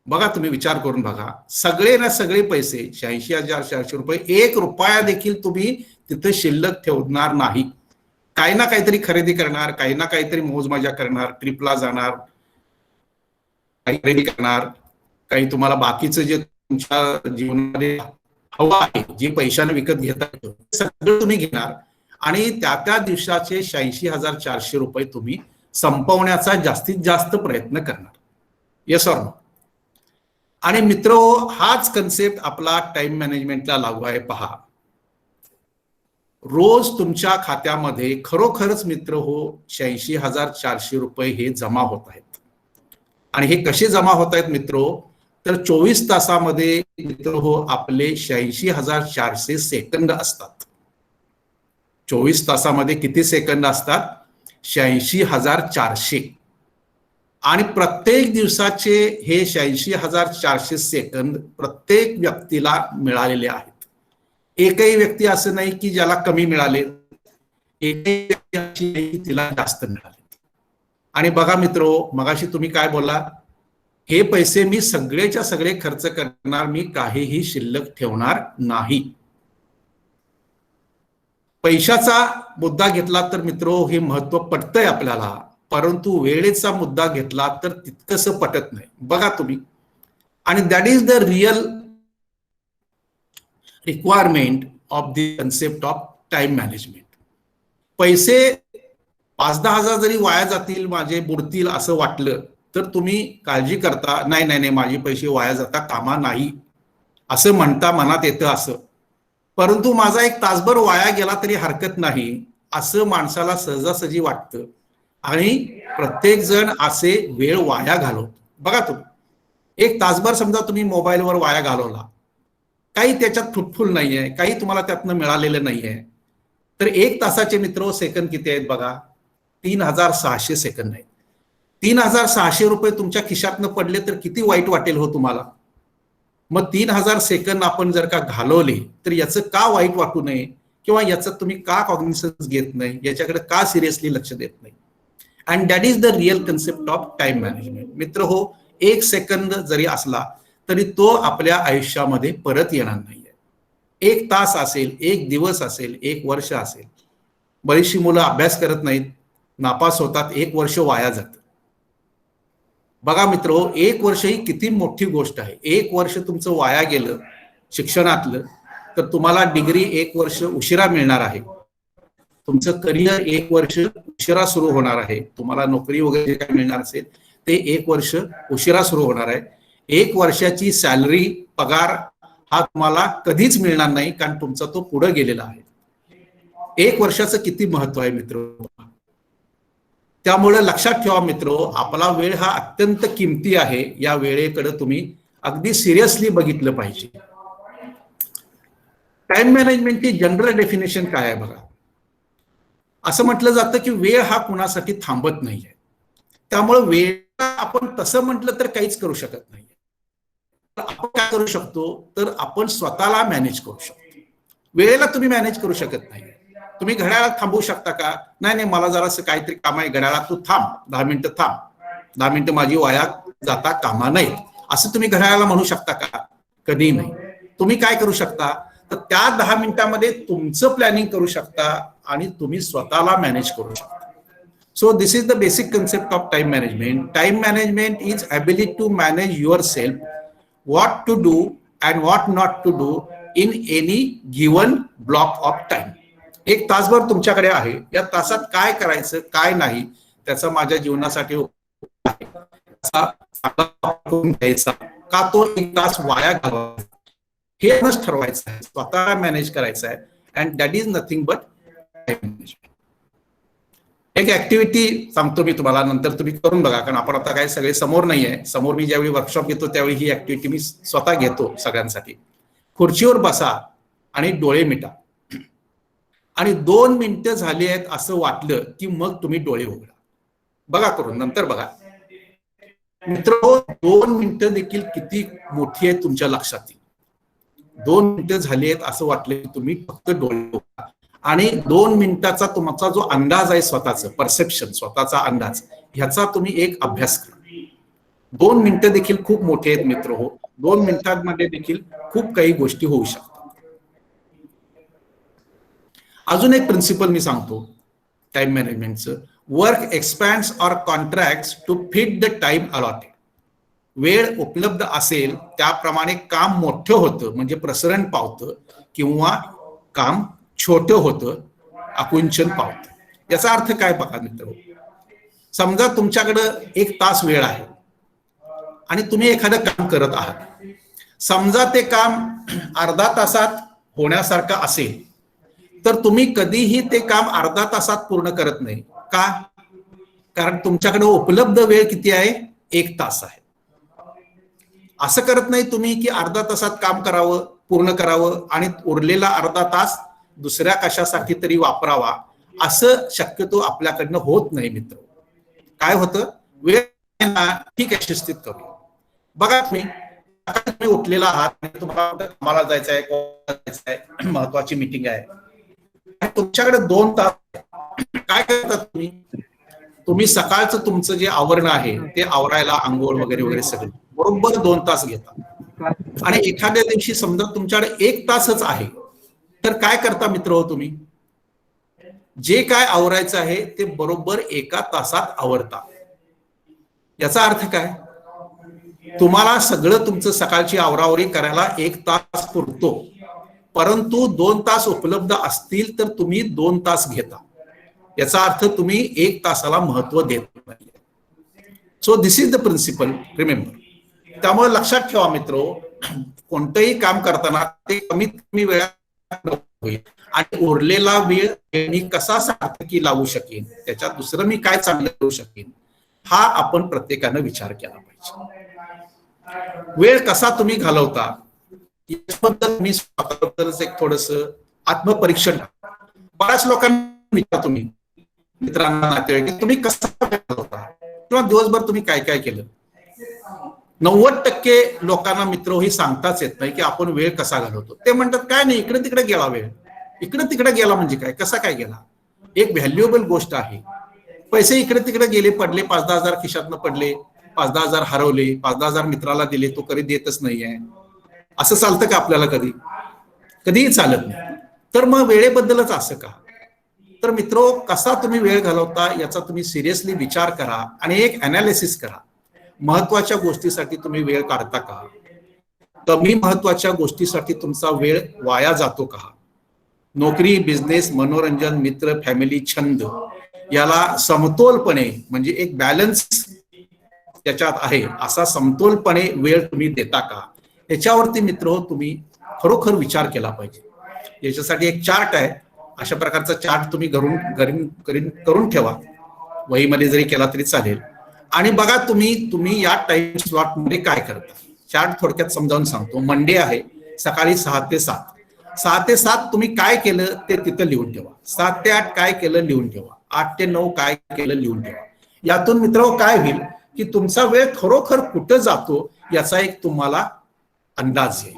बघा, तुम्ही विचार करून बघा, सगळे ना सगळे पैसे 86,400 रुपये 1 रुपया देखील तुम्ही तिथे शिल्लक ठेवणार नाही. काही ना काहीतरी खरेदी करणार, काही ना काहीतरी मौजमजा करणार, ट्रिपला जाणार, काही खरेदी करणार, काही तुम्हाला बाकीचं जे तुमच्या जीवनामध्ये हवं आहे, जे पैशाने विकत घेता येतं, सगळं तुम्ही घेणार आणि त्या दिवसाचे 86,400 रुपये तुम्ही संपवण्याचा जास्तीत जास्त प्रयत्न करणार. Yes or no? आणि मित्र, हाच कन्सेप्ट आपला टाइम मॅनेजमेंटला लागू आहे. पहा, रोज तुमच्या खात्यामध्ये खरोखरच मित्र हो 86,400 रुपये हे जमा होत आहेत. आणि हे कसे जमा होत आहेत मित्र? तर 24 तासामध्ये मित्र हो आपले 86,400 सेकंद असतात. 24 तासामध्ये किती सेकंद असतात? 86,400. आणि प्रत्येक दिवसाचे हे 86,400 सेकंद प्रत्येक व्यक्तीला मिळालेले आहेत. एकही व्यक्ती असं नाही की ज्याला कमी मिळाले, एकही व्यक्ती तिला जास्त मिळाले. आणि बघा मित्रो, मगाशी तुम्ही काय बोलला? हे पैसे मी सगळेच्या सगळे खर्च करणार, मी काहीही शिल्लक ठेवणार नाही. पैशाचा मुद्दा घेतला तर मित्रो हे महत्व पटतंय आपल्याला, परंतु वेळेचा मुद्दा घेतला तर तितकंसं पटत नाही. बघा तुम्ही, आणि that is the real requirement of the concept of time management. पैसे 5-10 हजार जरी वाया जातील, माझे बुडतील असं वाटलं तर तुम्ही काळजी करता, नाही नाही नाही माझे पैसे वाया जाता कामा नाही असं म्हणता, मनात येतं असं. परंतु माझा 1 तासभर वाया गेला तरी हरकत नाही असं माणसाला सहजासहजी वाटतं आणि प्रत्येक जण असे वेळ वाया घालवतो. बघा तुम्ही 1 तासभर समजा तुम्ही मोबाईलवर वाया घालवला, काही त्याच्यात फुटफुल नाहीये, काही तुम्हाला त्यातनं मिळालेलं नाहीये, तर 1 तासाचे मित्र सेकंद किती आहेत बघा? 3,600 सेकंद आहेत. 3,600 रुपये तुमच्या खिशातनं पडले तर किती वाईट वाटेल हो तुम्हाला? मग 3,000 सेकंद आपण जर का घालवले तर याचं का वाईट वाटू नये, किंवा याचं तुम्ही का कॉग्निशन्स घेत नाही, याच्याकडे का सिरियसली लक्ष देत नाही? And that is the real concept of time management. मित्र हो, 1 सेकंद जरी असला तरी तो आपल्या आयुष्यामध्ये परत येणार नाहीये. 1 तास असेल, 1 दिवस असेल, 1 वर्ष असेल. बरीचशी मुलं अभ्यास करत नाहीत, नापास होतात, 1 वर्ष वाया जातं. बघा मित्र, 1 वर्ष ही किती मोठी गोष्ट आहे. 1 वर्ष तुमचं वाया गेलं शिक्षणातलं तर तुम्हाला डिग्री 1 वर्ष उशिरा मिळणार आहे. तुमचं करिअर 1 वर्ष उशिरा सुरू होणार आहे. तुम्हाला नोकरी वगैरे काय मिळणार असेल ते 1 वर्ष उशिरा सुरू होणार आहे. 1 वर्षाची सॅलरी, पगार हा तुम्हाला कधीच मिळणार नाही, कारण तुमचा तो पुढे गेलेला आहे. 1 वर्षाचं किती महत्व आहे मित्र. त्यामुळे लक्षात ठेवा मित्र, आपला वेळ हा अत्यंत किमती आहे. या वेळेकडे तुम्ही अगदी सिरियसली बघितलं पाहिजे. टाइम मॅनेजमेंटची जनरल डेफिनेशन काय आहे बघा? असं म्हटलं जातं की वेळ हा कुणासाठी थांबत नाहीये. त्यामुळे वेळ आपण तसं म्हटलं तर काहीच करू शकत नाही. आपण काय करू शकतो तर आपण स्वतःला मॅनेज करू शकतो. वेळेला तुम्ही मॅनेज करू शकत नाही. तुम्ही घड्याळात थांबवू शकता का? नाही नाही, मला जरासं काहीतरी काम आहे, घड्याळात तू थांब, 10 मिनिटं थांब, 10 मिनिटं माझी वाया जाता कामा नये असं तुम्ही घड्याळाला म्हणू शकता का? कधी नाही. तुम्ही काय करू शकता, तर त्या 10 मिनिटांमध्ये तुमचं प्लॅनिंग करू शकता आणि तुम्ही स्वतःला मॅनेज करू शकता. So this is the basic concept of time management. Time management is ability to manage yourself, what to do and what not to do in any given block of time. एक तासभर तुमच्याकडे आहे, या तासात काय करायचं काय नाही त्याचा माझ्या जीवनासाठी घ्यायचा का तो एक तास वाया घालवायचा हे ठरवायचं आहे, स्वतः मॅनेज करायचं आहे. And that is nothing but time management. एक ऍक्टिव्हिटी सांगतो मी तुम्हाला, नंतर तुम्ही करून बघा, कारण आपण आता काय सगळे समोर नाही आहे. समोर मी ज्यावेळी वर्कशॉप घेतो त्यावेळी ही ऍक्टिव्हिटी मी स्वतः घेतो सगळ्यांसाठी. खुर्चीवर बसा आणि डोळे मिटा आणि 2 मिनिटं झाली आहेत असं वाटलं की मग तुम्ही डोळे उघडा. बघा करून, नंतर बघा मित्र. 2 मिनिटं देखील किती मोठी आहे तुमच्या लक्षात येईल. 2 मिनिटं झाली आहेत असं वाटलं की तुम्ही फक्त डोळे उघडा आणि 2 मिनिटाचा तुमचा जो अंदाज आहे, स्वतःचा परसेप्शन, स्वतःचा अंदाज, ह्याचा तुम्ही एक अभ्यास करा. 2 मिनिटं देखील खूप मोठे आहेत मित्र हो. 2 मिनिटांमध्ये देखील खूप काही गोष्टी होऊ शकतात. अजून एक प्रिन्सिपल मी सांगतो टाइम मॅनेजमेंटचं. Work expands or contracts to fit the time allotted. वेळ उपलब्ध असेल त्याप्रमाणे काम मोठं होतं, म्हणजे प्रसरण पावतं, किंवा काम छोटं होतं, आकुंचन पावतं. याचा अर्थ काय बघा मित्र. समजा तुमच्याकडं 1 तास वेळ आहे आणि तुम्ही एखादं काम करत आहात. समजा ते काम अर्धा तासात होण्यासारखं असेल तर तुम्ही कधीही ते काम अर्धा तासात पूर्ण करत नाही. का? कारण तुमच्याकडे उपलब्ध वेळ किती आहे? 1 तास आहे. असं करत नाही तुम्ही की अर्धा तासात काम करावं, पूर्ण करावं आणि उरलेला अर्धा तास दुसऱ्या कशासाठी तरी वापरावा. असं शक्यतो आपल्याकडनं होत नाही मित्र. काय होतं, वेळ ठीक आहे शिस्तीत करूया. बघा तुम्ही उठलेला आहात, तुम्हाला कामाला जायचं आहे, महत्वाची मीटिंग आहे, तुमच्याकडे 2 तास. काय करतात तुम्ही सकाळचं तुमचं जे आवरण आहे ते आवरायला, आंघोळ वगैरे वगैरे सगळं बरोबर 2 तास घेतात. आणि एखाद्या दिवशी समजा तुमच्याकडे 1 तासच आहे तर काय करता मित्र हो, तुम्ही जे काय आवरायचं आहे ते बरोबर 1 तासात आवरता. याचा अर्थ काय, तुम्हाला सगळं तुमचं सकाळची आवरावरी करायला 1 तास पुरतो, परंतु 2 तास उपलब्ध असतील तर तुम्ही 2 तास घेता. याचा अर्थ तुम्ही 1 तासाला महत्व देत नाही. So this is the principle, remember. त्यामुळे लक्षात ठेवा मित्र, कोणतंही काम करताना ते कमीत कमी वेळात होईल आणि उरलेला वेळ मी कसा सार्थकी लावू शकेन, त्याच्यात दुसरं मी काय चांगलं करू शकेन, हा आपण प्रत्येकानं विचार केला पाहिजे. वेळ कसा तुम्ही घालवता याबद्दल मी स्वतःबद्दलच एक थोडस आत्मपरीक्षण. बऱ्याच लोकांना विचार तुम्ही मित्रांना, नातेवाईक, तुम्ही कसा घालवता किंवा दिवसभर तुम्ही काय काय केलं. 90% लोकांना मित्र ही सांगताच येत नाही की आपण वेळ कसा घालवतो. ते म्हणतात काय नाही, इकडे तिकडे गेला वेळ. इकडे तिकडे गेला म्हणजे काय, कसा काय गेला. एक व्हॅल्युएबल गोष्ट आहे. पैसे इकडे तिकडे गेले, पडले, 5-10 हजार खिशातनं पडले, 5-10 हजार हरवले, 5-10 हजार मित्राला दिले, तो कधी देतच नाहीये. असं चालतं का आपल्याला? कधीही चालत नाही. तर मग वेळेबद्दलच असं का? तर मित्रो, कसा तुम्ही वेळ घालवता याचा तुम्ही सिरियसली विचार करा आणि एक अनालिसिस करा. महत्वाच्या गोष्टीसाठी तुम्ही वेळ काढता का? कमी महत्वाच्या गोष्टीसाठी तुमचा वेळ वाया जातो का? नोकरी, बिझनेस, मनोरंजन, मित्र, फॅमिली, छंद याला समतोलपणे, म्हणजे एक बॅलन्स त्याच्यात आहे असा समतोलपणे वेळ तुम्ही देता का? याच्यावरती मित्र तुम्ही खरोखर विचार केला पाहिजे. याच्यासाठी एक चार्ट आहे. अशा प्रकारचा चार्ट तुम्ही करून ठेवा. वहीमध्ये जरी केला तरी चालेल. आणि बघा तुम्ही या टाइम स्लॉट मध्ये काय करता. चार्ट थोडक्यात समजावून सांगतो. मंडे आहे, सकाळी 6 ते 7. 6 ते 7 तुम्ही काय केलं ते तिथं लिहून ठेवा. 7 ते 8 काय केलं लिहून ठेवा. 8 ते 9 काय केलं लिहून ठेवा. यातून मित्र काय होईल की तुमचा वेळ खरोखर कुठं जातो याचा एक तुम्हाला अंदाज येईल.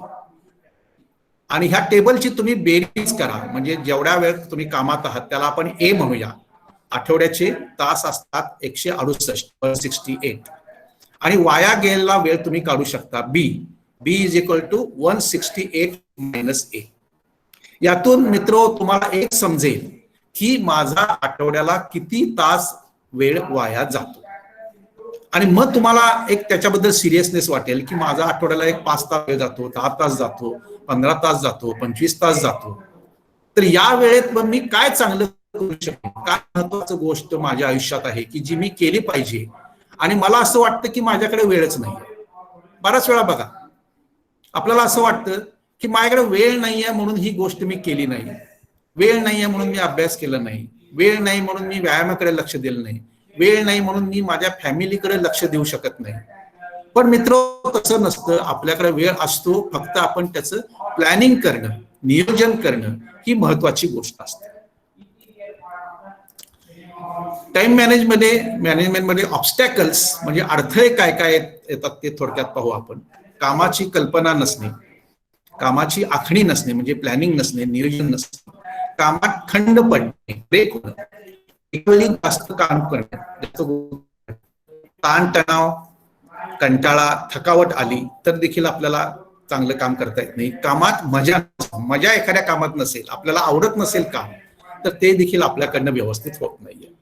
आणि ह्या टेबलची तुम्ही बेरीज करा. म्हणजे जेवढ्या वेळ तुम्ही कामात आहात त्याला आपण ए म्हणूया. आठवड्याचे तास असतात 168. आणि वाया गेलेला वेळ तुम्ही काढू शकता बी इज इक्वल टू 168 मायनस ए. यातून मित्रो तुम्हाला एक समजेल की माझा आठवड्याला किती तास वेळ वाया जातो आणि मग तुम्हाला एक त्याच्याबद्दल सिरियसनेस वाटेल की माझा आठवड्याला एक 5 तास वेळ जातो, 10 तास जातो, 15 तास जातो, 25 तास जातो. तर या वेळेत मग मी काय चांगलं करू शकतो, काय महत्वाचं गोष्ट माझ्या आयुष्यात आहे की जी मी केली पाहिजे आणि मला असं वाटतं की माझ्याकडे वेळच नाही. बऱ्याच वेळा बघा आपल्याला असं वाटतं की माझ्याकडे वेळ नाहीये म्हणून ही गोष्ट मी केली नाही, वेळ नाहीये म्हणून मी अभ्यास केला नाही, वेळ नाही म्हणून मी व्यायामाकडे लक्ष दिलं नाही, वेळ नाही म्हणून मी माझ्या फॅमिलीकडे लक्ष देऊ शकत नाही. पण मित्र तसं नसतं. आपल्याकडे वेळ असतो, फक्त आपण त्याचं प्लॅनिंग करणं, नियोजन करणं ही महत्वाची गोष्ट असते. टाइम मॅनेजमेंटमध्ये ऑब्स्टॅकल्स म्हणजे अडथळे काय काय येतात ते थोडक्यात पाहू आपण. कामाची कल्पना नसणे, कामाची आखणी नसणे म्हणजे प्लॅनिंग नसणे, नियोजन नसणे, कामात खंड पडणे, ब्रेक होणं, एकवेळी जास्त काम करणं, ताणतणाव, कंटाळा, थकावट आली तर देखील आपल्याला चांगलं काम करता येत नाही. कामात मजा एखाद्या कामात नसेल, आपल्याला आवडत नसेल काम, तर ते देखील आपल्याकडनं व्यवस्थित होत नाहीये.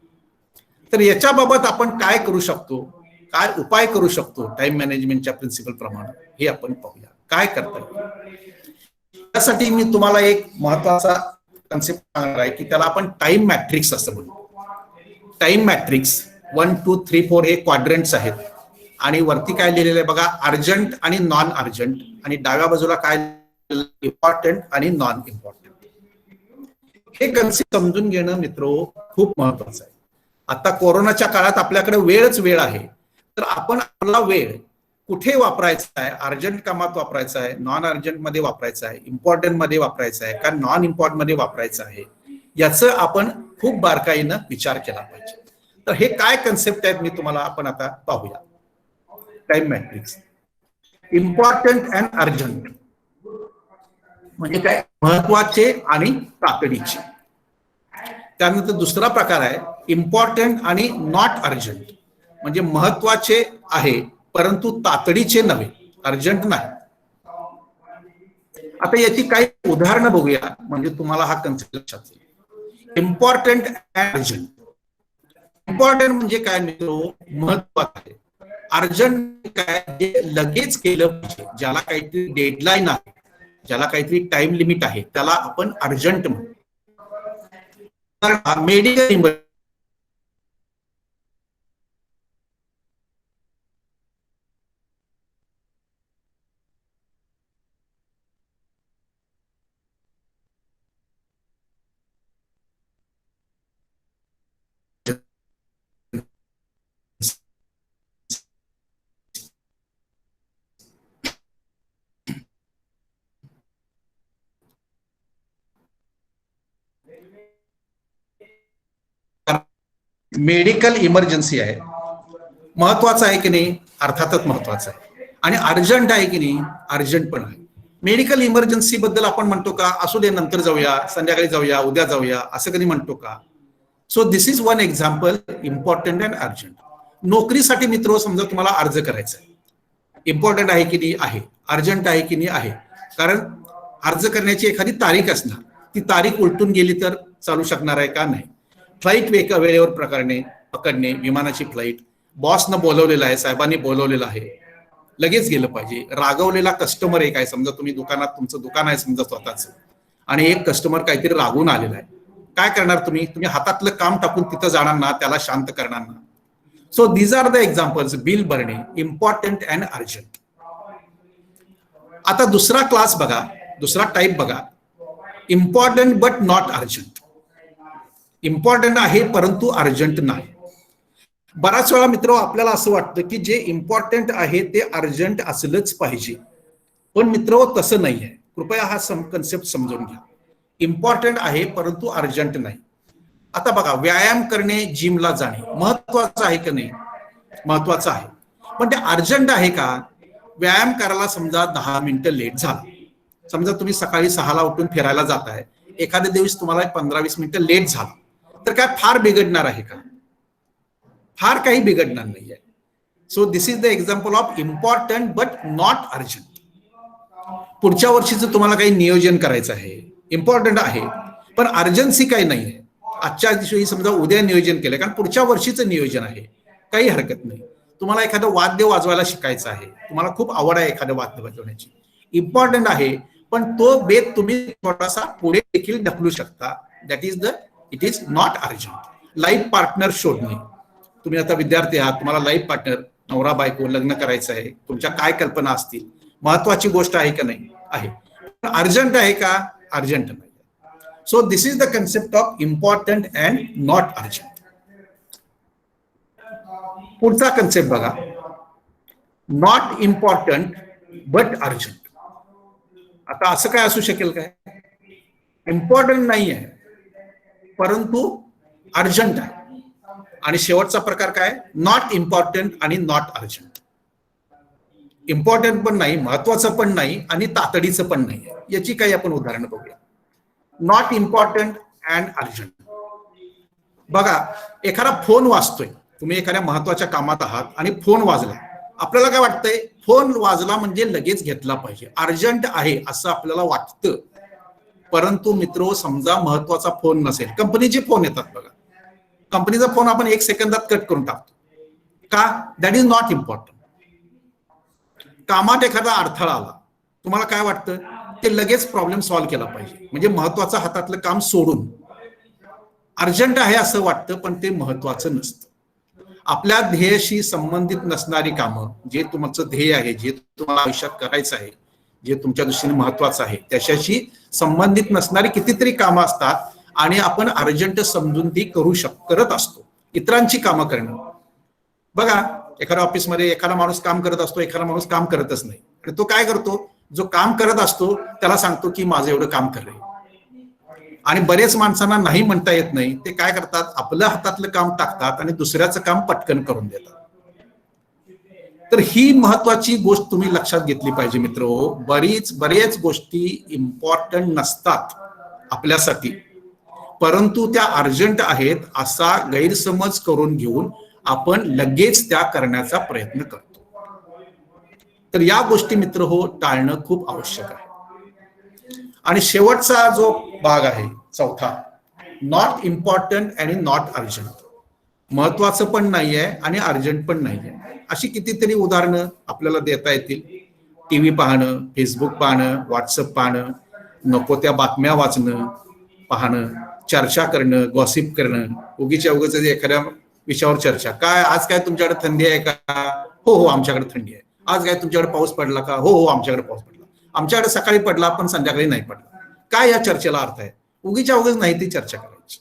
तर याच्याबाबत आपण काय करू शकतो, काय उपाय करू शकतो टाइम मॅनेजमेंटच्या प्रिन्सिपल प्रमाणे हे आपण पाहूया. काय करता येईल त्यासाठी मी तुम्हाला एक महत्वाचा कन्सेप्ट सांगणार आहे की त्याला आपण टाइम मॅट्रिक्स असं म्हणतो. टाइम मॅट्रिक्स 1, 2, 3, 4 हे क्वाड्रंट्स आहेत आणि वरती काय लिहिलेलं आहे बघा, अर्जंट आणि नॉन अर्जंट, आणि डाव्या बाजूला काय इम्पॉर्टंट आणि नॉन इम्पॉर्टंट. हे कन्सेप्ट समजून घेणं मित्रो खूप महत्वाचं आहे. आता कोरोनाच्या काळात आपल्याकडे वेळच वेळ आहे, तर आपण आपला वेळ कुठे वापरायचा आहे, अर्जंट कामात वापरायचा आहे, नॉन अर्जंट मध्ये वापरायचा आहे, इम्पॉर्टंट मध्ये वापरायचा आहे का नॉन इम्पॉर्टंट मध्ये वापरायचं आहे, याचं आपण खूप बारकाईनं विचार केला पाहिजे. तर हे काय कन्सेप्ट आहेत मी तुम्हाला आपण आता पाहूया. Time matrix, important and urgent म्हणजे काय, महत्वाचे आणि तातडीचे. त्यानंतर दुसरा प्रकार आहे इम्पॉर्टंट आणि नॉट अर्जंट म्हणजे महत्वाचे आहे परंतु तातडीचे नव्हे, अर्जंट नाही. आता याची काही उदाहरणं बघूया म्हणजे तुम्हाला हा कन्सेप्ट लक्षात येईल. Important and urgent. इम्पॉर्टंट म्हणजे काय मित्रो, महत्वाचं आहे. अर्जंट काय, जे लगेच केलं पाहिजे, ज्याला काहीतरी डेडलाईन आहे, ज्याला काहीतरी टाइम लिमिट आहे, त्याला आपण अर्जंट म्हणतो. मेडिकल मेडिकल इमर्जन्सी आहे, महत्वाचं आहे की नाही, अर्थातच महत्वाचं आहे. आणि अर्जंट आहे की नाही, अर्जंट पण आहे. मेडिकल इमर्जन्सी बद्दल आपण म्हणतो का असू दे नंतर जाऊया, संध्याकाळी जाऊया, उद्या जाऊया, असं कधी म्हणतो का? So this is one example, important and urgent. नोकरीसाठी मित्र समजा तुम्हाला अर्ज करायचा आहे, इम्पॉर्टंट आहे की नाही आहे, अर्जंट आहे की नाही आहे. कारण अर्ज करण्याची एखादी तारीख असणार, ती तारीख उलटून गेली तर चालू शकणार आहे का नाही. फ्लाईट वेळेवर पकडणे, विमानाची फ्लाईट, बॉसनं बोलवलेलं आहे, साहेबांनी बोलवलेलं आहे, लगेच गेलं पाहिजे. रागवलेला कस्टमर एक आहे, समजा तुम्ही दुकानात, तुमचं दुकान आहे समजा स्वतःच, आणि एक कस्टमर काहीतरी रागून आलेला आहे, काय करणार तुम्ही हातातलं काम टाकून तिथं जाणार ना, त्याला शांत करणार ना. So these are the examples. Bill भरणे, इम्पॉर्टंट अँड अर्जंट. आता दुसरा क्लास बघा, दुसरा टाईप बघा, important but not urgent. Important आहे परंतु अर्जंट नाही. बराच वेळा मित्र आपल्याला असं वाटतं की जे इम्पॉर्टंट आहे ते अर्जंट असलंच पाहिजे, पण मित्र तसं नाही आहे. कृपया हा कन्सेप्ट समजून घ्या. इम्पॉर्टंट आहे परंतु अर्जंट नाही. आता बघा, व्यायाम करणे, जिमला जाणे महत्वाचं आहे की नाही, महत्वाचं आहे, पण ते अर्जंट आहे का? व्यायाम करायला समजा 10 मिनिटं लेट झाला, समजा तुम्ही सकाळी 6ला उठून फिरायला जाताय, एखाद्या दिवस तुम्हाला 15-20 मिनिटं लेट झाला, तर काय फार बिघडणार आहे का? फार काही बिघडणार नाहीये. So this is the example of important but not urgent. पुढच्या वर्षीचं तुम्हाला काही नियोजन करायचं आहे, इम्पॉर्टंट आहे, पण अर्जन्सी काही नाही आहे. आजच्या दिवशी समजा उद्या नियोजन केलं, कारण पुढच्या वर्षीचं नियोजन आहे, काही हरकत नाही. तुम्हाला एखादं वाद्य वाजवायला शिकायचं आहे, तुम्हाला खूप आवड आहे एखादं वाद्य वाजवण्याची, इम्पॉर्टंट आहे, पण तो बेत तुम्ही थोडासा पुढे देखील ढकलू शकता. That is the it is not urgent. Life partner शोधणे. तुम्ही आता विद्यार्थी आहात, तुम्हाला लाईफ पार्टनर, नवरा बायको, लग्न करायचं आहे, तुमच्या काय कल्पना असतील, महत्वाची गोष्ट आहे का नाही आहे, पण अर्जंट आहे का? अर्जंट नाही. So this is the concept of important and not urgent. पुढचा कन्सेप्ट बघा, नॉट इम्पॉर्टंट बट अर्जंट. आता असं काय असू शकेल काय? इम्पॉर्टंट नाही आहे परंतु अर्जंट आहे. आणि शेवटचा प्रकार काय? नॉट इम्पॉर्टंट आणि नॉट अर्जंट. इम्पॉर्टंट पण नाही, महत्वाचं पण नाही आणि तातडीचं पण नाही. याची काही आपण उदाहरणं बघूया. Not important and urgent. बघा, एखादा फोन वाजतोय, तुम्ही एखाद्या महत्वाच्या कामात आहात आणि फोन वाजला, आपल्याला काय वाटतंय? फोन वाजला म्हणजे लगेच घेतला पाहिजे, अर्जंट आहे असं आपल्याला वाटतं. परंतु मित्रो, समजा महत्वाचा फोन नसेल, कंपनीचे फोन येतात बघा, कंपनीचा फोन आपण 1 सेकंदात कट करून टाकतो का? That is not important. कामात एखादा अडथळा आला, तुम्हाला काय वाटतं? ते लगेच प्रॉब्लेम सॉल्व्ह केला पाहिजे, म्हणजे महत्वाचं हातातलं काम सोडून. अर्जंट आहे असं वाटतं, पण ते महत्वाचं नसतं. आपल्या ध्येयाशी संबंधित नसणारी कामं, जे तुमचं ध्येय आहे, जे तुम्हाला आयुष्यात करायचं आहे, जे तुमच्या दृष्टीने महत्वाचं आहे, त्याच्याशी संबंधित नसणारी कितीतरी कामं असतात आणि आपण अर्जंट समजून ती करत असतो. इतरांची कामं करणं. बघा, एखाद्या ऑफिसमध्ये एखादा माणूस काम करत असतो, एखादा माणूस काम करतच नाही, आणि तो काय करतो? जो काम करत असतो त्याला सांगतो की माझं एवढं काम कर रे. आणि बरेच माणसांना नाही म्हणता येत नाही, ते काय करतात? आपलं हातातलं काम टाकतात आणि दुसऱ्याचं काम पटकन करून देतात. तर ही महत्वाची गोष्ट तुम्ही लक्षात घेतली पाहिजे मित्र. बरेच गोष्टी इम्पॉर्टंट नसतात आपल्यासाठी, परंतु त्या अर्जंट आहेत असा गैरसमज करून घेऊन आपण लगेच त्या करण्याचा प्रयत्न करतो. तर या गोष्टी मित्र हो टाळणं खूप आवश्यक आहे. आणि शेवटचा जो भाग आहे, चौथा, नॉट इम्पॉर्टंट आणि नॉट अर्जंट. महत्वाचं पण नाहीये आणि अर्जंट पण नाहीये. अशी कितीतरी उदाहरणं आपल्याला देता येतील. टीव्ही पाहणं, फेसबुक पाहणं, व्हॉट्सअप पाहणं, नको त्या बातम्या वाचणं, पाहणं, चर्चा करणं, गॉसिप करणं, उगीच्या उगीच एखाद्या विषयावर चर्चा. काय आज काय तुमच्याकडे थंडी आहे का? हो हो आमच्याकडे थंडी आहे. आज काय तुमच्याकडे पाऊस पडला का? हो हो आमच्याकडे पाऊस पडला. आमच्याकडे सकाळी पडला पण संध्याकाळी नाही पडला. काय या चर्चेला अर्थ आहे? उगीच्या उगीच नाही ती चर्चा करायची.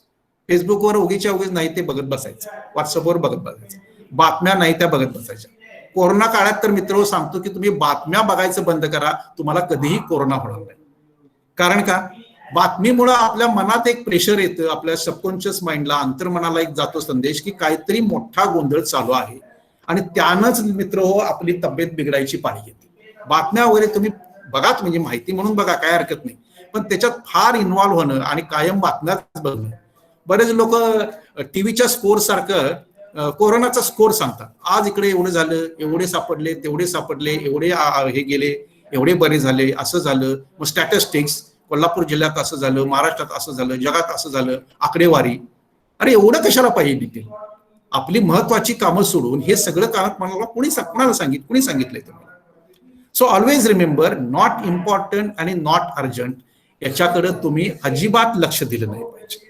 फेसबुकवर उगीच्या उगीच नाही ते बघत बसायचं, व्हॉट्सअपवर बघत बसायचं, बातम्या नाही त्या बघत बसायच्या. कोरोना काळात तर मित्र सांगतो की तुम्ही बातम्या बघायचं बंद करा, तुम्हाला कधीही कोरोना होणार नाही. कारण का? बातमीमुळे आपल्या मनात एक प्रेशर येतं, आपल्या सबकॉन्शियस माइंडला, अंतर्मनाला एक जातो संदेश की काहीतरी मोठा गोंधळ चालू आहे, आणि त्यानंच मित्र हो आपली तब्येत बिघडायची पाळी येते. बातम्या वगैरे तुम्ही बघाच, म्हणजे माहिती म्हणून बघा, काय हरकत नाही, पण त्याच्यात फार इन्व्हॉल्व्ह होणं आणि कायम बातम्याच बघणं. बरेच लोक टीव्हीच्या स्कोर सारखं कोरोनाचा स्कोर सांगतात. आज इकडे एवढं झालं, एवढे सापडले, तेवढे सापडले, एवढे हे गेले, एवढे बरे झाले, असं झालं. मग स्टॅटिस्टिक्स, कोल्हापूर जिल्ह्यात असं झालं, महाराष्ट्रात असं झालं, जगात असं झालं, आकडेवारी. अरे एवढं कशाला पाहिजे डिटेल? आपली महत्वाची कामं सोडून हे सगळं कामात मला कुणी सांगितलंय तुम्हाला? So always remember, not important आणि नॉट अर्जंट याच्याकडे तुम्ही अजिबात लक्ष दिलं नाही पाहिजे.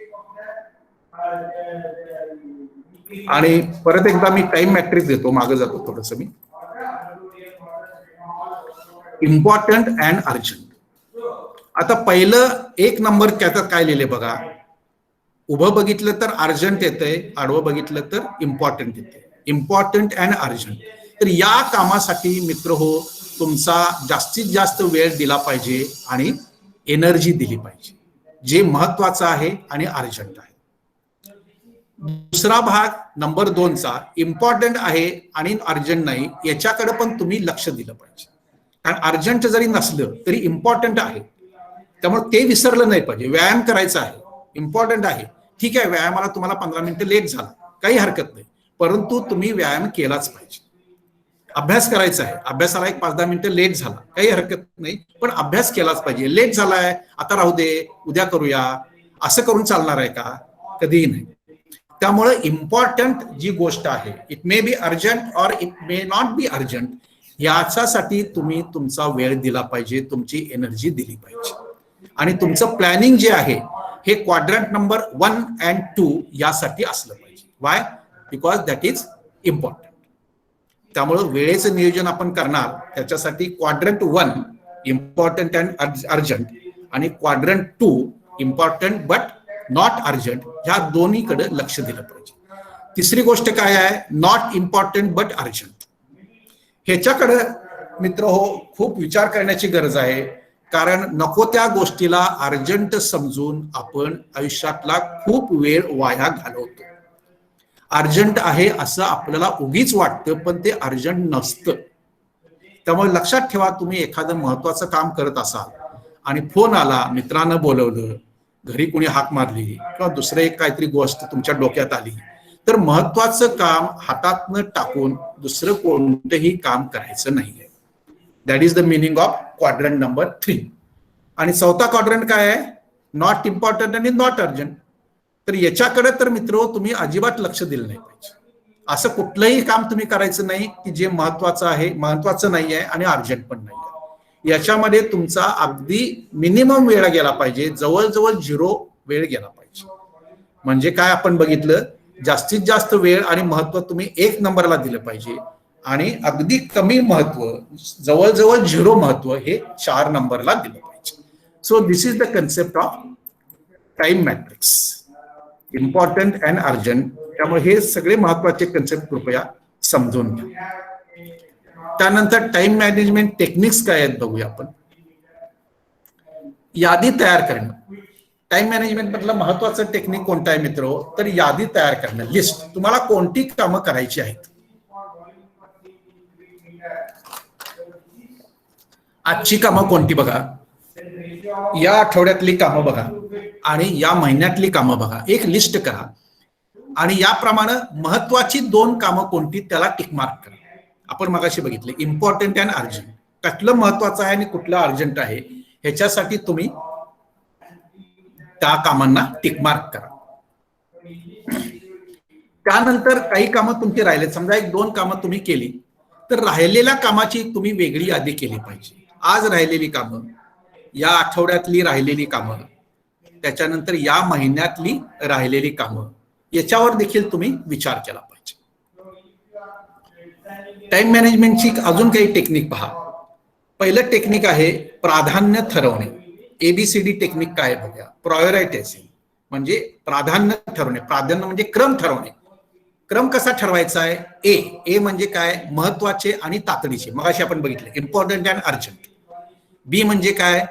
आणि परत एकदा मी टाइम मॅट्रिक्स देतो, मागे जातो थोडस मी. Important and urgent. आता पहिलं 1 नंबर त्याच्यात काय लिहिले बघा. उभं बघितलं तर अर्जंट येतंय, आडवं बघितलं तर इम्पॉर्टंट येते. Important and urgent. तर या कामासाठी मित्र हो तुमचा जास्तीत जास्त वेळ दिला पाहिजे आणि एनर्जी दिली पाहिजे, जे महत्वाचं आहे आणि अर्जंट आहे. दुसरा भाग नंबर 2चा, इम्पॉर्टंट आहे आणि अर्जंट नाही, याच्याकडे पण तुम्ही लक्ष दिलं पाहिजे. कारण अर्जंट जरी नसलं तरी इम्पॉर्टंट आहे, त्यामुळे ते विसरलं नाही पाहिजे. व्यायाम करायचा आहे, इम्पॉर्टंट आहे, ठीक आहे, व्यायामाला तुम्हाला 15 मिनिटं लेट झाला, काही हरकत नाही, परंतु तुम्ही व्यायाम केलाच पाहिजे. अभ्यास करायचा आहे, अभ्यासाला एक 5-10 मिनिटं लेट झाला काही हरकत नाही, पण अभ्यास केलाच पाहिजे. लेट झालाय आता राहू दे, उद्या करूया, असं करून चालणार आहे का? कधीही नाही. त्यामुळे इम्पॉर्टंट जी गोष्ट आहे, इट मे बी अर्जंट और it may not be urgent, याच्यासाठी तुम्ही तुमचा वेळ दिला पाहिजे, तुमची एनर्जी दिली पाहिजे. आणि तुमचं प्लॅनिंग जे आहे हे क्वाड्रंट नंबर 1 and 2 यासाठी असलं पाहिजे. Y? Because that is important. त्यामुळे वेळेचं नियोजन आपण करणार त्याच्यासाठी क्वाड्रंट 1 इम्पॉर्टंट अँड अर्जंट आणि quadrant 2 important but not urgent, ह्या दोन्हीकडे लक्ष दिलं पाहिजे. तिसरी गोष्ट काय आहे? Not important but urgent. ह्याच्याकडे मित्र हो खूप विचार करण्याची गरज आहे, कारण नको त्या गोष्टीला अर्जंट समजून आपण आयुष्यातला खूप वेळ वाया घालवतो. अर्जंट आहे असं आपल्याला उगीच वाटतं, पण ते अर्जंट नसतं. त्यामुळे लक्षात ठेवा, तुम्ही एखादं महत्वाचं काम करत असाल आणि फोन आला, मित्रानं बोलवलं, घरी कोणी हाक मारली किंवा दुसरं एक काहीतरी गोष्ट तुमच्या डोक्यात आली, तर महत्वाचं काम हातातनं टाकून दुसरं कोणतंही काम करायचं नाहीये. That is the meaning of quadrant number 3. आणि चौथा क्वाड्रंट काय आहे? नॉट इम्पॉर्टंट आणि नॉट अर्जंट. तर याच्याकडे तर मित्र तुम्ही अजिबात लक्ष दिलं नाही पाहिजे. असं कुठलंही काम तुम्ही करायचं नाही की जे महत्वाचं आहे, महत्वाचं नाही आहे आणि अर्जंट पण नाही आहे. याच्यामध्ये तुमचा अगदी मिनिमम वेळ गेला पाहिजे, जवळजवळ 0 वेळ गेला पाहिजे. म्हणजे काय आपण बघितलं, जास्तीत जास्त वेळ आणि महत्व तुम्ही 1 नंबरला दिलं पाहिजे आणि अगदी कमी महत्व, जवळजवळ 0 महत्व हे 4 नंबरला दिलं पाहिजे. So this is the concept of time matrix, important and urgent. त्यामुळे हे सगळे महत्वाचे कन्सेप्ट कृपया समजून घ्या. त्यानंतर टाइम मॅनेजमेंट टेक्निक्स काय आहेत बघूया आपण. यादी तयार करणं. टाइम मॅनेजमेंट मधलं महत्वाचं टेक्निक कोणतं आहे मित्र? तर यादी तयार करणं, लिस्ट. तुम्हाला कोणती कामं करायची आहेत, आजची कामं कोणती बघा, या आठवड्यातली कामं बघा आणि या महिन्यातली कामं बघा, एक लिस्ट करा आणि याप्रमाणे महत्वाची 2 कामं कोणती त्याला टिक मार्क करा. आपण मगाशी बघितले इम्पॉर्टंट अँड अर्जंट, कुठलं महत्वाचं आहे आणि कुठलं अर्जंट आहे ह्याच्यासाठी तुम्ही त्या कामांना टिक मार्क करा. त्यानंतर काही कामं तुमची राहिलेत, समजा 1-2 कामं तुम्ही केली, तर राहिलेल्या कामाची तुम्ही वेगळी यादी केली पाहिजे. आज राहिलेली कामं, या आठवड्यातली राहिलेली कामं, त्याच्यानंतर या महिन्यातली राहिलेली कामं, याच्यावर देखील तुम्ही विचार केला पाहिजे. टाइम मॅनेजमेंटची अजून काही टेक्निक पहा. पहिलं टेक्निक आहे प्राधान्य ठरवणे. ABCD टेक्निक काय बघा. प्रायोरिटायझिंग म्हणजे प्राधान्य ठरवणे. प्राधान्य म्हणजे क्रम ठरवणे. क्रम कसा ठरवायचा आहे? ए म्हणजे काय? महत्वाचे आणि तातडीचे, मगाशी आपण बघितले इम्पॉर्टंट अँड अर्जंट. बी म्हणजे काय?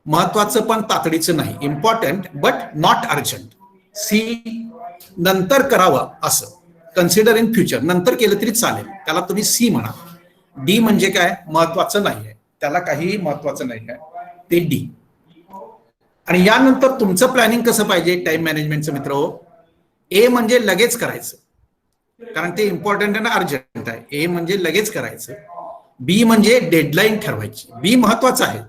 महत्वाचं पण तातडीचं नाही, important but not urgent. See नंतर करावं असं, कन्सिडर इन फ्युचर, नंतर केलं तरी चालेल, त्याला तुम्ही सी म्हणा. डी म्हणजे काय? महत्वाचं नाही आहे, त्याला काहीही महत्वाचं नाही आहे, ते डी. आणि यानंतर तुमचं प्लॅनिंग कसं पाहिजे टाइम मॅनेजमेंटचं मित्र हो? ए म्हणजे लगेच करायचं, कारण ते इम्पॉर्टंट आणि अर्जंट आहे. ए म्हणजे लगेच करायचं. बी म्हणजे डेडलाईन ठरवायची. बी महत्वाचं आहे,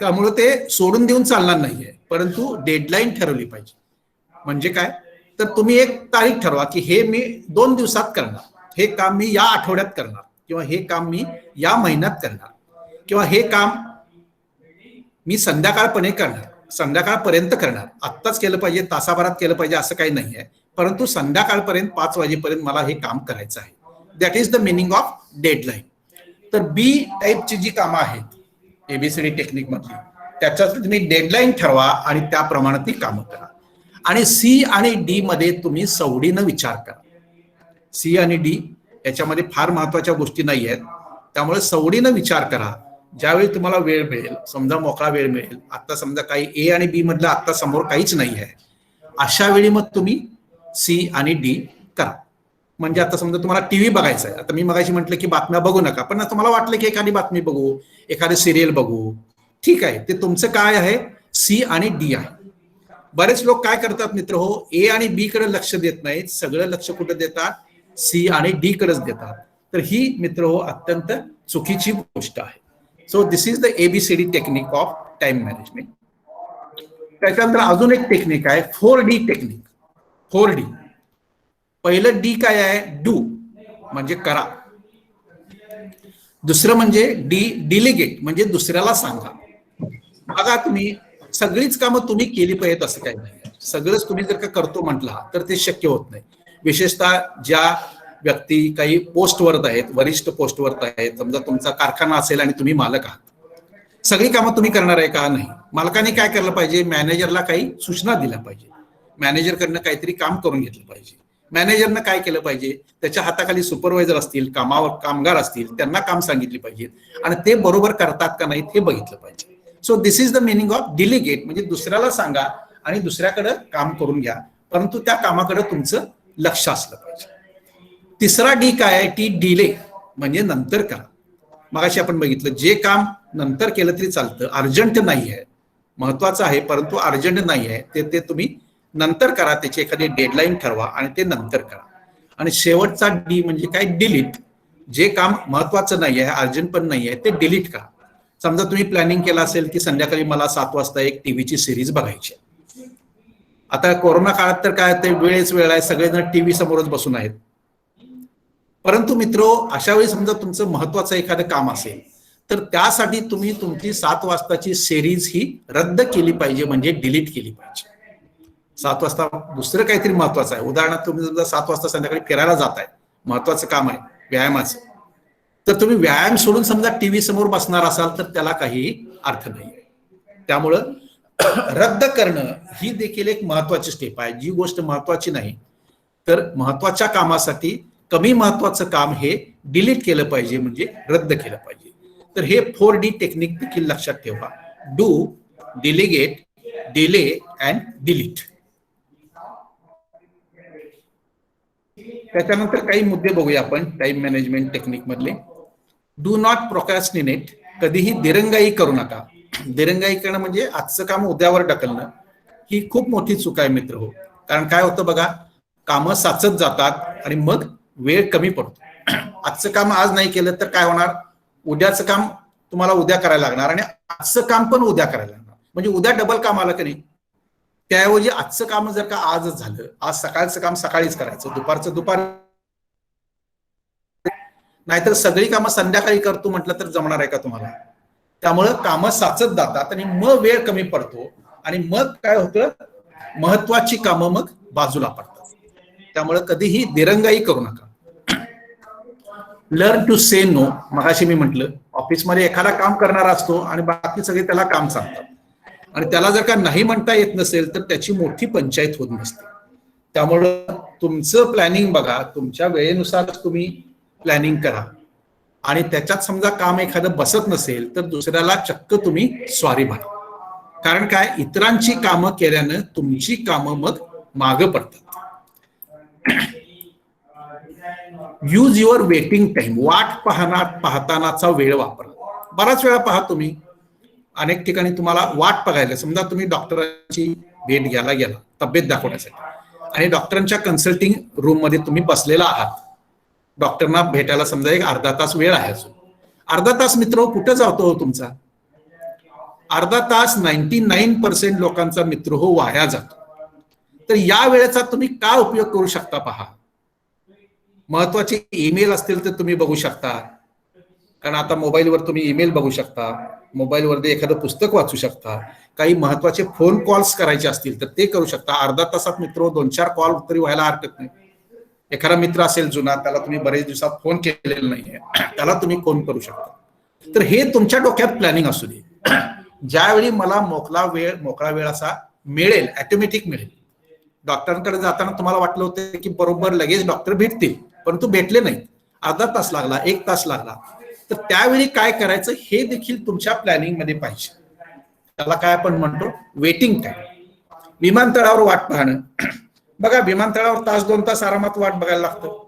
त्यामुळे ते सोडून देऊन चालणार नाहीये, परंतु डेडलाईन ठरवली पाहिजे. म्हणजे काय? तर तुम्ही एक तारीख ठरवा की हे मी 2 दिवसात करणार, हे काम मी या आठवड्यात करणार, किंवा हे काम मी या महिन्यात करणार, किंवा हे काम मी संध्याकाळपणे करणार, संध्याकाळपर्यंत करणार. आत्ताच केलं पाहिजे, तासाभरात केलं पाहिजे असं काही नाही आहे, परंतु संध्याकाळपर्यंत 5 वाजेपर्यंत मला हे काम करायचं आहे. That is the meaning of deadline. तर बी टाईपची जी कामं आहेत ABCD टेक्निक मधली, त्याच्यात तुम्ही डेडलाईन ठरवा आणि त्याप्रमाणे ती कामं करा. आणि सी आणि डी मध्ये तुम्ही सवडीनं विचार करा. सी आणि डी याच्यामध्ये फार महत्वाच्या गोष्टी नाही आहेत, त्यामुळे सवडीनं विचार करा. ज्यावेळी तुम्हाला वेळ मिळेल, समजा मोकळा वेळ मिळेल, आता समजा काही ए आणि बी मधलं आता समोर काहीच नाही आहे, अशा वेळी मग तुम्ही सी आणि डी करा. म्हणजे आता समजा तुम्हाला टीव्ही बघायचा आहे, आता मी मगाशी म्हटलं की बातम्या बघू नका, पण तुम्हाला वाटलं की एखादी बातमी बघू, एखादी सिरियल बघू, ठीक आहे, ते तुमचं काय आहे? सी आणि डी आहे. बरेच लोक काय करतात मित्र हो? ए आणि बी कडे लक्ष देत नाहीत, सगळं लक्ष कुठे देतात? सी आणि डी कडेच देतात. तर ही मित्र हो अत्यंत चुकीची गोष्ट आहे. So this is the ABCD technique of time management. त्याच्यानंतर अजून एक टेक्निक आहे 4D टेक्निक. 4D. पहिलं D काय आहे? डू म्हणजे करा. दुसरं म्हणजे डिलिगेट म्हणजे दुसऱ्याला सांगा. बघा तुम्ही सगळीच कामं तुम्ही केली पाहिजेत असं काही नाही. सगळंच तुम्ही जर का करतो म्हटला तर ते शक्य होत नाही. विशेषतः ज्या व्यक्ती काही पोस्टवर आहेत, वरिष्ठ पोस्टवर आहेत, समजा तुमचा कारखाना असेल आणि तुम्ही मालक आहात, सगळी कामं तुम्ही करणार आहे का? नाही. मालकाने काय केलं पाहिजे? मॅनेजरला काही सूचना दिल्या पाहिजे. मॅनेजरकडनं काहीतरी काम करून घेतलं पाहिजे. मॅनेजरनं काय केलं पाहिजे? त्याच्या हाताखाली सुपरवायझर असतील, कामगार असतील, त्यांना काम सांगितले पाहिजे आणि ते बरोबर करतात का नाही हे बघितलं पाहिजे. So this is the meaning of delegate म्हणजे दुसऱ्याला सांगा आणि दुसऱ्याकडे काम करून घ्या, परंतु त्या कामाकडे तुमचं लक्ष असलं पाहिजे. तिसरा डी काय आहे? टी डिले म्हणजे नंतर करा. मगाशी आपण बघितलं जे काम नंतर केलं तरी चालतं, अर्जंट नाही आहे, महत्वाचं आहे परंतु अर्जंट नाही आहे, ते तुम्ही नंतर करा. त्याची एखादी डेडलाईन ठरवा आणि ते नंतर करा. आणि शेवटचा डी म्हणजे काय? डिलीट. जे काम महत्वाचं नाही आहे, अर्जंट पण नाही आहे, ते डिलीट करा. समजा तुम्ही प्लॅनिंग केलं असेल की संध्याकाळी मला 7 वाजता एक टीव्हीची सिरीज बघायची. आता कोरोना काळात तर काय ते वेळच वेळ आहे, सगळेजण टीव्ही समोरच बसून आहेत. परंतु मित्रो अशा वेळी समजा तुमचं महत्वाचं एखादं काम असेल तर त्यासाठी तुम्ही तुमची 7 वाजताची सिरीज ही रद्द केली पाहिजे म्हणजे डिलीट केली पाहिजे. 7 वाजता दुसरं काहीतरी महत्वाचं आहे. उदाहरणार्थ तुम्ही समजा 7 वाजता संध्याकाळी फिरायला जाताय, महत्वाचं काम आहे व्यायामाचं, तर तुम्ही व्यायाम सोडून समजा टीव्ही समोर बसणार असाल तर त्याला काही अर्थ नाही. त्यामुळं रद्द करणं ही देखील एक महत्वाची स्टेप आहे. जी गोष्ट महत्वाची नाही तर महत्वाच्या कामासाठी कमी महत्वाचं काम हे डिलीट केलं पाहिजे म्हणजे रद्द केलं पाहिजे. तर हे 4D टेक्निक देखील लक्षात ठेवा. Do, delegate, delay and delete. त्याच्यानंतर काही मुद्दे बघूया आपण टाइम मॅनेजमेंट टेक्निक मधले. Do not procrastinate. कधीही दिरंगाई करू नका. दिरंगाई करणं म्हणजे आजचं काम उद्यावर ढकलणं ही खूप मोठी चूक आहे मित्र हो. कारण काय होतं बघा, कामं साचत जातात आणि मग वेळ कमी पडतो. आजचं काम आज नाही केलं तर काय होणार? उद्याचं काम तुम्हाला उद्या करायला लागणार आणि आजचं काम पण उद्या करायला लागणार. म्हणजे उद्या डबल काम आलं की नाही. त्याऐवजी आजचं काम जर का आजच झालं, आज सकाळचं काम सकाळीच करायचं, दुपारचं दुपारी, नाहीतर सगळी कामं संध्याकाळी करतो म्हटलं तर जमणार आहे का तुम्हाला? त्यामुळं कामं साचत जातात आणि मग वेळ कमी पडतो आणि मग काय होतं? महत्वाची कामं मग बाजूला पडतात. त्यामुळं कधीही दिरंगाई करू नका. Learn to say no. मगाशी मी म्हटलं ऑफिसमध्ये एखादा काम करणारा असतो आणि बाकी सगळे त्याला काम सांगतात आणि त्याला जर का नाही म्हणता येत नसेल तर त्याची मोठी पंचायत होत नसते. त्यामुळं तुमचं प्लॅनिंग बघा, तुमच्या वेळेनुसार तुम्ही प्लॅनिंग करा आणि त्याच्यात समजा काम एखादं बसत नसेल तर दुसऱ्याला चक्क तुम्ही स्वारी म्हणा. कारण काय, इतरांची कामं केल्यानं तुमची कामं मग मागं पडतात. Use your waiting time. वाट पाहतानाचा वेळ वापरा. बराच वेळा पहा तुम्ही, अनेक ठिकाणी तुम्हाला वाट बघायला, समजा तुम्ही डॉक्टरांची भेट घ्यायला गेला तब्येत दाखवण्यासाठी आणि डॉक्टरांच्या कन्सल्टिंग रूम मध्ये तुम्ही बसलेला आहात. डॉक्टरना भेटायला समजा एक अर्धा तास वेळ आहे. अजून अर्धा तास मित्र कुठं जातो हो तुमचा? अर्धा तास 99% लोकांचा मित्र हो वाया जातो. तर या वेळेचा तुम्ही काय उपयोग करू शकता पहा. महत्वाचे ईमेल असतील तर तुम्ही बघू शकता, कारण आता मोबाईलवर तुम्ही ईमेल बघू शकता, मोबाईलवर एखादं पुस्तक वाचू शकता, काही महत्वाचे फोन कॉल्स करायचे असतील तर ते करू शकता. अर्धा तासात मित्र 2-4 कॉल तरी व्हायला हरकत नाही. एखादा मित्र असेल जुना, त्याला तुम्ही बरेच दिवसात फोन केलेला नाहीये, त्याला तुम्ही फोन करू शकता. तर हे तुमच्या डोक्यात प्लॅनिंग असू दे. ज्यावेळी मला मोकळा वेळ असा मिळेल, ऑटोमॅटिक मिळेल. डॉक्टरांकडे जाताना तुम्हाला वाटलं होतं की बरोबर लगेच डॉक्टर भेटतील, परंतु भेटले नाही. अर्धा तास लागला, 1 तास लागला. तर त्यावेळी काय करायचं हे देखील तुमच्या प्लॅनिंग मध्ये पाहिजे. त्याला काय आपण म्हणतो? Waiting time. विमानतळावर वाट पाहणं. बघा, विमानतळावर 1-2 तास आरामात वाट बघायला लागतं.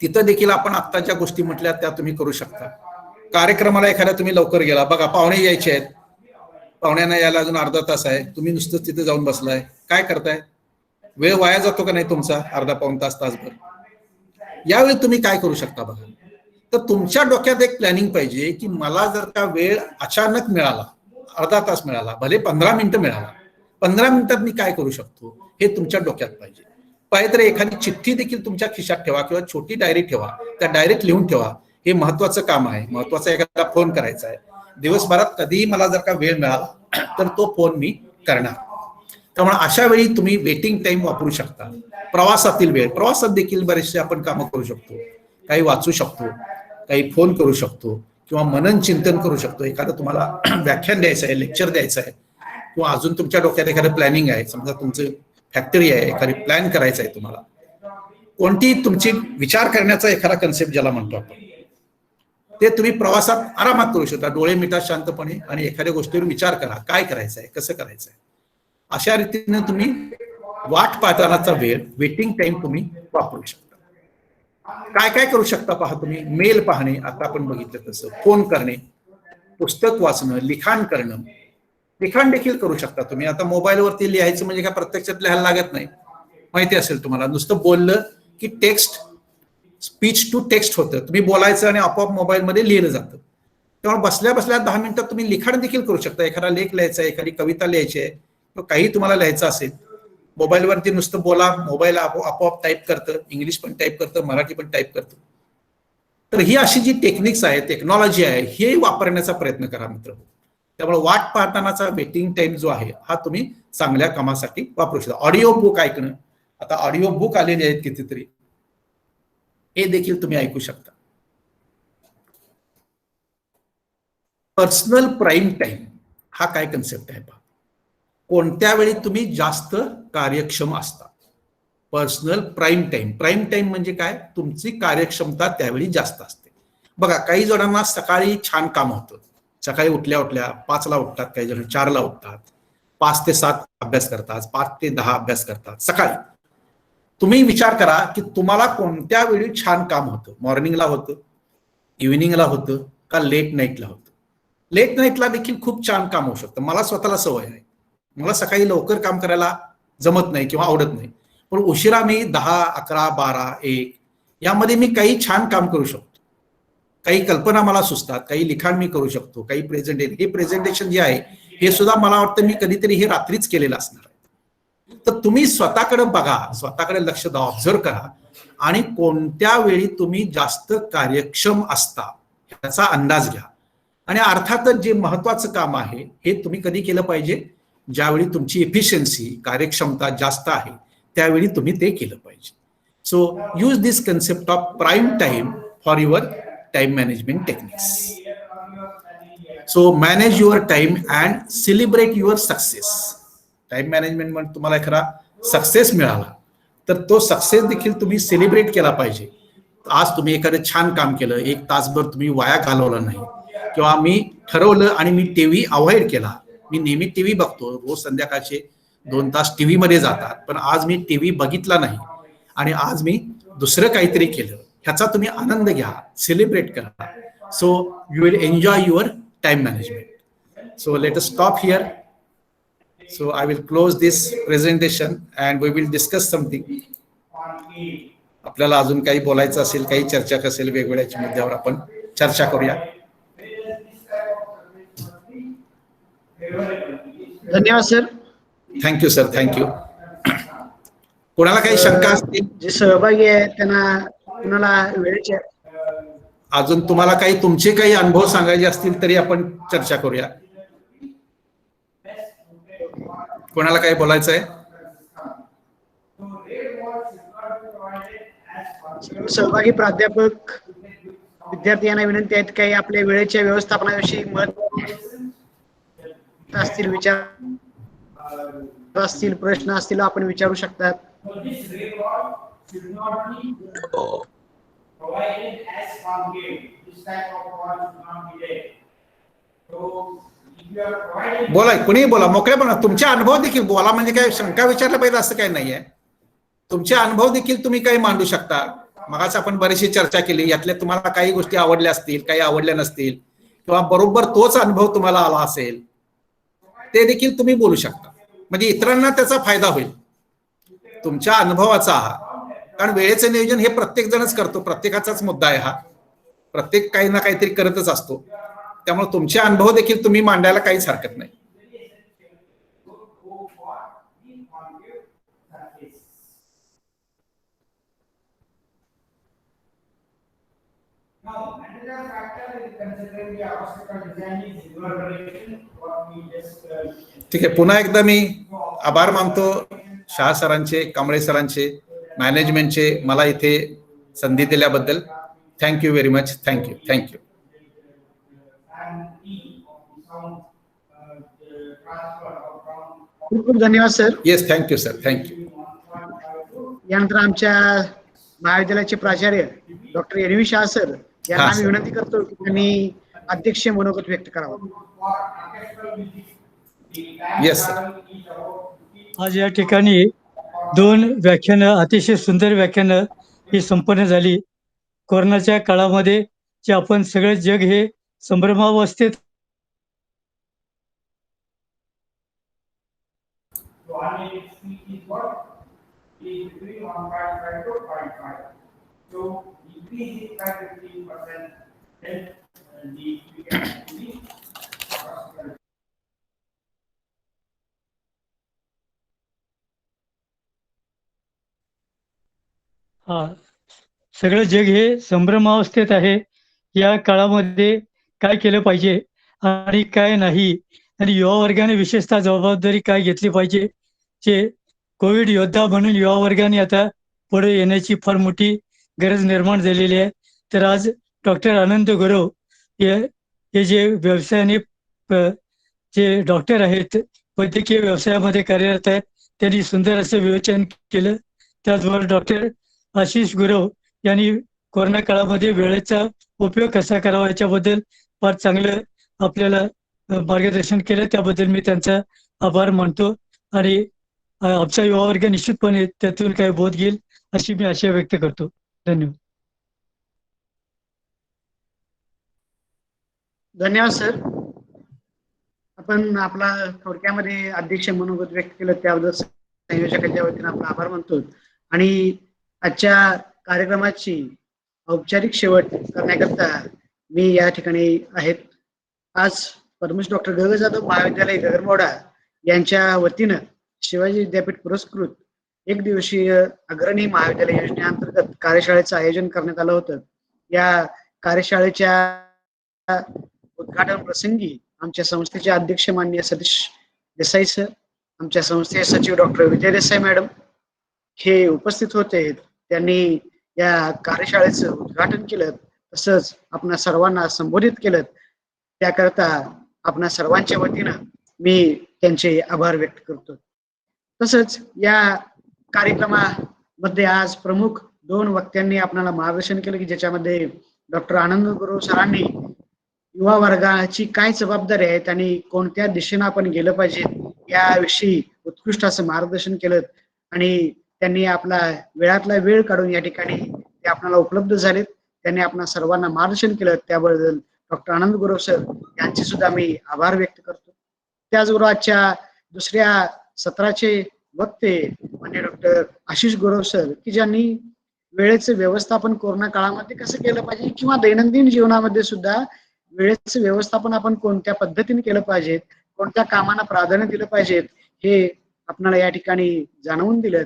तिथं देखील आपण आता ज्या गोष्टी म्हटल्या त्या तुम्ही करू शकता. कार्यक्रमाला एखाद्या तुम्ही लवकर गेला, बघा पाहुणे यायचे आहेत, पाहुण्यांना यायला अजून अर्धा तास आहे, तुम्ही नुसतं तिथे जाऊन बसलाय, काय करताय? वेळ वाया जातो का नाही तुमचा? अर्धा-पाऊण तास, तासभर. यावेळी तुम्ही काय करू शकता बघा, तर तुमच्या डोक्यात एक प्लॅनिंग पाहिजे की मला जर का वेळ अचानक मिळाला, अर्धा तास मिळाला, भले 15 मिनिटं मिळाला, 15 मिनिटात मी काय करू शकतो हे तुमच्या डोक्यात पाहिजे. पाहिजे तर एखादी चिठ्ठी देखील तुमच्या खिशात ठेवा किंवा छोटी डायरी ठेवा, त्या डायरीत लिहून ठेवा. हे महत्वाचं काम आहे, महत्वाचा एखादा फोन करायचा आहे. दिवसभरात कधीही मला जर का वेळ मिळाला तर तो फोन मी करणार. त्यामुळे अशा वेळी तुम्ही वेटिंग टाइम वापरू शकता. प्रवासातील वेळ, प्रवासात देखील बरेचसे आपण कामं करू शकतो. काही वाचू शकतो, काही फोन करू शकतो किंवा मनन चिंतन करू शकतो. एखादं तुम्हाला व्याख्यान द्यायचं आहे, लेक्चर द्यायचं आहे किंवा अजून तुमच्या डोक्यात एखादं प्लॅनिंग आहे, समजा तुमचं फॅक्टरी आहे, एखादी प्लॅन करायचं आहे तुम्हाला, कोणती तुमची विचार करण्याचा एखादा कन्सेप्ट ज्याला म्हणतो आपण, ते तुम्ही प्रवासात आरामात करू शकता. डोळे मिटा शांतपणे आणि एखाद्या गोष्टीवर विचार करा, काय करायचं आहे, कसं करायचं आहे. अशा रीतीने तुम्ही वाट पाहतानाचा वेळ, वेटिंग टाइम तुम्ही वापरू शकता. काय काय करू शकता पहा तुम्ही. मेल पाहणे, आता आपण बघितलं तसं, फोन करणे, पुस्तक वाचणं, लिखाण करणं. लिखाण देखील करू शकता तुम्ही. आता मोबाईलवरती लिहायचं म्हणजे काय प्रत्यक्षात लिहायला लागत नाही, माहिती असेल तुम्हाला. नुसतं बोललं की टेक्स्ट, स्पीच टू टेक्स्ट होतं. तुम्ही बोलायचं आणि आपोआप मोबाईलमध्ये लिहिलं जातं. त्यामुळे बसल्या बसल्या 10 मिनिटात तुम्ही लिखाण देखील करू शकता. एखादा लेख लिहायचा आहे, एखादी कविता लिहायची आहे, किंवा काही तुम्हाला लिहायचं असेल, मोबाईलवरती नुसतं बोला, मोबाईल आपोआप टाईप करतं, इंग्लिश पण टाईप करतं, मराठी पण टाईप करतं. तर ही अशी जी टेक्निक्स आहे, टेक्नॉलॉजी आहे, हे वापरण्याचा प्रयत्न करा मित्र. त्यामुळे वाट पाहतानाचा वेटिंग टाइम जो आहे हा तुम्ही चांगल्या कामासाठी वापरू शकता. ऑडिओ बुक ऐकणं, आता ऑडिओ बुक आलेले आहेत कितीतरी, हे देखील तुम्ही ऐकू शकता. पर्सनल प्राईम टाइम हा काय कन्सेप्ट आहे पहा. कोणत्या वेळी तुम्ही जास्त कार्यक्षम असता. Personal prime time. Prime time म्हणजे काय, तुमची कार्यक्षमता त्यावेळी जास्त असते. बघा, काही जणांना सकाळी छान काम होतं. सकाळी उठल्या उठल्या 5ला उठतात, काही जण 4ला उठतात, 5 ते 7 अभ्यास करतात, 5 ते 10 अभ्यास करतात सकाळी. तुम्ही विचार करा की तुम्हाला कोणत्या वेळी छान काम होतं. मॉर्निंगला होतं, इव्हिनिंगला होतं, का लेट नाईटला होतं. लेट नाईटला देखील खूप छान काम होऊ शकतं. मला स्वतःला सवय आहे, मला सकाळी लवकर काम करायला जमत नाही किंवा आवडत नाही, पण उशिरा मी 10, 11, 12, 1 यामध्ये मी काही छान काम करू शकतो. काही कल्पना मला सुचतात, काही लिखाण मी करू शकतो, काही हे प्रेझेंटेशन जे आहे हे सुद्धा मला वाटतं मी कधीतरी हे रात्रीच केलेलं असणार आहे. तर तुम्ही स्वतःकडे बघा, स्वतःकडे लक्ष द्या, ऑब्झर्व करा आणि कोणत्या वेळी तुम्ही जास्त कार्यक्षम असता याचा अंदाज घ्या. आणि अर्थातच जे महत्वाचं काम आहे हे तुम्ही कधी केलं पाहिजे, ज्यावेळी तुमची एफिशियन्सी, कार्यक्षमता जास्त आहे त्यावेळी तुम्ही ते केलं पाहिजे. So use this concept of prime time for your time management techniques. So manage your time and celebrate your success. Time management म्हणजे तुम्हाला एखादा सक्सेस मिळाला तर तो सक्सेस देखील तुम्ही सेलिब्रेट केला पाहिजे. आज तुम्ही एखादं छान काम केलं, 1 तासभर तुम्ही वाया घालवला नाही, किंवा मी ठरवलं आणि मी टीव्ही अवॉइड केला. मी नेहमी टीव्ही बघतो, रोज संध्याकाळचे 2 तास टीव्ही मध्ये जातात, पण आज मी टीव्ही बघितला नाही आणि आज मी दुसरं काहीतरी केलं, ह्याचा तुम्ही आनंद घ्या, सेलिब्रेट करा. So you will enjoy your time management. So let us stop here. So I will close this presentation and we will discuss something. आपल्याला अजून काही बोलायचं असेल, काही चर्चा असेल, वेगवेगळ्या मुद्द्यावर आपण चर्चा करूया. धन्यवाद सर. Thank you sir, thank you. कोणाला काही शंका असतील, जे सहभागी आहे त्यांना कुणाला वेळेच्या अजून तुम्हाला काही तुमचे काही अनुभव सांगायचे असतील तरी आपण चर्चा करूया. कोणाला काही बोलायचं आहे? सहभागी प्राध्यापक, विद्यार्थी यांना विनंती आहेत, काही आपल्या वेळेच्या व्यवस्थापनाविषयी मत असतील, विचार असतील, प्रश्न असतील, आपण विचारू शकतात. बोला, कुणीही बोला, मोकळेपणा. तुमचे अनुभव देखील बोला, म्हणजे काय शंका विचारलं पाहिजे असं काही नाहीये. तुमचे अनुभव देखील तुम्ही काही मांडू शकता. मगाच आपण बरीचशी चर्चा केली, यातल्या तुम्हाला काही गोष्टी आवडल्या असतील, काही आवडल्या नसतील, किंवा बरोबर तोच अनुभव तुम्हाला आला असेल, ते देखील तुम्ही बोलू शकता. म्हणजे इतरांना त्याचा फायदा होईल. तुमच्या अनुभवाचा कारण वेळेचं नियोजन हे प्रत्येक जणच करतो, प्रत्येकाचाच मुद्दा आहे हा, प्रत्येक काही ना काहीतरी करतच असतो. त्यामुळे तुमचे अनुभव देखील तुम्ही मांडायला काहीच हरकत नाही. ठीक आहे, पुन्हा एकदा मी आभार मानतो शहा सरांचे, कांबळे सरांचे, मॅनेजमेंटचे, मला इथे संधी दिल्याबद्दल. Thank you very much. Thank you thank you. खूप खूप धन्यवाद sir. Yes, thank you sir, thank you. यानंतर आमच्या महाविद्यालयाचे प्राचार्य doctor N V Shah sir यांना हा, आम्ही सर. विनंती करतो की त्यांनी अध्यक्षीय मनोगत व्यक्त करावं. Yes sir. आज या ठिकाणी 2 व्याख्यानं, अतिशय सुंदर व्याख्यानं ही संपन्न झाली. कोरोनाच्या काळामध्ये जे आपण सगळे जग हे संभ्रमावस्थेत हा सगळं जग हे संभ्रमावस्थेत आहे. या काळामध्ये काय केलं पाहिजे आणि काय नाही, आणि युवा वर्गाने विशेषतः जबाबदारी काय घेतली पाहिजे, जे कोविड योद्धा म्हणून युवा वर्गाने आता पुढे येण्याची फार मोठी गरज निर्माण झालेली आहे. तर आज डॉक्टर आनंद गुरव हे जे व्यवसायाने जे डॉक्टर आहेत, वैद्यकीय व्यवसायामध्ये कार्यरत आहेत, त्यांनी सुंदर असं विवेचन केलं. त्याचबरोबर डॉक्टर आशिष गुरव यांनी कोरोना काळामध्ये वेळेचा उपयोग कसा करावा याच्याबद्दल फार चांगलं आपल्याला मार्गदर्शन केलं. त्याबद्दल मी त्यांचा आभार मानतो आणि आमचा युवा वर्ग निश्चितपणे त्यातून काही बोध घेईल अशी मी आशा व्यक्त करतो. धन्यवाद. धन्यवाद सर. आपण आपला थोडक्यामध्ये अध्यक्ष मनोगत व्यक्त केलं त्याबद्दल संयोजकांच्या वतीने आपला आभार मानतो. आणि आजच्या कार्यक्रमाची औपचारिक शेवट करण्याकरता मी या ठिकाणी आहेत. आज परमेश डॉक्टर ग जाधव महाविद्यालय गगनबावडा यांच्या वतीनं शिवाजी विद्यापीठ पुरस्कृत 1 दिवसीय अग्रणी महाविद्यालय योजनेअंतर्गत कार्यशाळेचं आयोजन करण्यात आलं होतं. या कार्यशाळेच्या उद्घाटन प्रसंगी आमच्या संस्थेचे अध्यक्ष माननीय सतीश देसाई सर, आमच्या संस्थेचे सचिव डॉक्टर विजय देसाई मॅडम हे उपस्थित होते. त्यांनी या कार्यशाळेचं उद्घाटन केलं, तसंच आपणा सर्वांना संबोधित केलं. त्याकरता आपणा सर्वांच्या वतीनं मी त्यांचे आभार व्यक्त करतो. तसंच या कार्यक्रमामध्ये आज प्रमुख 2 वक्त्यांनी आपल्याला मार्गदर्शन केलं की ज्याच्यामध्ये डॉक्टर आनंद गुरव सरांनी युवा वर्गाची काय जबाबदारी आहेत आणि कोणत्या दिशेनं आपण गेलं पाहिजे याविषयी उत्कृष्ट असं मार्गदर्शन केलं. आणि त्यांनी आपला वेळातला वेळ काढून या ठिकाणी ते आपल्याला उपलब्ध झालेत. त्यांनी आपणा सर्वांना मार्गदर्शन केलं, त्याबद्दल डॉक्टर आनंद गुरव सर यांचे सुद्धा मी आभार व्यक्त करतो. त्याचबरोबर आजच्या दुसऱ्या सत्राचे वक्ते म्हणजे डॉक्टर आशिष गुरव सर की ज्यांनी वेळेचं व्यवस्थापन कोरोना काळामध्ये कसं केलं पाहिजे किंवा दैनंदिन जीवनामध्ये सुद्धा वेळेचं व्यवस्थापन आपण कोणत्या पद्धतीने केलं पाहिजे, कोणत्या कामांना प्राधान्य दिलं पाहिजे हे आपल्याला या ठिकाणी जाणवून दिलं.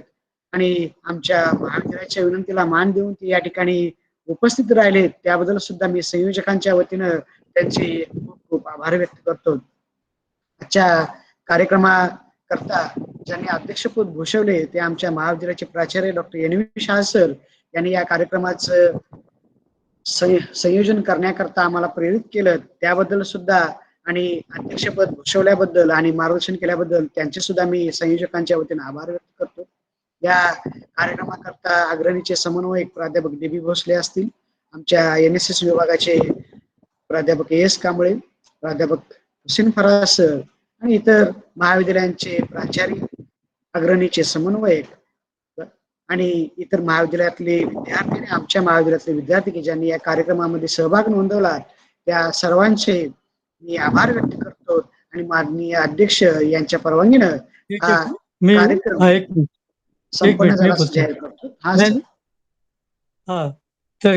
आणि आमच्या महाविद्यालयाच्या विनंतीला मान देऊन ते या ठिकाणी उपस्थित राहिले, त्याबद्दल सुद्धा मी संयोजकांच्या वतीनं त्यांचे खूप खूप आभार व्यक्त करतो. आजच्या कार्यक्रमाकरता ज्यांनी अध्यक्षपद भूषवले ते आमच्या महाविद्यालयाचे प्राचार्य doctor N V Shah sir यांनी या कार्यक्रमाचं संयोजन करण्याकरता आम्हाला प्रेरित केलं, त्याबद्दल सुद्धा आणि अध्यक्षपद भूषवल्याबद्दल आणि मार्गदर्शन केल्याबद्दल त्यांचे सुद्धा मी संयोजकांच्या वतीने आभार व्यक्त करतो. या कार्यक्रमाकरता अग्रणीचे समन्वयक प्राध्यापक डी.बी. भोसले असतील, आमच्या NSS विभागाचे प्राध्यापक ए.एस. कांबळे, प्राध्यापक हुसेन फराज सर आणि इतर महाविद्यालयांचे प्राचार्य, अग्रणीचे समन्वयक आणि इतर महाविद्यालयातले विद्यार्थी आणि आमच्या महाविद्यालयातले विद्यार्थी की ज्यांनी या कार्यक्रमामध्ये सहभाग नोंदवला त्या सर्वांचे मी आभार व्यक्त करतो. आणि माननीय अध्यक्ष यांच्या परवानगीनं हा कार्यक्रम संपन्न झाला जाहीर करतो. हा तर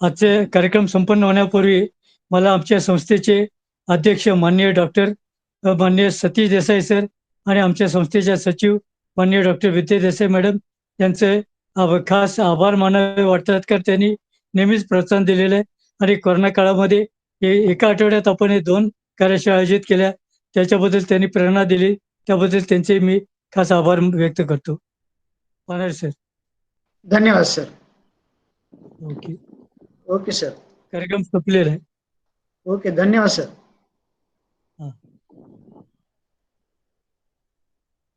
आजचे कार्यक्रम संपन्न होण्यापूर्वी मला आमच्या संस्थेचे अध्यक्ष माननीय डॉक्टर माननीय सतीश देसाई सर आणि आमच्या संस्थेच्या सचिव माननीय डॉक्टर विद्या देसाई मॅडम यांचे खास आभार मानावे वाटतात, कारण त्यांनी नेहमीच प्रोत्साहन दिलेलं आहे. आणि कोरोना काळामध्ये एका आठवड्यात आपण हे 2 कार्यशाळा आयोजित केल्या, त्याच्याबद्दल त्यांनी प्रेरणा दिली, त्याबद्दल त्यांचे मी खास आभार व्यक्त करतो. पानार सर. धन्यवाद सर. ओके. Okay sir. कार्यक्रम संपलेला आहे. ओके, धन्यवाद सर.